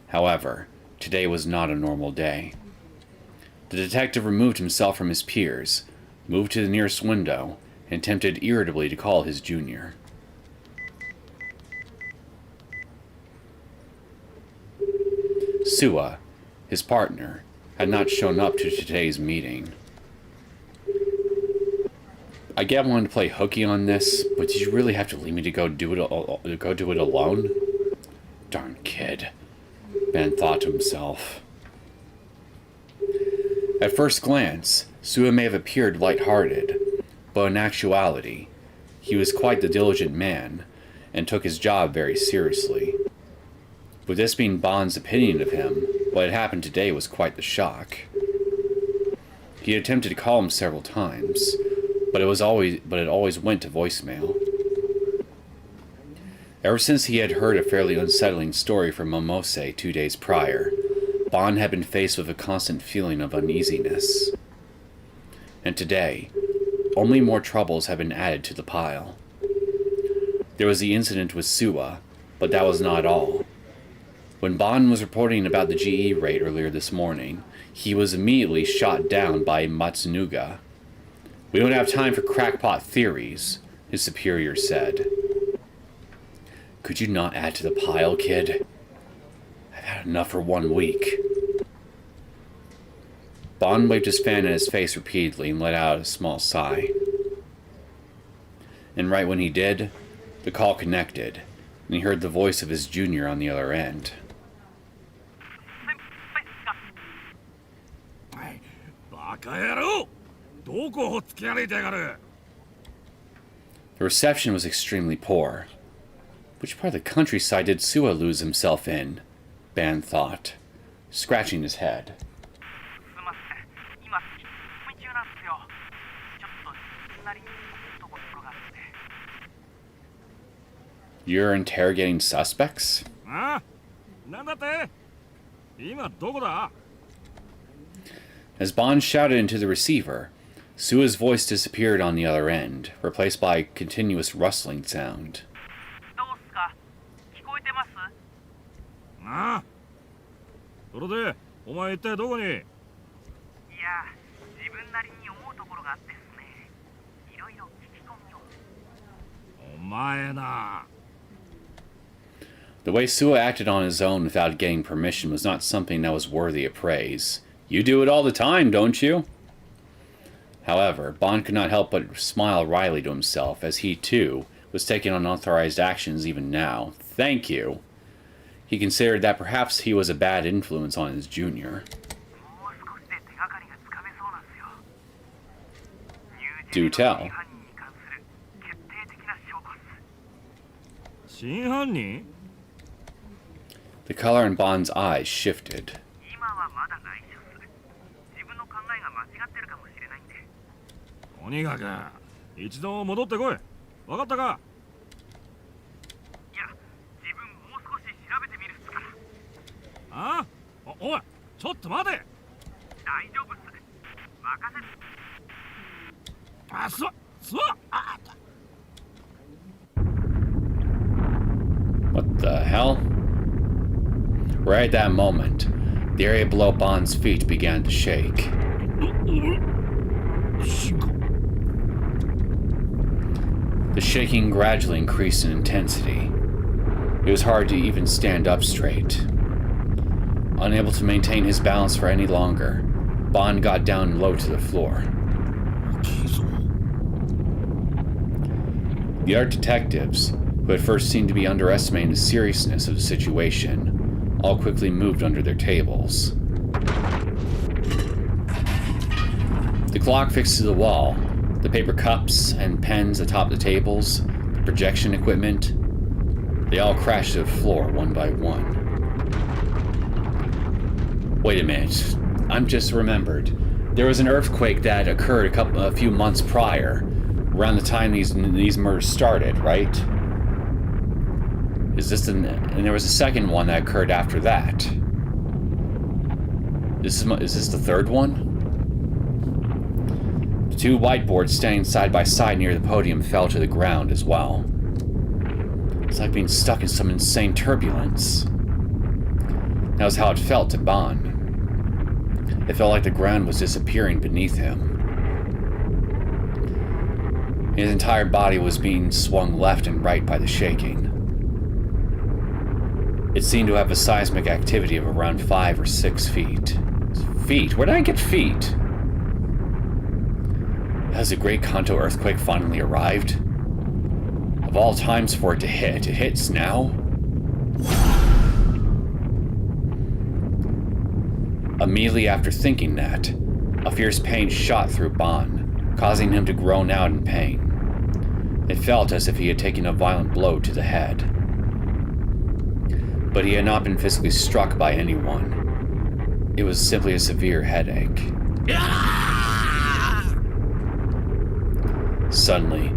However, today was not a normal day. The detective removed himself from his peers, moved to the nearest window, and attempted irritably to call his junior. Suwa, his partner, had not shown up to today's meeting. I get wanting to play hooky on this, but did you really have to leave me to go do it alone? Darn kid, Ben thought to himself. At first glance, Sua may have appeared light-hearted, but in actuality, he was quite the diligent man, and took his job very seriously. With this being Bond's opinion of him, what had happened today was quite the shock. He had attempted to call him several times, but it always went to voicemail. Ever since he had heard a fairly unsettling story from Momose 2 days prior, Bond had been faced with a constant feeling of uneasiness. And today, only more troubles had been added to the pile. There was the incident with Sua, but that was not all. When Bond was reporting about the GE raid earlier this morning, he was immediately shot down by Matsunuga. "We don't have time for crackpot theories," his superior said. "Could you not add to the pile, kid? I've had enough for 1 week." Bond waved his fan in his face repeatedly and let out a small sigh. And right when he did, the call connected, and he heard the voice of his junior on the other end. The reception was extremely poor. Which part of the countryside did Sua lose himself in? Ban thought, scratching his head. You're interrogating suspects? As Bond shouted into the receiver, Sua's voice disappeared on the other end, replaced by a continuous rustling sound. The way Sua acted on his own without getting permission was not something that was worthy of praise. You do it all the time, don't you? However, Bond could not help but smile wryly to himself as he, too, was taking unauthorized actions even now. Thank you. He considered that perhaps he was a bad influence on his junior. Do tell. The color in Bond's eyes shifted. What the hell? Right at that moment, the area below Bond's feet began to shake. The shaking gradually increased in intensity. It was hard to even stand up straight. Unable to maintain his balance for any longer, Bond got down low to the floor. The other detectives, who at first seemed to be underestimating the seriousness of the situation, all quickly moved under their tables. The clock fixed to the wall, the paper cups and pens atop the tables, the projection equipment, they all crashed to the floor one by one. Wait a minute, I'm just remembered. There was an earthquake that occurred a few months prior, around the time these murders started, right? And there was a second one that occurred after that. Is this the third one? The two whiteboards standing side by side near the podium fell to the ground as well. It's like being stuck in some insane turbulence. That was how it felt to Bond. It felt like the ground was disappearing beneath him. His entire body was being swung left and right by the shaking. It seemed to have a seismic activity of around 5 or 6 feet. Feet? Where did I get feet? Has the Great Kanto earthquake finally arrived? Of all times for it to hit, it hits now? Immediately after thinking that, A fierce pain shot through Bon, causing him to groan out in pain. It felt as if he had taken a violent blow to the head. But he had not been physically struck by anyone. It was simply a severe headache. Suddenly,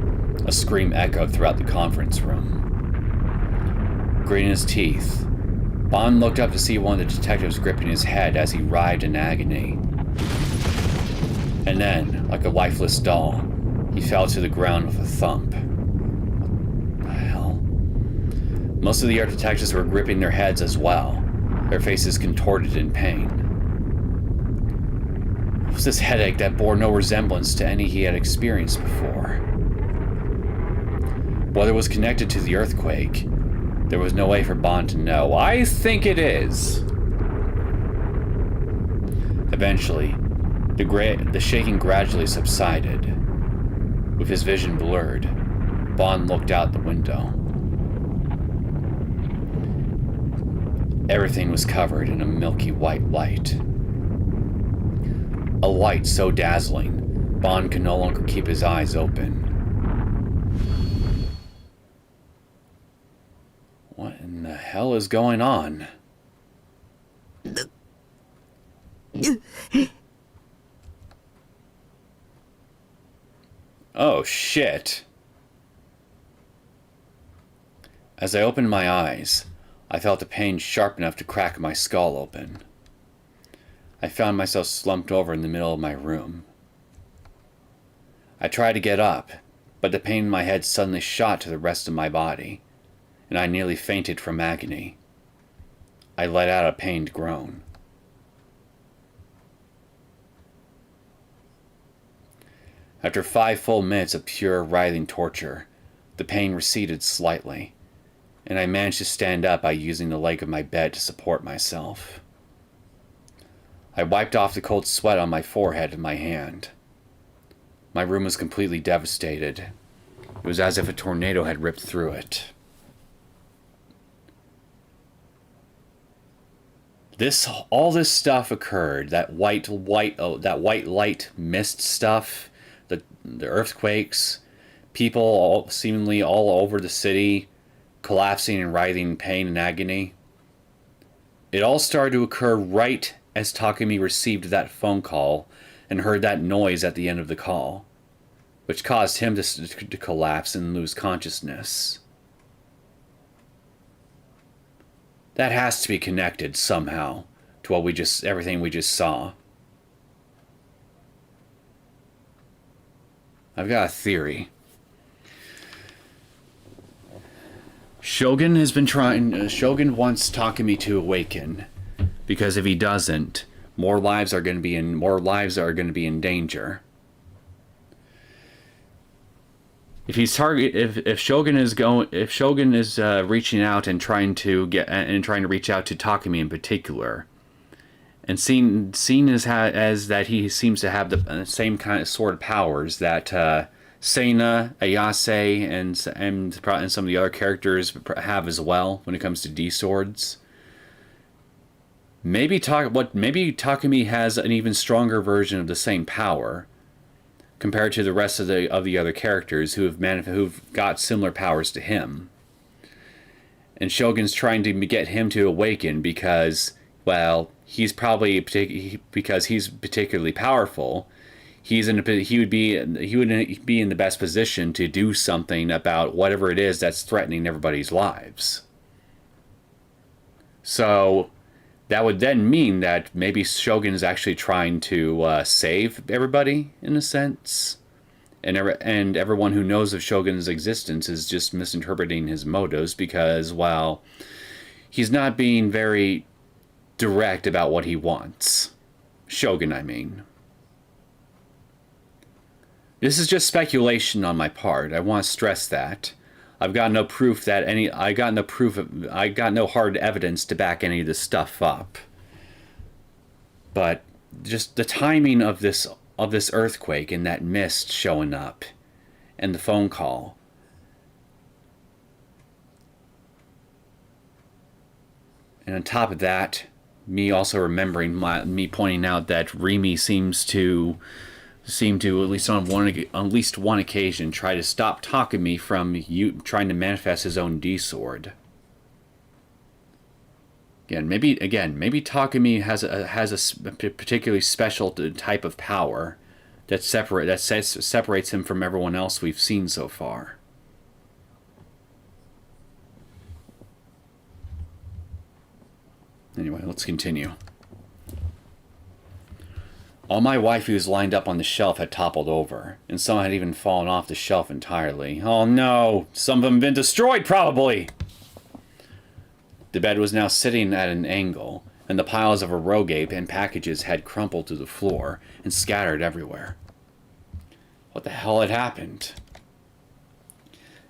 a scream echoed throughout the conference room. Gritting his teeth, Bon looked up to see one of the detectives gripping his head as he writhed in agony. And then, like a lifeless doll, he fell to the ground with a thump. What the hell? Most of the other detectives were gripping their heads as well, their faces contorted in pain. It was this headache that bore no resemblance to any he had experienced before. Whether it was connected to the earthquake, there was no way for Bon to know. I think it is. Eventually, the shaking gradually subsided. With his vision blurred, Bon looked out the window. Everything was covered in a milky white light. A light so dazzling, Bon could no longer keep his eyes open. What in the hell is going on? Oh, shit. As I opened my eyes, I felt the pain sharp enough to crack my skull open. I found myself slumped over in the middle of my room. I tried to get up, but the pain in my head suddenly shot to the rest of my body, and I nearly fainted from agony. I let out a pained groan. After 5 full minutes of pure writhing torture, the pain receded slightly, and I managed to stand up by using the leg of my bed to support myself. I wiped off the cold sweat on my forehead and my hand. My room was completely devastated. It was as if a tornado had ripped through it. All this stuff occurred. That white light mist stuff, the earthquakes, people seemingly all over the city, collapsing and writhing in pain and agony. It all started to occur right as Takumi received that phone call and heard that noise at the end of the call, which caused him to collapse and lose consciousness. That has to be connected somehow to everything we just saw. I've got a theory. Shogun wants Takumi to awaken, because if he doesn't, more lives are going to be in danger. If Shogun is reaching out and trying to reach out to Takumi in particular, and seen as that he seems to have the same kind of sort of powers that Seina, Ayase, and some of the other characters have as well when it comes to D-swords. Maybe Takumi has an even stronger version of the same power compared to the rest of the other characters who've got similar powers to him. And Shogun's trying to get him to awaken because, well, he's particularly powerful. He would be in the best position to do something about whatever it is that's threatening everybody's lives. So that would then mean that maybe Shogun is actually trying to save everybody, in a sense. And everyone who knows of Shogun's existence is just misinterpreting his motives because, well, he's not being very direct about what he wants. Shogun, I mean. This is just speculation on my part. I want to stress that. I got no hard evidence to back any of this stuff up. But just the timing of this earthquake and that mist showing up and the phone call. And on top of that, me also remembering me pointing out that Remy seemed to at least on one occasion try to stop Takumi from trying to manifest his own D sword. Maybe Takumi has a particularly special type of power that separates him from everyone else we've seen so far. Anyway, let's continue. All my waifus lined up on the shelf had toppled over, and some had even fallen off the shelf entirely. Oh no! Some of them had been destroyed, probably! The bed was now sitting at an angle, and the piles of eroge and packages had crumpled to the floor and scattered everywhere. What the hell had happened?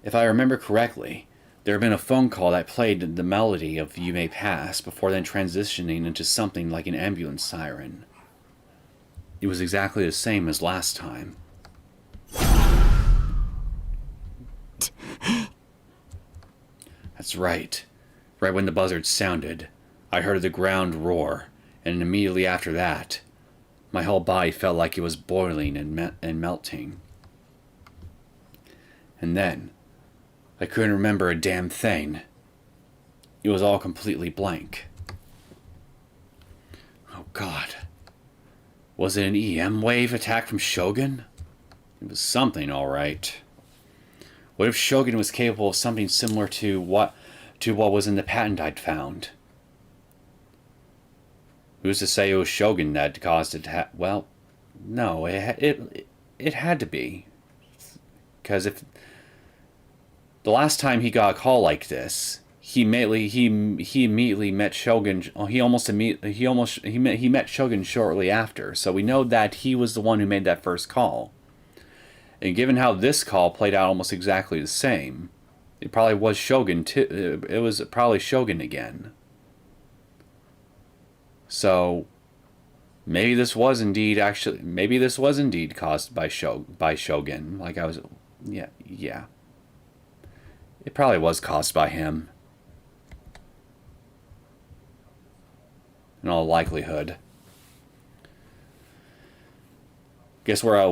If I remember correctly, there had been a phone call that played the melody of You May Pass before then transitioning into something like an ambulance siren. It was exactly the same as last time. That's right. Right when the buzzard sounded, I heard the ground roar, and immediately after that, my whole body felt like it was boiling and melting. And then, I couldn't remember a damn thing. It was all completely blank. Oh God. Was it an EM wave attack from Shogun? It was something, all right. What if Shogun was capable of something similar to what was in the patent I'd found? Who's to say it was Shogun that caused it to well, no, it had to be. Because if the last time he got a call like this, he immediately met Shogun. He met Shogun shortly after. So we know that he was the one who made that first call. And given how this call played out almost exactly the same, it probably was Shogun too. It was probably Shogun again. So maybe this was indeed caused by Shogun. Like I was, yeah. It probably was caused by him. In all likelihood. Guess what I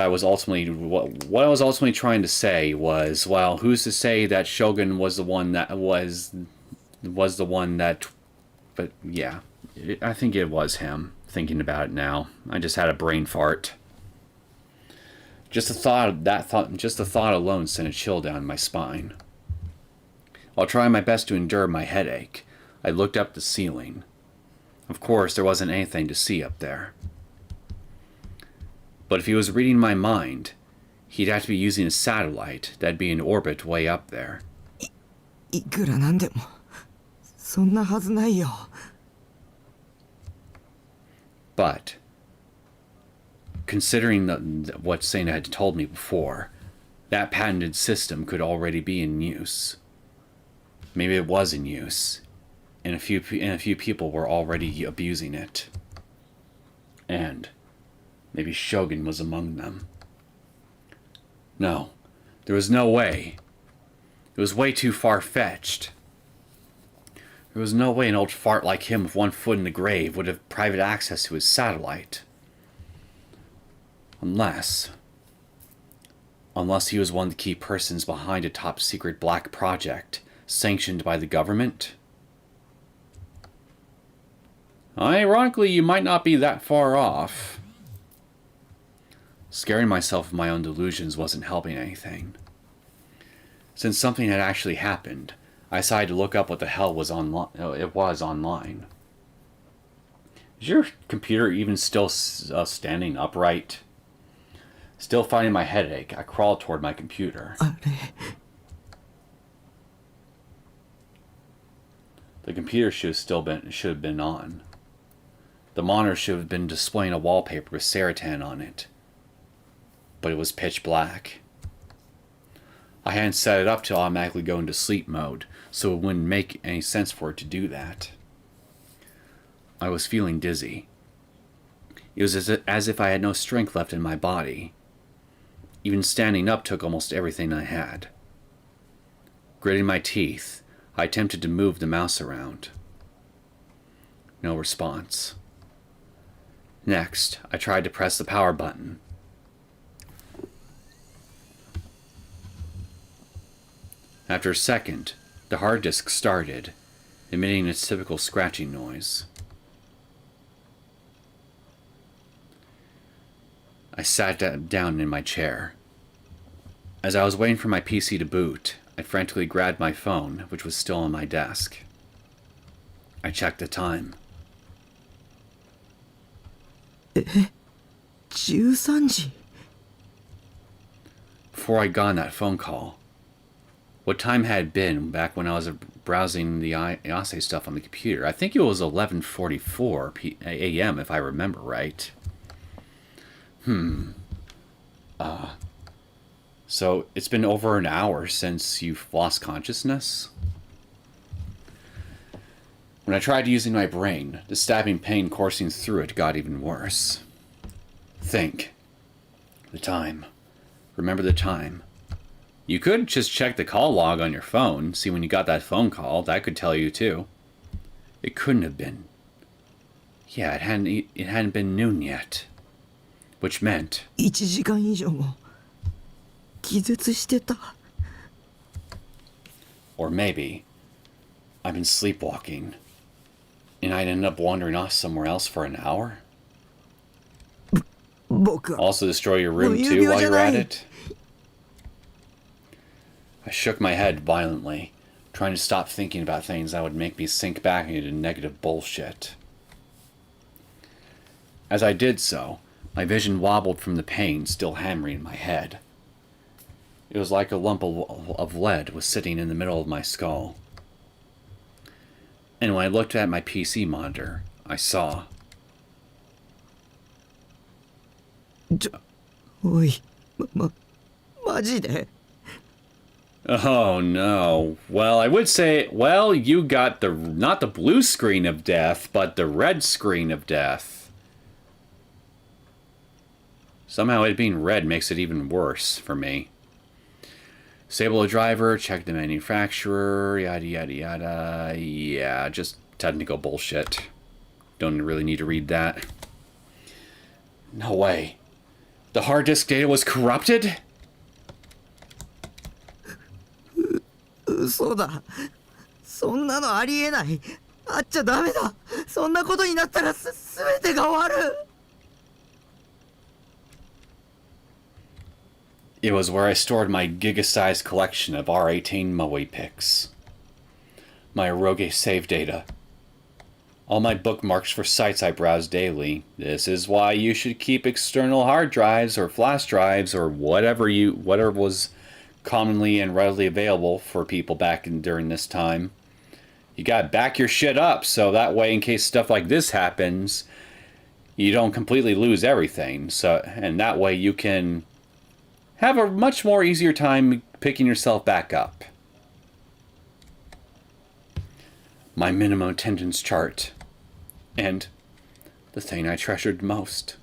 was ultimately trying to say was, well, who's to say that Shogun was the one that but yeah, I think it was him. Thinking about it now, I just had a brain fart. Just the thought alone sent a chill down my spine. While trying my best to endure my headache, I looked up the ceiling. Of course, there wasn't anything to see up there. But if he was reading my mind, he'd have to be using a satellite that'd be in orbit way up there. いくらなんでもそんなはずないよ. But considering what Sena had told me before, that patented system could already be in use. Maybe it was in use, and a few people were already abusing it. And maybe Shogun was among them. No, there was no way. It was way too far-fetched. There was no way an old fart like him with one foot in the grave would have private access to his satellite. Unless he was one of the key persons behind a top-secret black project sanctioned by the government. Ironically, you might not be that far off. Scaring myself of my own delusions wasn't helping anything. Since something had actually happened, I decided to look up what the hell was online. Is your computer even still standing upright? Still fighting my headache, I crawled toward my computer. The computer should have been on. The monitor should have been displaying a wallpaper with Saratan on it. But it was pitch black. I hadn't set it up to automatically go into sleep mode, so it wouldn't make any sense for it to do that. I was feeling dizzy. It was as if I had no strength left in my body. Even standing up took almost everything I had. Gritting my teeth, I attempted to move the mouse around. No response. Next, I tried to press the power button. After a second, the hard disk started, emitting its typical scratching noise. I sat down in my chair. As I was waiting for my PC to boot, I frantically grabbed my phone, which was still on my desk. I checked the time. 13時 Before I'd gotten that phone call, what time had it been back when I was browsing the Neosekken stuff on the computer? I think it was 11:44 a.m. if I remember right. So it's been over an hour since you've lost consciousness? When I tried using my brain, the stabbing pain coursing through it got even worse. Think. The time. Remember the time. You could just check the call log on your phone, see when you got that phone call. That could tell you too. It couldn't have been. Yeah, it hadn't been noon yet. Which meant 1時間以上も気絶してた or maybe I've been sleepwalking and I'd end up wandering off somewhere else for an hour? 僕は Also destroy your room too while you're at it? I shook my head violently, trying to stop thinking about things that would make me sink back into negative bullshit. As I did so, my vision wobbled from the pain still hammering in my head. It was like a lump of lead was sitting in the middle of my skull. And when I looked at my PC monitor, I saw... おい、マジで Oh no. Well, I would say, well, you got the, not the blue screen of death, but the red screen of death. Somehow it being red makes it even worse for me. Disable the driver, check the manufacturer, yada yada yada. Yeah, just technical bullshit. Don't really need to read that. No way. The hard disk data was corrupted? 嘘だそんなのありえないあっちゃダメだそんなことになったら全てが終わる It was where I stored my giga-sized collection of R18 Moe pics. My Eroge save data. All my bookmarks for sites I browse daily. This is why you should keep external hard drives or flash drives or whatever was commonly and readily available for people back during this time. You gotta back your shit up so that way in case stuff like this happens, you don't completely lose everything. And that way you can have a much more easier time picking yourself back up. My minimum attendance chart. And the thing I treasured most.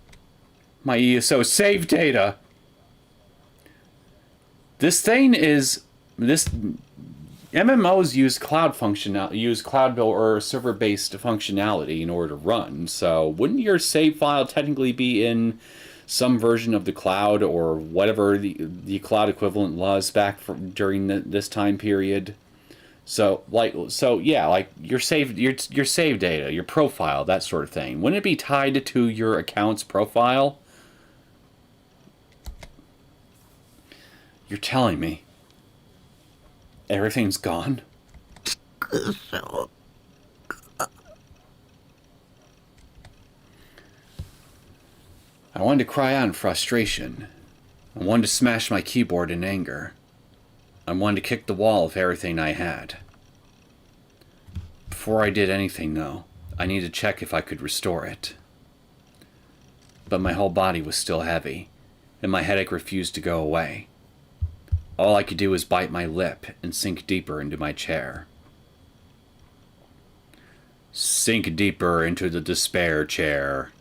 My ESO save data. This MMOs use cloud or server-based functionality in order to run. So wouldn't your save file technically be in some version of the cloud or whatever the cloud equivalent was back during this time period? So yeah, like your save data, your profile, that sort of thing. Wouldn't it be tied to your account's profile? You're telling me everything's gone? I wanted to cry out in frustration. I wanted to smash my keyboard in anger. I wanted to kick the wall of everything I had. Before I did anything, though, I needed to check if I could restore it. But my whole body was still heavy, and my headache refused to go away. All I could do was bite my lip and sink deeper into my chair. Sink deeper into the despair chair.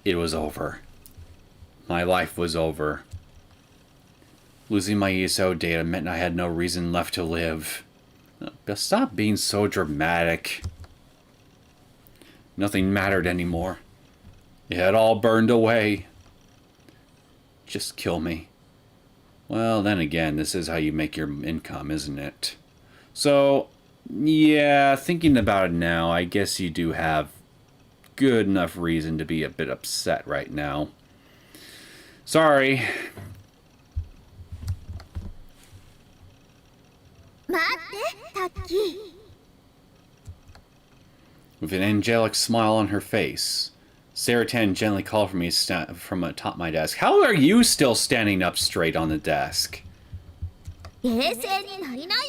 It was over. My life was over. Losing my ESO data meant I had no reason left to live. Stop being so dramatic. Nothing mattered anymore. It had all burned away. Just kill me. Well, then again, this is how you make your income, isn't it? So, yeah, thinking about it now, I guess you do have good enough reason to be a bit upset right now. Sorry. With an angelic smile on her face, Saratan gently called for me from atop my desk. How are you still standing up straight on the desk? 冷静になりなよ。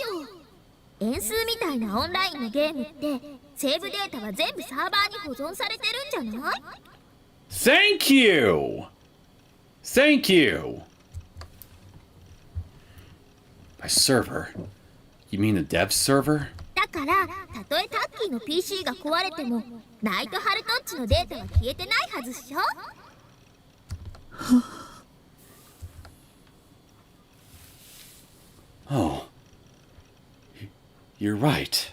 円数みたいなオンラインのゲームってセーブデータは全部サーバーに保存されてるんじゃない？ Thank you! Thank you! By server? You mean the dev server? だからたとえタッキーの PC が壊れてもナイトハルトッチのデータは消えてないはずっしょ。Oh. You're right.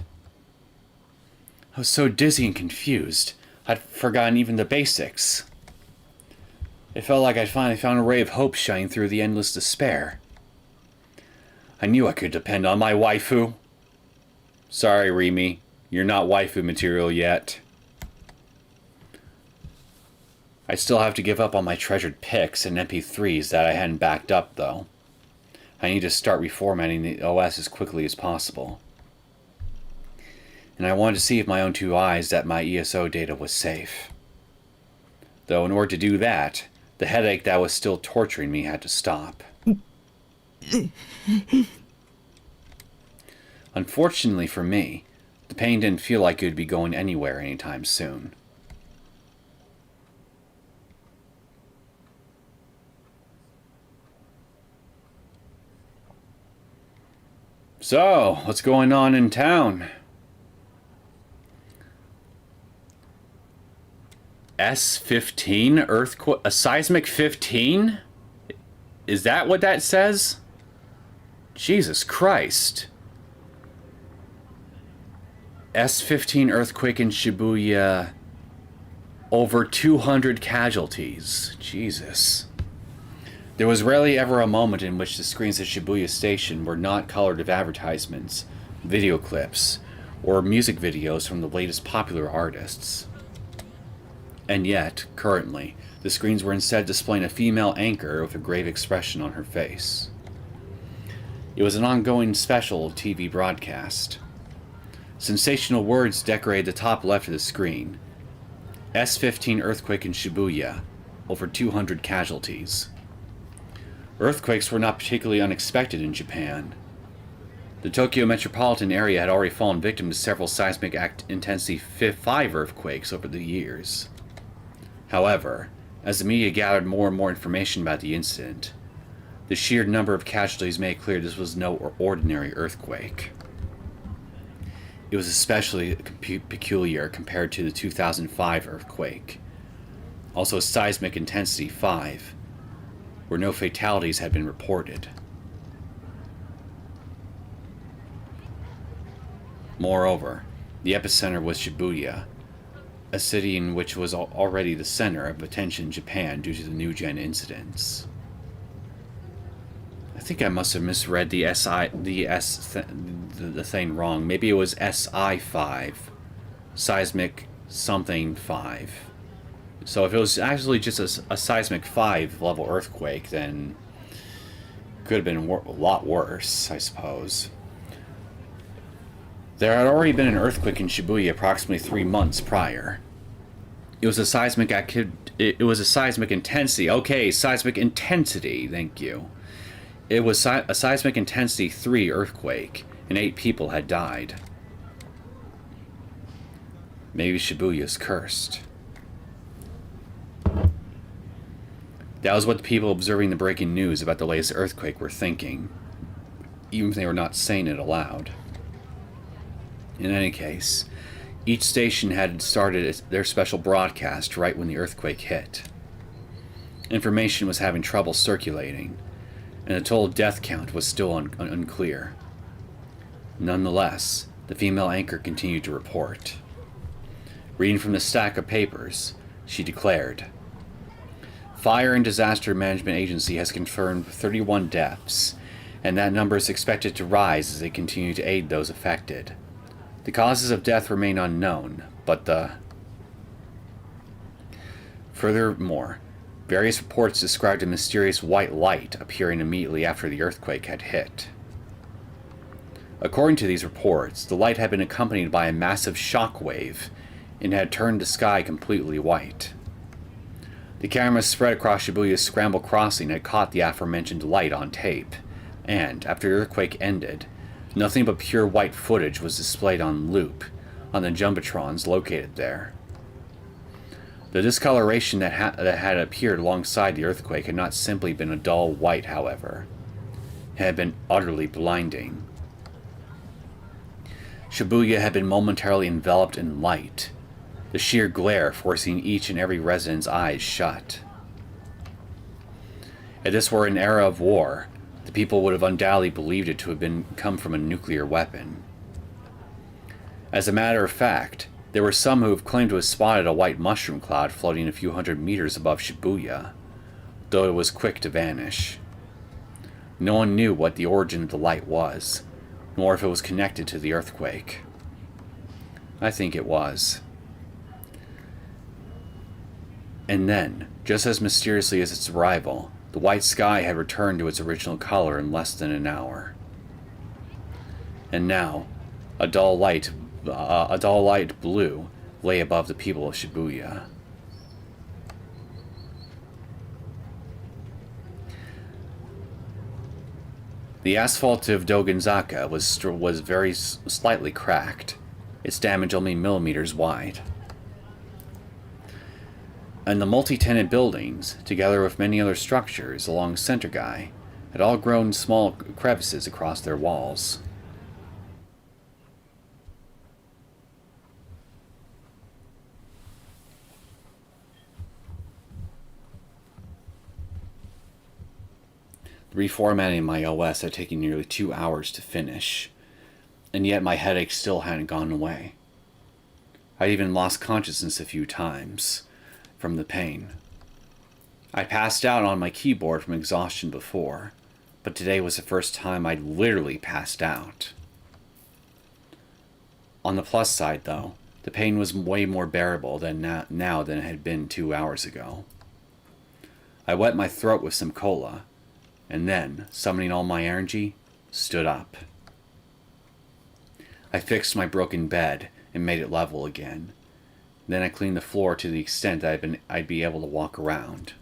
I was so dizzy and confused, I'd forgotten even the basics. It felt like I'd finally found a ray of hope shining through the endless despair. I knew I could depend on my waifu. Sorry, Rimi, you're not waifu material yet. I still have to give up on my treasured pics and MP3s that I hadn't backed up, though. I need to start reformatting the OS as quickly as possible. And I wanted to see with my own two eyes that my ESO data was safe. Though in order to do that, the headache that was still torturing me had to stop. Unfortunately for me, the pain didn't feel like it would be going anywhere anytime soon. So, what's going on in town? S15 earthquake, a seismic 15? Is that what that says? Jesus Christ. S15 earthquake in Shibuya. Over 200 casualties. Jesus. There was rarely ever a moment in which the screens at Shibuya Station were not colored with advertisements, video clips, or music videos from the latest popular artists. And yet, currently, the screens were instead displaying a female anchor with a grave expression on her face. It was an ongoing special TV broadcast. Sensational words decorated the top left of the screen. S15 earthquake in Shibuya. Over 200 casualties. Earthquakes were not particularly unexpected in Japan. The Tokyo metropolitan area had already fallen victim to several seismic intensity 5 earthquakes over the years. However, as the media gathered more and more information about the incident, the sheer number of casualties made clear this was no ordinary earthquake. It was especially peculiar compared to the 2005 earthquake, also seismic intensity 5, where no fatalities had been reported. Moreover, the epicenter was Shibuya, a city in which was already the center of attention in Japan due to the new-gen incidents. I think I must have misread the thing wrong. Maybe it was SI5, seismic something 5. So if it was actually just a seismic 5 level earthquake, then it could have been a lot worse, I suppose. There had already been an earthquake in Shibuya approximately 3 months prior. It was a seismic intensity. Okay, seismic intensity. Thank you. It was a seismic intensity 3 earthquake, and 8 people had died. Maybe Shibuya's cursed. That was what the people observing the breaking news about the latest earthquake were thinking, even if they were not saying it aloud. In any case, each station had started their special broadcast right when the earthquake hit. Information was having trouble circulating, and the total death count was still unclear. Nonetheless, the female anchor continued to report. Reading from the stack of papers, she declared, Fire and Disaster Management Agency has confirmed 31 deaths, and that number is expected to rise as they continue to aid those affected. The causes of death remain unknown, but Furthermore, various reports described a mysterious white light appearing immediately after the earthquake had hit. According to these reports, the light had been accompanied by a massive shock wave and had turned the sky completely white. The cameras spread across Shibuya's Scramble Crossing had caught the aforementioned light on tape, and, after the earthquake ended, nothing but pure white footage was displayed on loop on the jumbotrons located there. The discoloration that had appeared alongside the earthquake had not simply been a dull white, however. It had been utterly blinding. Shibuya had been momentarily enveloped in light, the sheer glare forcing each and every resident's eyes shut. If this were an era of war, the people would have undoubtedly believed it to have come from a nuclear weapon. As a matter of fact, there were some who have claimed to have spotted a white mushroom cloud floating a few hundred meters above Shibuya, though it was quick to vanish. No one knew what the origin of the light was, nor if it was connected to the earthquake. I think it was. And then, just as mysteriously as its arrival, the white sky had returned to its original color in less than an hour. And now, a dull light blue lay above the people of Shibuya. The asphalt of Dogenzaka was very slightly cracked, its damage only millimeters wide. And the multi-tenant buildings, together with many other structures along Centergai, had all grown small crevices across their walls. Reformatting my OS had taken nearly 2 hours to finish, and yet my headache still hadn't gone away. I'd even lost consciousness a few times from the pain. I passed out on my keyboard from exhaustion before, but today was the first time I'd literally passed out. On the plus side, though, the pain was way more bearable now than it had been 2 hours ago. I wet my throat with some cola, and then, summoning all my energy, stood up. I fixed my broken bed and made it level again. Then I cleaned the floor to the extent that I'd be able to walk around.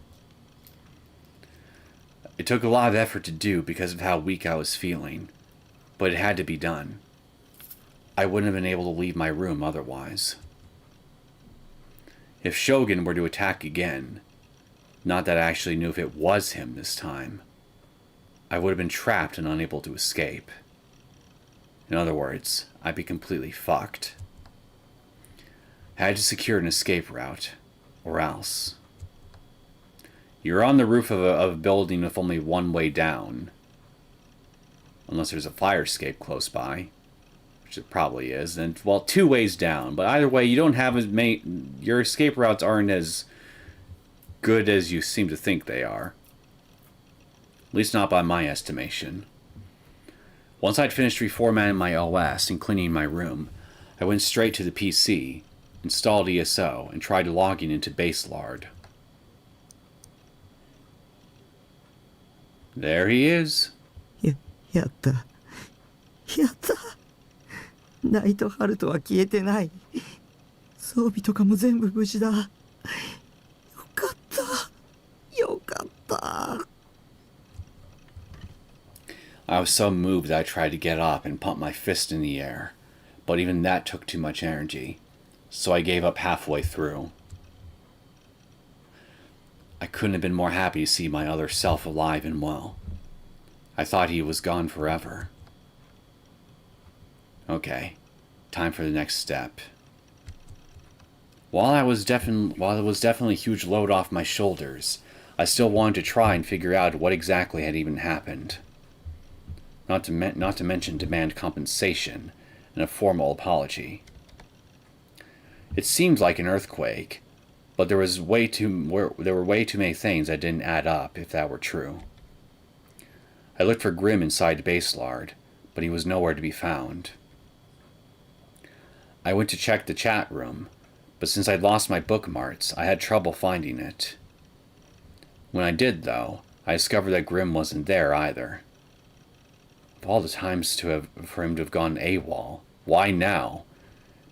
It took a lot of effort to do because of how weak I was feeling, but it had to be done. I wouldn't have been able to leave my room otherwise. If Shogun were to attack again, not that I actually knew if it was him this time, I would have been trapped and unable to escape. In other words, I'd be completely fucked. I had to secure an escape route, or else. You're on the roof of a building with only one way down. Unless there's a fire escape close by, which it probably is. And, well, 2 ways down. But either way, you don't have as many... Your escape routes aren't as good as you seem to think they are. At least not by my estimation. Once I'd finished reformatting my OS and cleaning my room, I went straight to the PC, installed ESO, and tried logging into Baselard. There he is. やった。ナイトハルトは消えてない。装備とかも全部無事だ。よかった。I was so moved that I tried to get up and pump my fist in the air, but even that took too much energy, so I gave up halfway through. I couldn't have been more happy to see my other self alive and well. I thought he was gone forever. Okay, time for the next step. While it was definitely a huge load off my shoulders, I still wanted to try and figure out what exactly had even happened. Not to mention demand compensation and a formal apology. It seemed like an earthquake, but there were way too many things that didn't add up if that were true. I looked for Grimm inside Baselard, but he was nowhere to be found. I went to check the chat room, but since I'd lost my bookmarks, I had trouble finding it. When I did, though, I discovered that Grimm wasn't there either. Of all the times for him to have gone AWOL, why now?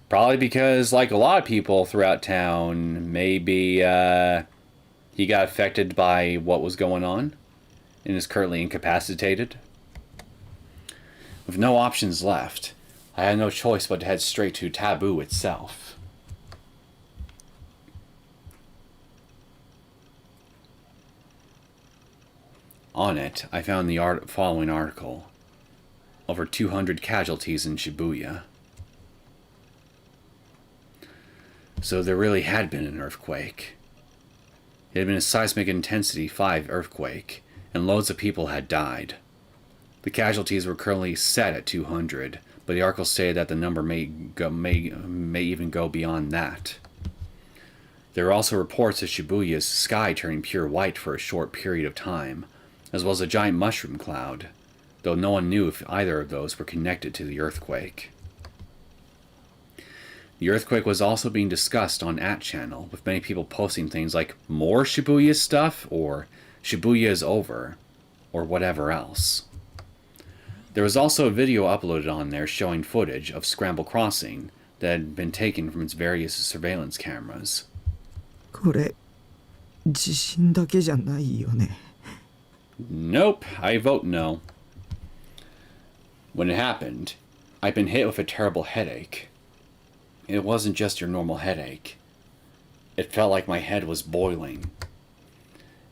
Probably because, like a lot of people throughout town, maybe he got affected by what was going on and is currently incapacitated. With no options left, I had no choice but to head straight to Taboo itself. On it, I found the following article. Over 200 casualties in Shibuya. So there really had been an earthquake. It had been a seismic intensity 5 earthquake, and loads of people had died. The casualties were currently set at 200, but the article stated that the number may even go beyond that. There were also reports of Shibuya's sky turning pure white for a short period of time, as well as a giant mushroom cloud, though no one knew if either of those were connected to the earthquake. The earthquake was also being discussed on @channel, with many people posting things like more Shibuya stuff, or Shibuya is over, or whatever else. There was also a video uploaded on there showing footage of Scramble Crossing that had been taken from its various surveillance cameras. これ、地震だけじゃないよね。 Nope, I vote no. When it happened, I'd been hit with a terrible headache. It wasn't just your normal headache. It felt like my head was boiling.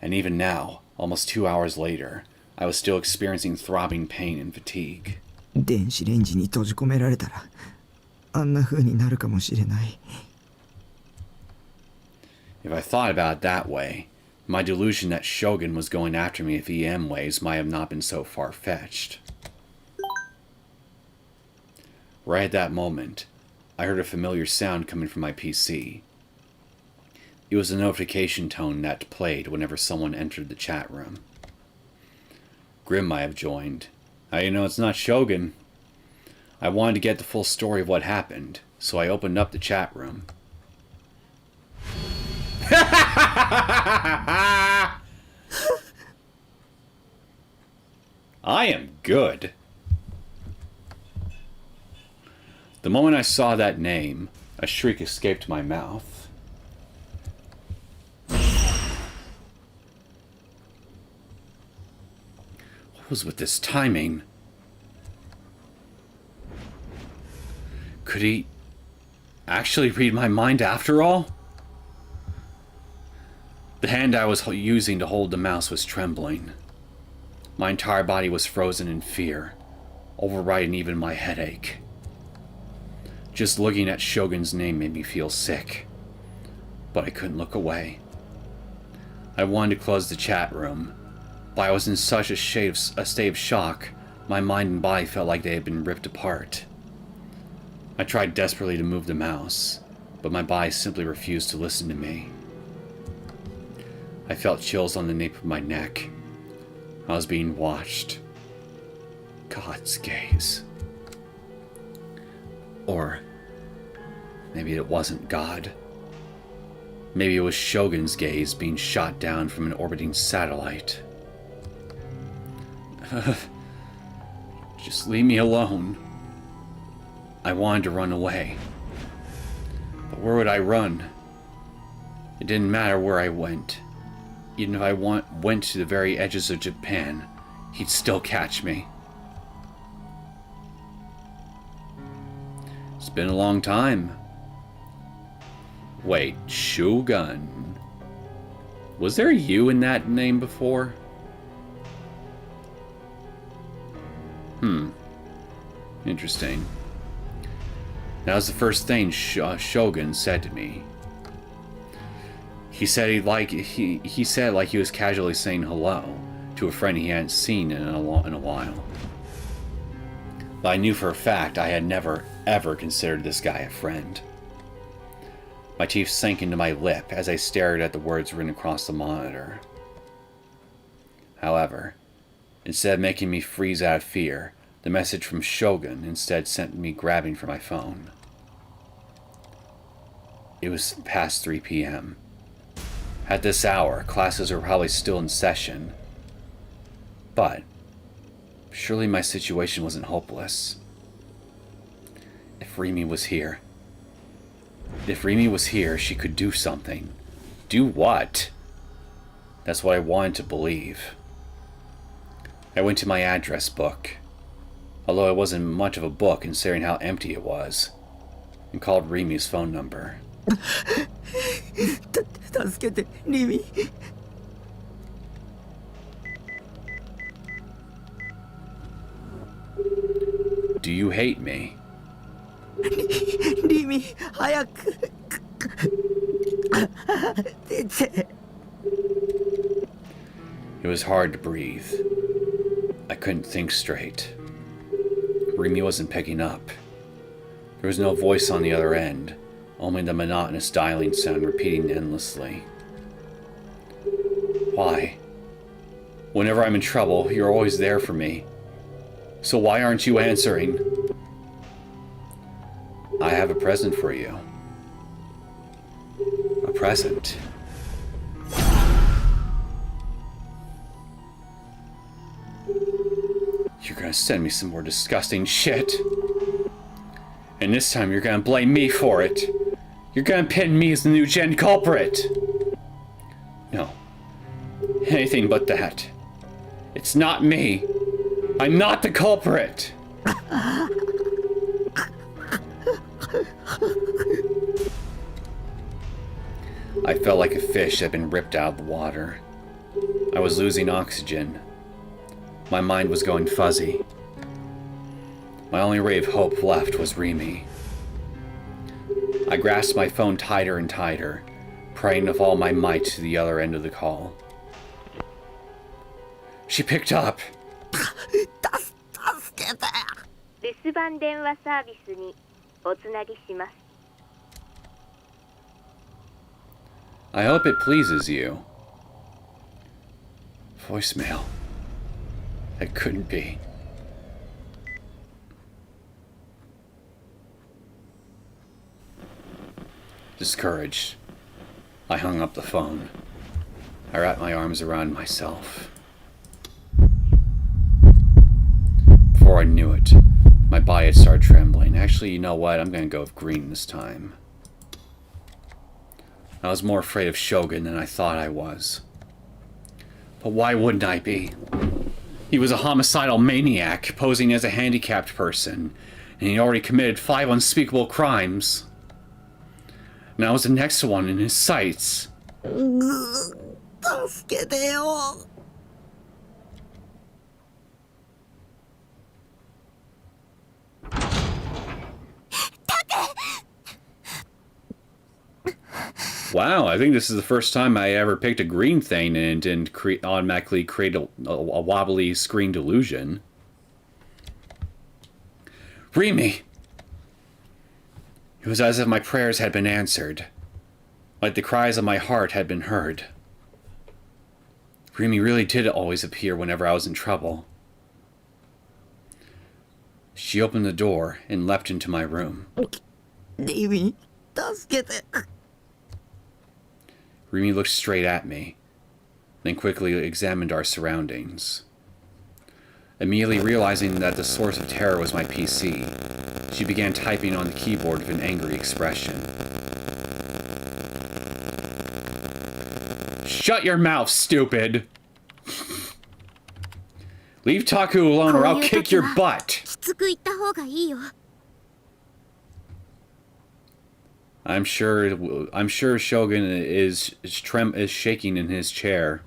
And even now, almost 2 hours later, I was still experiencing throbbing pain and fatigue. 電子レンジに閉じ込められたら、あんな風になるかもしれない。 If I thought about it that way, my delusion that Shogun was going after me with EM waves might have not been so far-fetched. Right at that moment, I heard a familiar sound coming from my PC. It was a notification tone that played whenever someone entered the chat room. Grimm might have joined. How do you know it's not Shogun? I wanted to get the full story of what happened, so I opened up the chat room. I am good. The moment I saw that name, a shriek escaped my mouth. What was with this timing? Could he actually read my mind after all? The hand I was using to hold the mouse was trembling. My entire body was frozen in fear, overriding even my headache. Just looking at Shogun's name made me feel sick, but I couldn't look away. I wanted to close the chat room, but I was in such a state of shock, my mind and body felt like they had been ripped apart. I tried desperately to move the mouse, but my body simply refused to listen to me. I felt chills on the nape of my neck. I was being watched. God's gaze. Or maybe it wasn't God. Maybe it was Shogun's gaze being shot down from an orbiting satellite. Just leave me alone. I wanted to run away. But where would I run? It didn't matter where I went. Even if I went to the very edges of Japan, he'd still catch me. It's been a long time. Wait, Shogun. Was there you in that name before? Interesting. That was the first thing Shogun said to me. He said he said like he was casually saying hello to a friend he hadn't seen in a while. But I knew for a fact I had never ever considered this guy a friend. My teeth sank into my lip as I stared at the words written across the monitor. However, instead of making me freeze out of fear, the message from Shogun instead sent me grabbing for my phone. It was past 3 p.m. At this hour, classes were probably still in session. But surely my situation wasn't hopeless. If Rimi was here, she could do something. Do what? That's what I wanted to believe. I went to my address book, although it wasn't much of a book considering how empty it was, and called Rimi's phone number. 助けてリミ Do you hate me? リミ早く出て It was hard to breathe. I couldn't think straight. Rimi wasn't picking up. There was no voice on the other end, only the monotonous dialing sound repeating endlessly. Why? Whenever I'm in trouble, you're always there for me. So why aren't you answering? I have a present for you. A present. You're gonna send me some more disgusting shit. And this time you're gonna blame me for it. You're gonna pin me as the new gen culprit. No. Anything but that. It's not me. I'm not the culprit. I felt like a fish that had been ripped out of the water. I was losing oxygen. My mind was going fuzzy. My only ray of hope left was Rimi. I grasped my phone tighter and tighter, praying with all my might to the other end of the call. She picked up. 助けて 留守番電話サービスにおつなぎします。 I hope it pleases you. Voicemail. That couldn't be. Discouraged, I hung up the phone. I wrapped my arms around myself. Before I knew it, my body had started trembling. Actually, you know what? I'm gonna go with green this time. I was more afraid of Shogun than I thought I was. But why wouldn't I be? He was a homicidal maniac, posing as a handicapped person, and he already committed 5 unspeakable crimes. And I was the next one in his sights. 助けてよ Wow, I think this is the first time I ever picked a green thing and didn't automatically create a wobbly screen delusion. Rimi! It was as if my prayers had been answered. Like the cries of my heart had been heard. Rimi really did always appear whenever I was in trouble. She opened the door and leapt into my room. リミ助けて Rimi looked straight at me, then quickly examined our surroundings. Immediately realizing that the source of terror was my PC, she began typing on the keyboard with an angry expression. Shut your mouth, stupid! Leave Taku alone or I'll kick your butt! きつく言った方がいいよ。 I'm sure Shogun is shaking in his chair.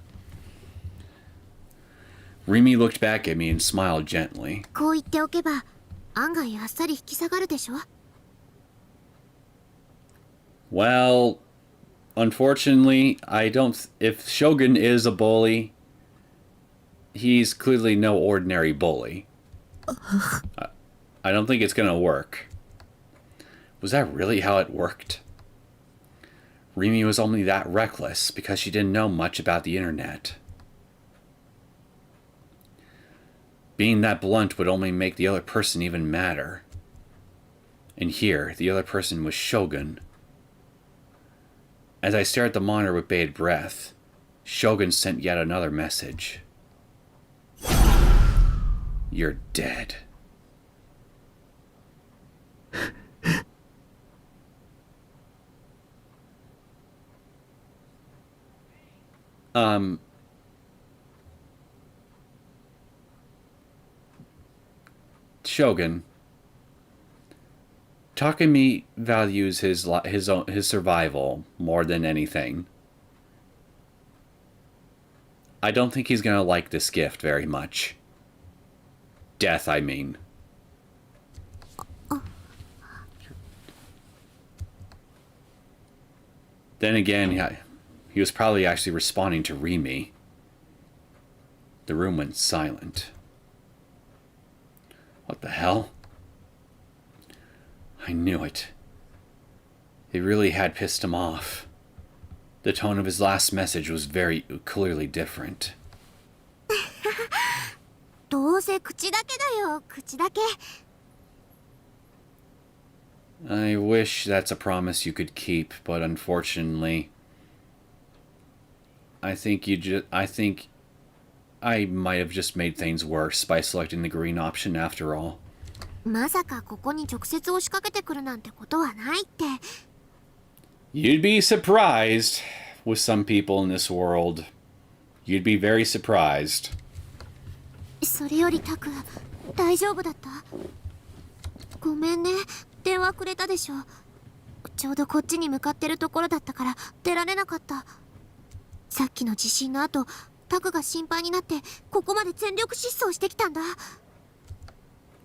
Rimi looked back at me and smiled gently. こう言っておけば案外あっさり引き下がるでしょ。 Well, unfortunately, if Shogun is a bully, he's clearly no ordinary bully. I don't think it's gonna work. Was that really how it worked? Rimi was only that reckless because she didn't know much about the internet. Being that blunt would only make the other person even madder. And here, the other person was Shogun. As I stared at the monitor with bated breath, Shogun sent yet another message. You're dead. Shogun. Takemi values his survival more than anything. I don't think he's gonna like this gift very much. Death, I mean. Then again, he was probably actually responding to Rimi. The room went silent. What the hell? I knew it. It really had pissed him off. The tone of his last message was very clearly different. どうせ口だけだよ、口だけ。 I wish that's a promise you could keep, but unfortunately, I think I might have just made things worse by selecting the green option after all. まさかここに直接押しかけてくるなんてことはないって。 You'd be surprised with some people in this world. You'd be very surprised. それよりタク、大丈夫だった？ごめんね、電話くれたでしょ。ちょうどこっちに向かってるところだったから出られなかった。さっきの地震の後、タクが心配になってここまで全力疾走してきたんだ。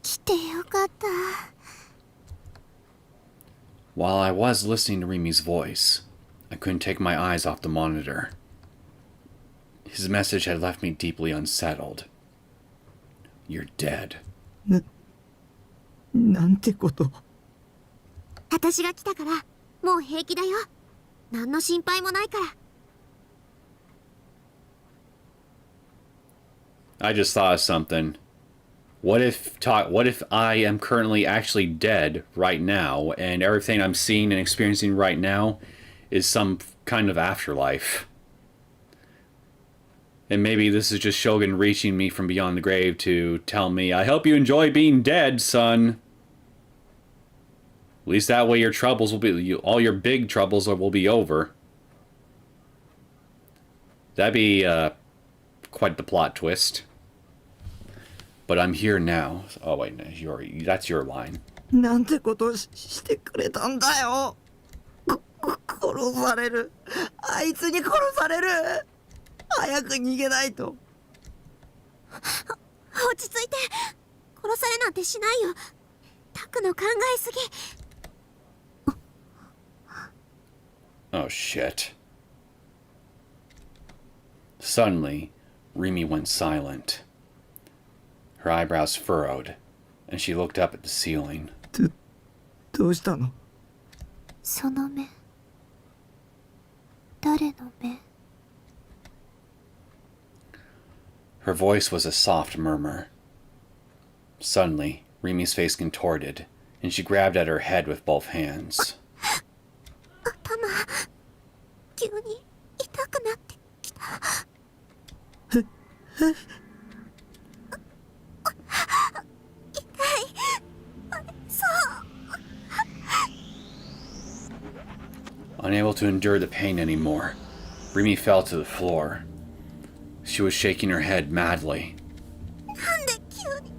来てよかった。 While I was listening to Rimi's voice, I couldn't take my eyes off the monitor. His message had left me deeply unsettled. You're dead. なんてこと。私が来たからもう平気だよ。何の心配もないから。 I just thought of something. What if I am currently actually dead right now, and everything I'm seeing and experiencing right now is some kind of afterlife? And maybe this is just Shogun reaching me from beyond the grave to tell me, I hope you enjoy being dead, son. At least that way your troubles will be, all your big troubles will be over. That'd be quite the plot twist. But I'm here now. Oh wait, no, that's your line. なんてことしてくれたんだよ。殺される。あいつに殺される。早く逃げないと。落ち着いて。殺されなんてしないよ。タクの考えすぎ。 Oh shit. Suddenly, Rimi went silent. Her eyebrows furrowed, and she looked up at the ceiling. どうしたの？その目。誰の目？ Her voice was a soft murmur. Suddenly, Rimi's face contorted, and she grabbed at her head with both hands. 頭、急に痛くなってきた。Unable to endure the pain anymore, Rimi fell to the floor. She was shaking her head madly. なんで急に。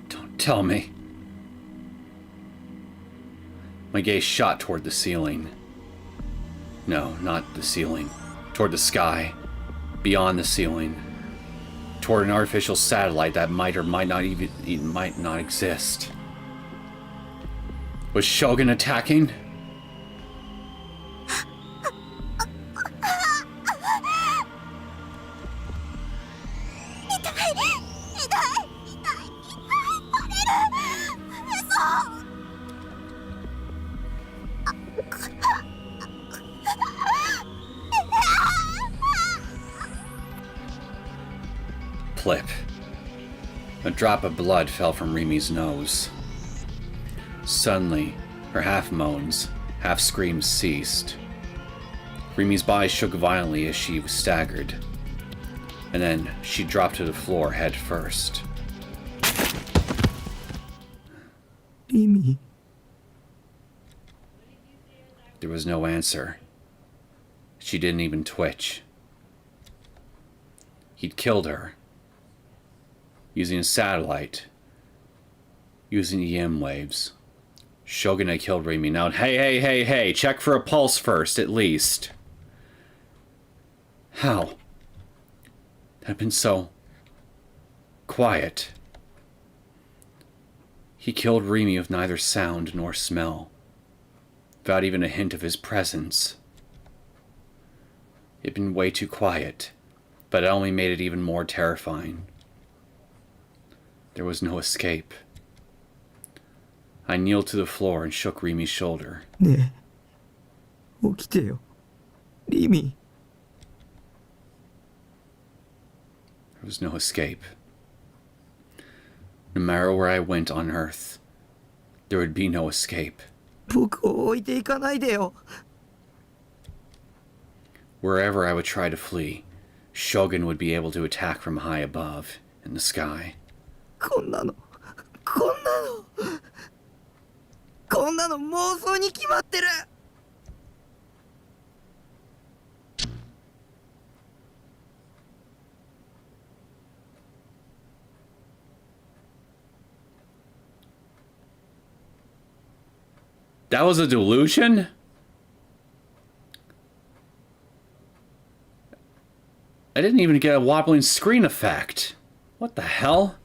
Don't tell me. My gaze shot toward the ceiling. No, not the ceiling. Toward the sky. Beyond the ceiling. Toward an artificial satellite that might or might not exist. Was Shogun attacking? Plip. A drop of blood fell from Rimi's nose. Suddenly, her half moans, half screams ceased. Rimi's body shook violently as she staggered, and then she dropped to the floor head first. Rimi. There was no answer. She didn't even twitch. He'd killed her. Using a satellite. Using EM waves. Shogun had killed Rimi. Now, hey, check for a pulse first, at least. How? It had been so quiet. He killed Rimi with neither sound nor smell, without even a hint of his presence. It had been way too quiet, but it only made it even more terrifying. There was no escape. I kneeled to the floor and shook Rimi's shoulder. ねえ、起きてよ。リミ。There was no escape. No matter where I went on Earth, there would be no escape. 僕を置いていかないでよ。Wherever I would try to flee, Shogun would be able to attack from high above, in the sky. こんなの妄想に決まってる。That was a delusion? I didn't even get a wobbling screen effect. What the hell?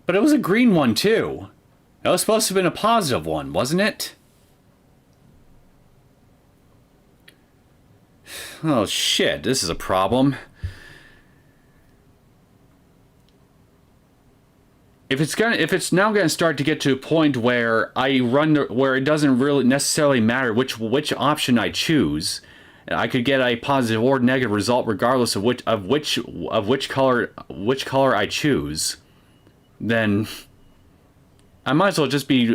But it was a green one, too. It was supposed to have been a positive one, wasn't it? Oh shit, this is a problem. If it's now gonna start to get to a point where where it doesn't really necessarily matter which option I choose, I could get a positive or negative result regardless of which color I choose, then I might as well just be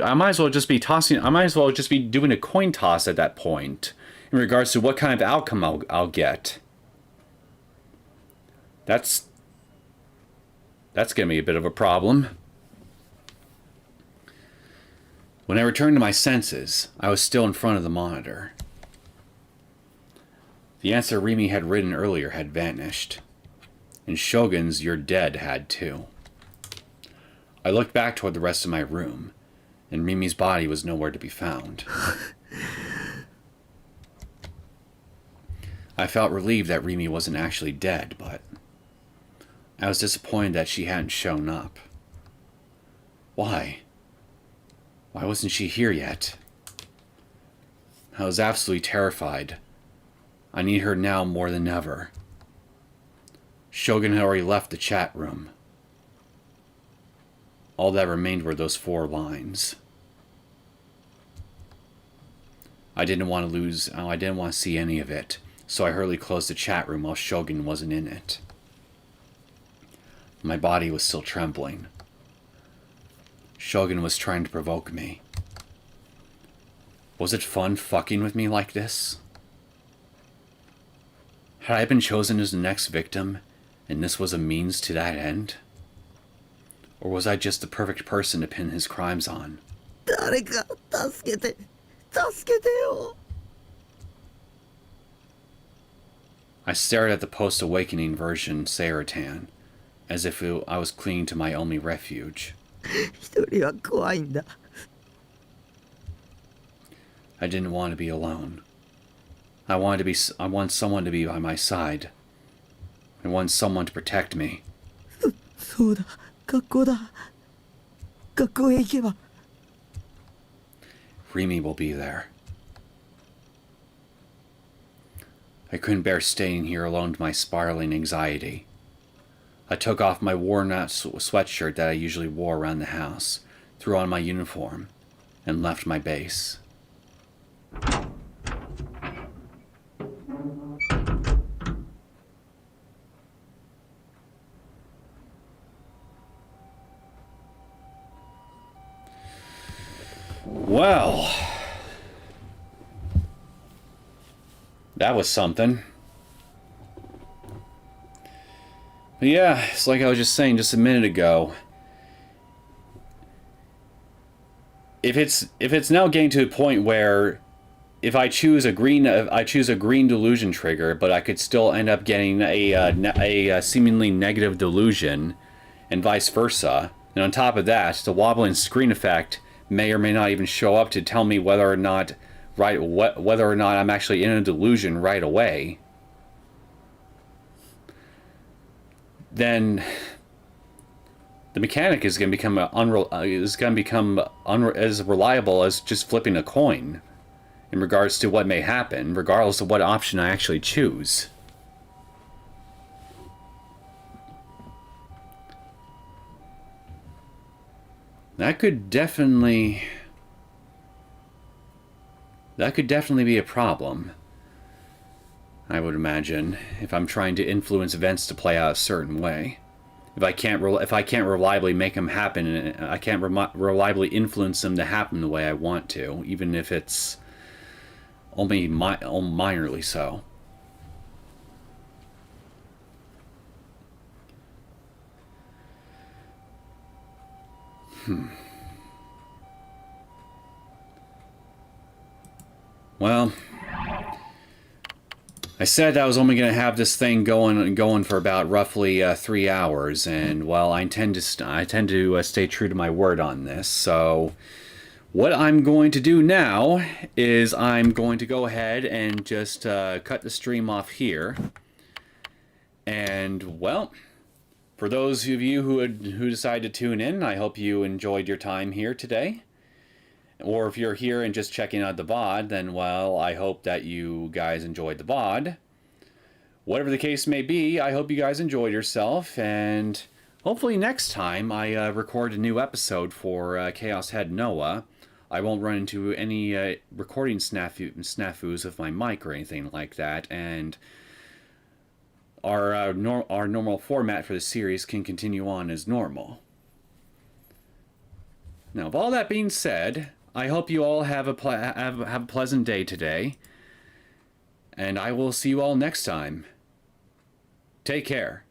doing a coin toss at that point in regards to what kind of outcome I'll get. That's gonna be a bit of a problem. When I returned to my senses, I was still in front of the monitor. The answer Rimi had written earlier had vanished, and Shogun's "you're dead" had too. I looked back toward the rest of my room, and Rimi's body was nowhere to be found. I felt relieved that Rimi wasn't actually dead, but I was disappointed that she hadn't shown up. Why? Why wasn't she here yet? I was absolutely terrified. I need her now more than ever. Shogun had already left the chat room. All that remained were those 4 lines. I didn't want to see any of it, so I hurriedly closed the chat room while Shogun wasn't in it. My body was still trembling. Shogun was trying to provoke me. Was it fun fucking with me like this? Had I been chosen as the next victim, and this was a means to that end? Or was I just the perfect person to pin his crimes on? 誰か助けてよ。I stared at the post-awakening version Saratan, as if I was clinging to my only refuge. 一人は怖いんだ。I didn't want to be alone. I wanted someone to be by my side. I wanted someone to protect me. そうだ、学校だ。学校へ行けば。Rimi will be there. I couldn't bear staying here alone to my spiraling anxiety. I took off my worn-out sweatshirt that I usually wore around the house, threw on my uniform, and left my base. Well, that was something. But yeah, it's like I was just saying just a minute ago. If it's now getting to a point where if I choose a green delusion trigger, but I could still end up getting a seemingly negative delusion, and vice versa. And on top of that, the wobbling screen effect may or may not even show up to tell me whether or not I'm actually in a delusion right away. Then the mechanic is going to become as reliable as just flipping a coin in regards to what may happen, regardless of what option I actually choose. That could definitely be a problem, I would imagine, if I'm trying to influence events to play out a certain way. If I can't reliably make them happen, I can't reliably influence them to happen the way I want to, even if it's only minorly so. Well, I said I was only going to have this thing going for about roughly 3 hours, and well, I tend to stay true to my word on this. So, what I'm going to do now is I'm going to go ahead and just cut the stream off here. And well, for those of you who decided to tune in, I hope you enjoyed your time here today. Or if you're here and just checking out the VOD, then, well, I hope that you guys enjoyed the VOD. Whatever the case may be, I hope you guys enjoyed yourself, and hopefully next time I record a new episode for Chaos Head Noah, I won't run into any recording snafus of my mic or anything like that, and our normal format for the series can continue on as normal. Now, with all that being said, I hope you all have a pleasant day today, and I will see you all next time. Take care.